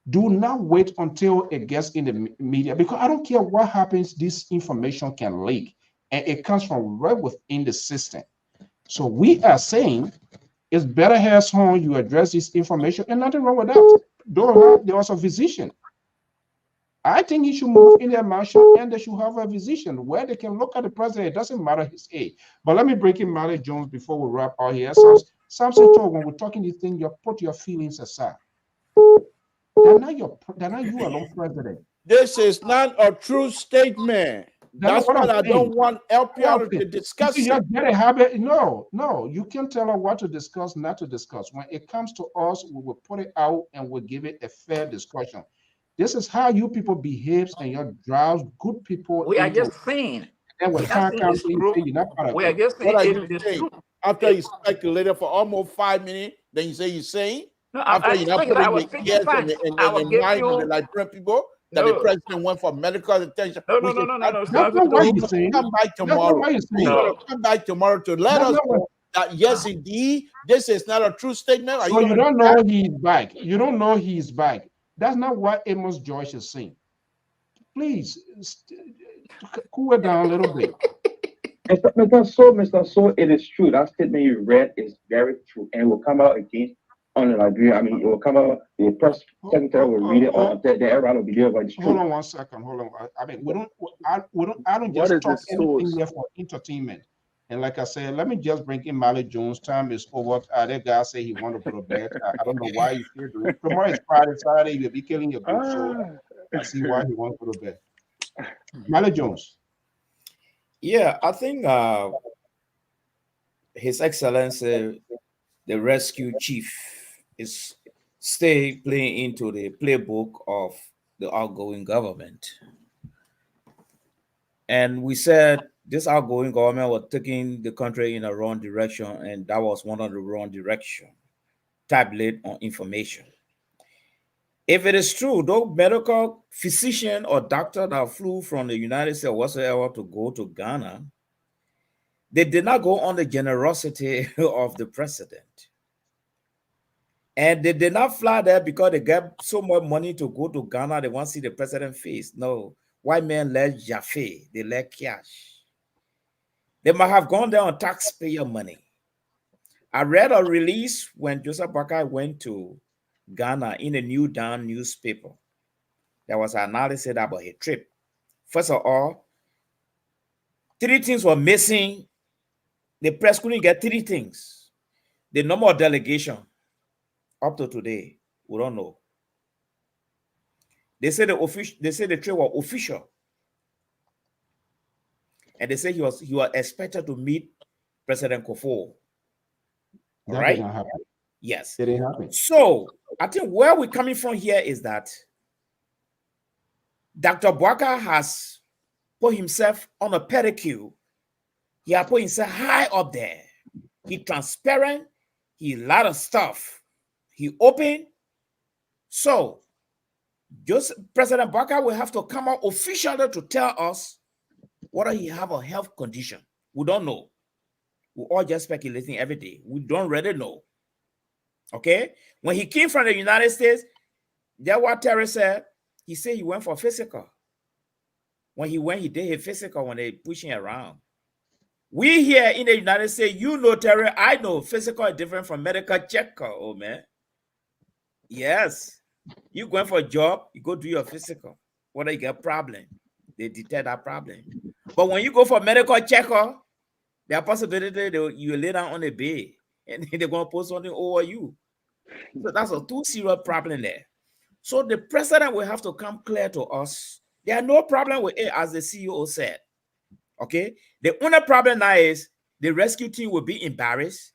do not wait until it gets in the media, because I don't care what happens, this information can leak, and it comes from right within the system. So we are saying it's better here soon you address this information, and nothing wrong with that. There was a physician. I think he should move in their mansion and they should have a physician where they can look at the president. It doesn't matter his age. But let me break in Malik Jones before we wrap out here. Samson told, when we're talking this thing, you put your feelings aside. They're not you alone, president. This is not a true statement. That's what I don't want LPR to discuss. No, you can tell her what to discuss, not to discuss. When it comes to us, we will put it out and we'll give it a fair discussion. This is how you people behave, and your drives good people. We are just saying. And when time comes, we are just saying it is true. After you speculated for almost 5 minutes, then you say you're saying? No, after you not putting the ears and the mind of the Liberian people that the president went for medical attention. No. That's not what you're saying. Come back tomorrow. Come back tomorrow to let us know that yes, indeed, this is not a true statement. So you don't know he's back. You don't know he's back. That's not what Amos Joyce is saying. Please cool it down a little bit. Mr. So, it is true. That statement you read is very true, and it will come out again on the Liberia. I mean, it will come out. The press secretary will read it, or the everyone will be there. But it's true. Hold on 1 second. Hold on. I mean, I don't just talk anything here for entertainment. And like I said, let me just bring in Malik Jones. Time is over. That guy say he want to go to bed. I don't know why he's still doing it. Tomorrow is Friday, Saturday. You'll be killing your group. So I see why he wants to go to bed. Malik Jones. Yeah, I think His Excellency, the rescue chief, is still playing into the playbook of the outgoing government. And we said this outgoing government was taking the country in a wrong direction, and that was one of the wrong direction. Tablet on information. If it is true, those medical physician or doctor that flew from the United States or whatsoever to go to Ghana, they did not go on the generosity of the president. And they did not fly there because they get so much money to go to Ghana. They want to see the president face. No, white men let Jaffe, they let cash. They might have gone there on taxpayer money. I read a release when Joseph Boakai went to Ghana in a New Dawn newspaper. There was an analysis about his trip. First of all, 3 things were missing. The press couldn't get 3 things. The number of delegation up to today, we don't know. They say the trip was official. And they say he was expected to meet President Kufuor. That right? did not happen. Yes. It didn't happen. So I think where we're coming from here is that Dr. Boakai has put himself on a pedestal. He has put himself high up there. He transparent. He a lot of stuff. He open. So just President Boakai will have to come out officially to tell us whether he have a health condition. We don't know. We're all just speculating every day. We don't really know. Okay? When he came from the United States, that's what Terry said. He said he went for physical. When he went, he did his physical when they push him around. We here in the United States, you know, Terry, I know physical is different from medical checkup, oh man. Yes. You going for a job, you go do your physical. Whether you get a problem, they detect that problem. But when you go for medical checkup, there are possibility you lay down on the bed and they're going to put something over you. So that's a too serious problem there. So the president will have to come clear to us. There are no problem with it, as the CEO said. Okay? The only problem now is the rescue team will be embarrassed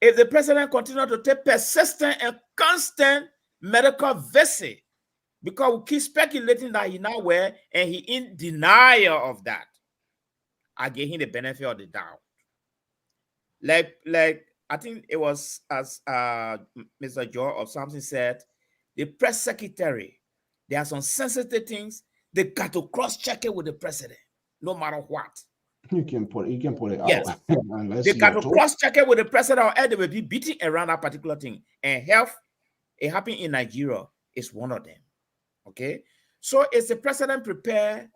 if the president continues to take persistent and constant medical visit, because we keep speculating that he not well and he in denial of that. I give him the benefit of the doubt. Like I think it was as Mr. Joe or something said, the press secretary, there are some sensitive things they got to cross-check it with the president, no matter what. You can put it yes. out. Unless they got to cross-check it with the president, or else they will be beating around that particular thing. And health, it happened in Nigeria, is one of them. Okay, so is the president prepared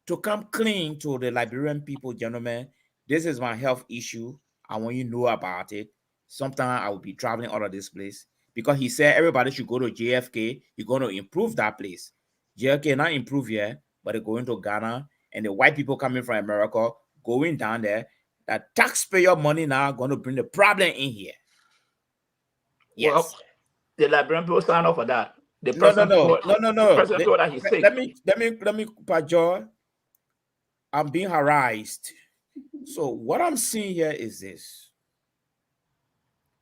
to come clean to the Liberian people, gentlemen? This is my health issue. I want you to know about it. Sometime I will be traveling out of this place, because he said everybody should go to JFK. He's going to improve that place. JFK not improve here, but they're going to Ghana, and the white people coming from America going down there. That taxpayer money now going to bring the problem in here. Yes. Well, the Liberian people sign off for that. The No. The president told that he's sick. Let me, Pajo. I'm being harassed. So what I'm seeing here is this.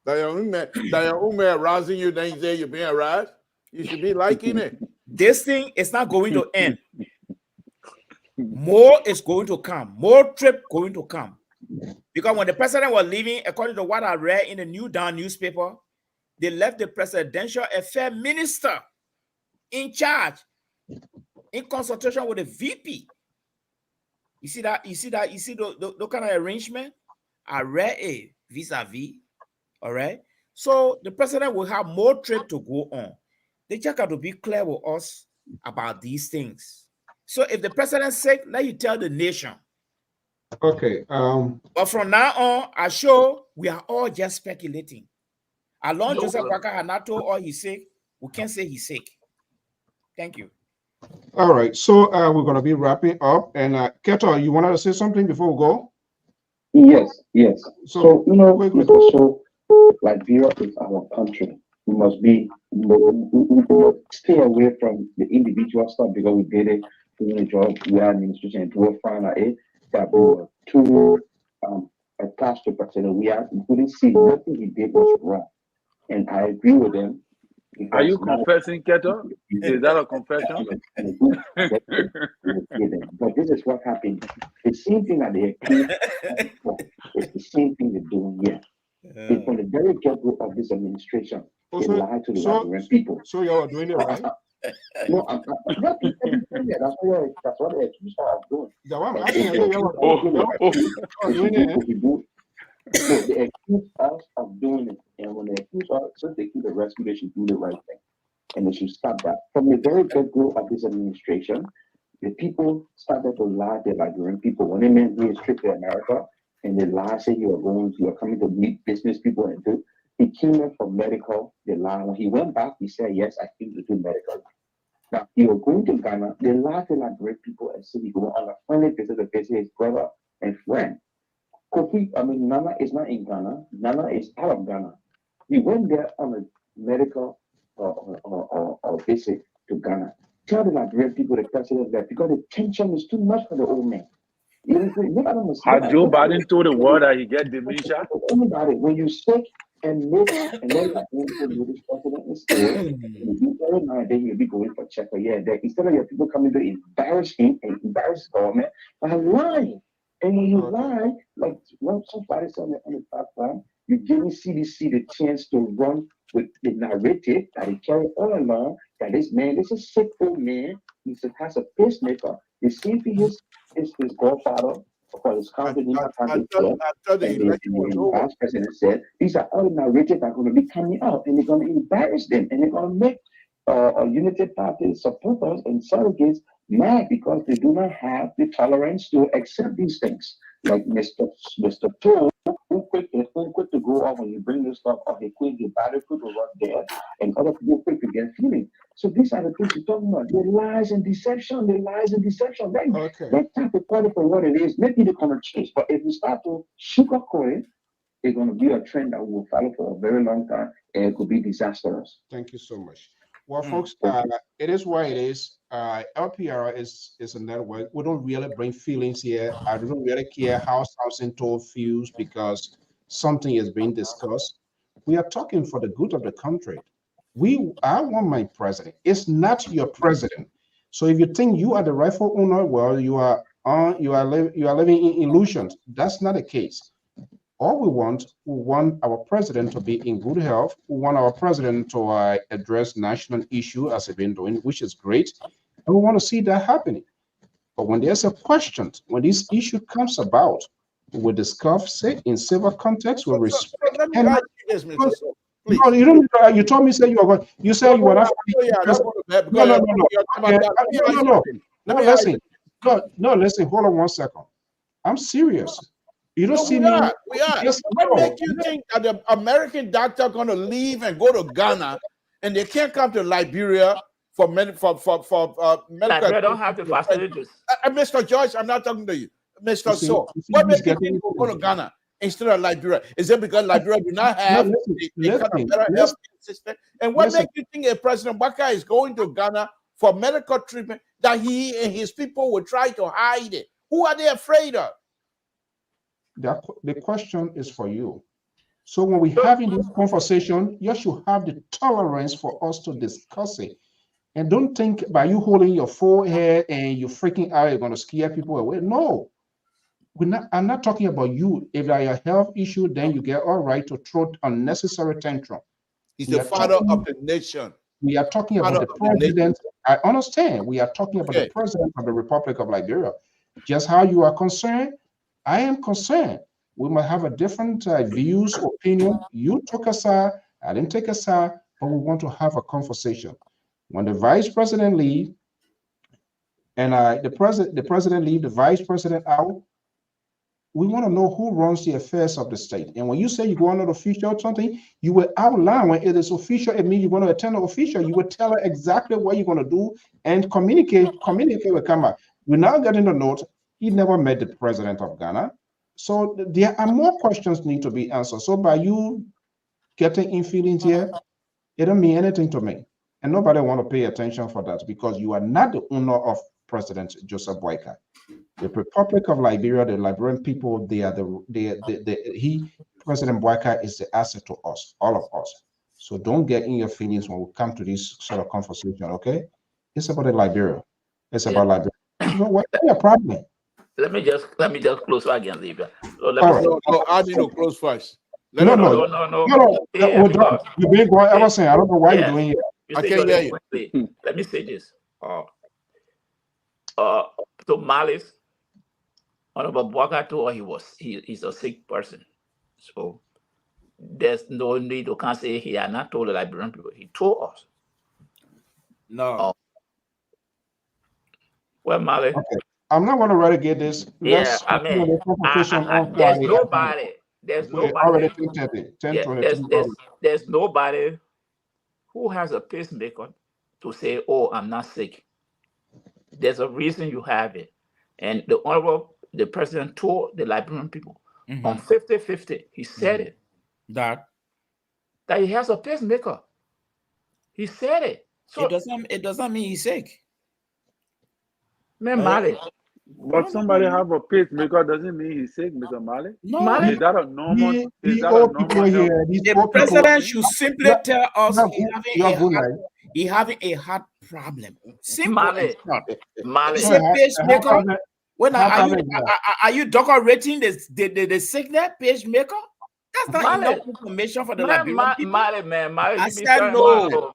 That your man rousing you, then you say you're being harassed. You should be liking it. This thing is not going to end. More is going to come. More trip going to come. Because when the president was leaving, according to what I read in the New Dawn newspaper, they left the presidential affairs minister in charge, in consultation with the VP. You see that? You see the kind of arrangement? I read it vis-a-vis. All right. So the president will have more trip to go on. They just got to be clear with us about these things. So if the president's sick, let you tell the nation. Okay. But from now on, I show we are all just speculating. Along Joseph Boakai had not told all he's sick, we can't say he's sick. Thank you. All right. So we're going to be wrapping up. And Keto, you wanted to say something before we go? Yes. So you know, Mr. So Liberia is our country. We must be, we must stay away from the individual stuff, because we did it doing a job, we are administration, and do find out that we were too attached to President. We couldn't see nothing he did was wrong. And I agree with him. Are you confessing, Keto? Is that a confession? But this is what happened. The same thing that they accused of, it's the same thing they're doing here. It's from the very get-go of this administration. They lie to the Liberian people. So you're doing it right? No, I'm not doing everything there. That's what they accuse her of doing. The one I'm asking you, doing it. So they accuse us of doing it. And when they accuse us, since they keep the rescue, they should do the right thing. And they should stop that. From the very get-go of this administration, the people started to lie to the Liberian people. When they meant he is trip to America, and they lie, say you are coming to meet business people and do. He came in for medical, they lied. When he went back, he said, yes, I came to do medical. Now, he was going to Ghana, they lied to Liberian people and said he was on a friendly visit to visit his brother and friend. Nana is not in Ghana. Nana is out of Ghana. He went there on a medical or visit to Ghana. Tell the Liberian people, the president, that because the tension is too much for the old man. Had Joe Biden told the world that he get dementia? Anybody, when you sick and then this president is still, every now and then you'll be going for check. Instead of your people coming to embarrass him and embarrass the government by lying. And when you lie, like when somebody said on the platform, you giving CDC the chance to run with the narrative that he carried all along, that this man, this is a sick old man, he has a pacemaker. The same thing his godfather for his company, the vice president said, these are all the narratives that are going to be coming out, and they're going to embarrass them, and they're going to make a United Party supporters and surrogates mad because they do not have the tolerance to accept these things. Like Mr. Toll, who quick to go off when you bring this stuff up, he quick, the battery quick to run there, and other people quick to get feeling. So these are the things you're talking about. The lies and deception, Let's have to call it for what it is. Maybe they're going to change, but if you start to sugarcoat it, it's going to be a trend that will follow for a very long time, and it could be disastrous. Thank you so much. Well, folks, it is what it is. LPR is a network. We don't really bring feelings here. I don't really care how Samson Told feels because something is being discussed. We are talking for the good of the country. I want my president. It's not your president. So if you think you are the rightful owner, well, you are living in illusions. That's not the case. All we want our president to be in good health. We want our president to address national issue as he's been doing, which is great. And we want to see that happening. But when there's a question, when this issue comes about, we discuss it in civil context with respect. Let me ask you this, Mr. So, please. No, you told me say you are going. You said you were not. No, listen. No, listen. Hold on 1 second. I'm serious. You don't see me. We are. What makes you think that the American doctor are going to leave and go to Ghana, and they can't come to Liberia for medical? Liberia don't have the facilities. Mr. George, I'm not talking to you, Mr. So. What makes you think we'll go to Ghana instead of Liberia? Is it because Liberia do not have a kind of better health system? And what makes you think President Baka is going to Ghana for medical treatment that he and his people will try to hide it? Who are they afraid of? The question is for you. So when we're having this conversation, you should have the tolerance for us to discuss it. And don't think by you holding your forehead and you're freaking out, you're going to scare people away. No, I'm not talking about you. If there are a health issue, then you get all right to throw unnecessary tantrum. He's the father of the nation. We are talking about the president. I understand. We are talking about the president of the Republic of Liberia. Just how you are concerned, I am concerned. We might have a different views, opinion. You took a side, I didn't take a side, but we want to have a conversation. When the vice president leave, and the president leave, the vice president out, we want to know who runs the affairs of the state. And when you say you go on an official or something, you will outline when it is official. It means you're going to attend an official. You will tell her exactly what you're going to do and communicate with Kama. We're now getting the note. He never met the president of Ghana. So there are more questions need to be answered. So by you getting in feelings here, it don't mean anything to me. And nobody want to pay attention for that because you are not the owner of President Joseph Boyka. The Republic of Liberia, the Liberian people, President Boyka is the asset to us, all of us. So don't get in your feelings when we come to this sort of conversation, okay? It's about the Liberia. It's about Liberia. So what's your problem? Let me just close so I can leave. So let All me right. say, No, I didn't close first. No, Yeah, we're done. You've been going ever since. I don't know why you're doing it. you I say can't you're hear you. quickly. Let me say this. So Malice, Honorable Bwaka told he's a sick person. So there's no need to can't say he had not told the Liberian people. He told us. No. Well, Malice. Okay. I'm not going to relegate this. Let's continue the conversation on there's Friday. nobody. There's We're nobody. already 10:30, 10:23. There's nobody who has a pacemaker to say, "Oh, I'm not sick." There's a reason you have it, and the president told the Liberian people on 50-50. He said it that he has a pacemaker. He said it. So it doesn't mean he's sick. Man, Mali. But somebody have a pacemaker doesn't mean he's sick, Mr. Mali. No, Mali. Is that a normal? These old people here. The president should simply tell us he having a heart problem. Simple and short. Mali. It's a pacemaker. Are you decorating the signal pacemaker? That's not enough information for the Liberian people. Mali, I said no. George,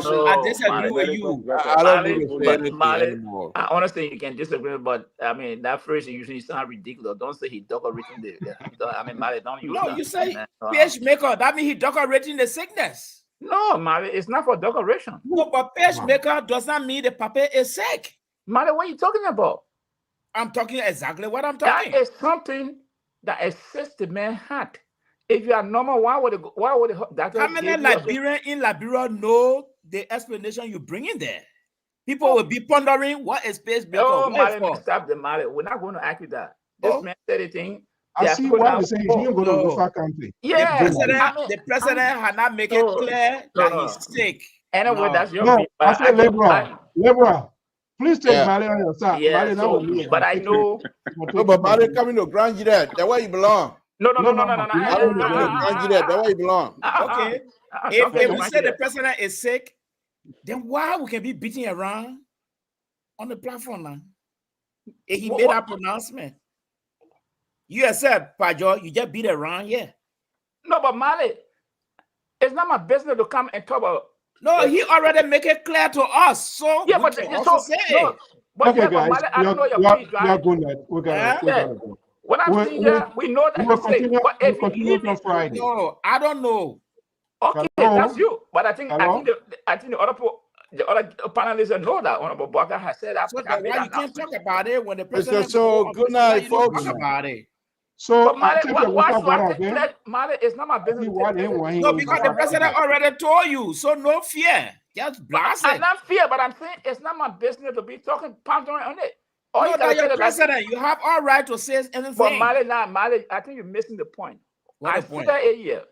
I disagree with you. I don't need to say anything anymore. I honestly, you can disagree, but I mean that phrase you usually sound ridiculous. Don't say he decorating I mean, Mali, don't use that. No, you say pacemaker. That means he decorating the sickness. No, Mali, it's not for decoration. No, but pacemaker does not mean the papa is sick. Mali, what are you talking about? I'm talking exactly what I'm talking. That is something that assists the man's heart. If you are normal, why would that? How many Liberians in Liberia know the explanation you bring in there? People will be pondering what is pacemaker. Oh, Mali, stop the Mali. We're not going to ask you that. This man said a thing. I see why you say he didn't go to Gofa County. Yeah, the president had not made it clear that he's sick. Anyway, that's your view. I said, Lebra, please take Mali on your side. Yeah, but I know. No, but Mali coming to grant you that. That's where you belong. No. Grant you that. That's where you belong. Okay. If we say the president is sick, then why we can be beating around on the platform now? If he made that pronouncement. You accept, Pajo, you just beat around here. No, but Mali, it's not my business to come and talk about. No, he already make it clear to us. So yeah, but say. No, but okay, guys, Mali, I don't know your please, right? We gotta go. When I'm seeing that, we know that he's sick. But if he leave on Friday. No, I don't know. Okay, that's you. But I think the other panelists know that Honorable Bwaka has said that. So why you can't talk about it when the president? So good night, folks. Talk about it. So Mali, Mali, it's not my business. No, because the president already told you. So no fear. Just blast it. I'm not fear, but I'm saying it's not my business to be talking pondering on it. No, that you're president. You have all right to say anything. But Mali, I think you're missing the point. I said a year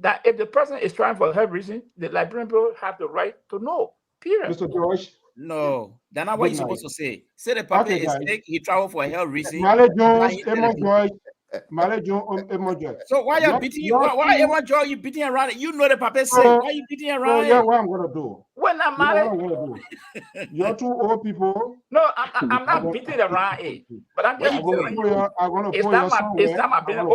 that if the president is trying for health reason, the Liberian people have the right to know. Period. Mr. George. No, that's not what you're supposed to say. Say the papa is sick, he traveled for health reason. Mali Jones, Mali Jones, So why you beating? Why Emma Joy you beating around it? You know the papa sick. Why you beating around it? Yeah, what I'm gonna do? When I'm Mali, you're two old people. No, I'm not beating around it. But I'm just telling you. I'm gonna it's not my business.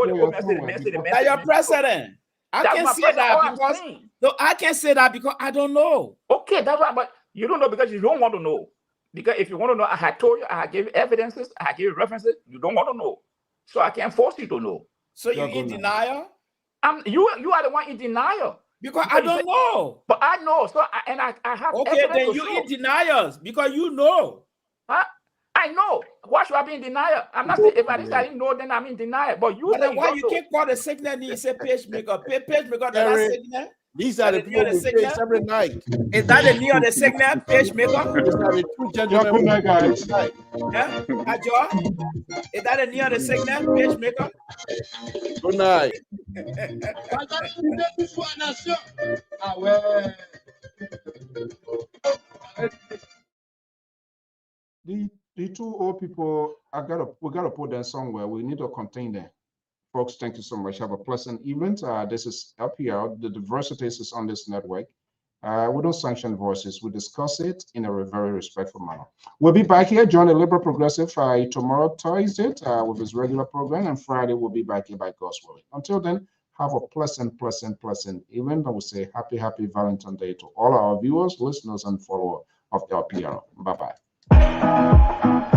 That's your president. I can say that because no, I can say that because I don't know. Okay, that's why. But you don't know because you don't want to know. Because if you want to know, I had told you, I gave you evidences, I gave you references. You don't want to know, so I can't force you to know. So you in denial? You are the one in denial. Because I don't know. But I know. So I have. Okay, then you in denial because you know. Huh? I know. Why should I be in denial? I'm not saying if I didn't know, then I'm in denial. But you say why you can't call the signal and you say pacemaker? Pacemaker, that's signal. These are the people who face every night. Is that the knee of the signal? Pacemaker? These are the two gentlemen. Good night, guys. Yeah? Is that the knee of the signal? Pacemaker? Good night. The two old people, we gotta put them somewhere. We need to contain them Folks, thank you so much. Have a pleasant evening. This is LPR. The diversity is on this network. We don't sanction voices. We discuss it in a very respectful manner. We'll be back here, John, the Liberal Progressive, tomorrow, Thursday, with his regular program, and Friday we'll be back here by God's willing. Until then, have a pleasant evening. I will say happy Valentine's Day to all our viewers, listeners, and followers of LPR. Bye-bye.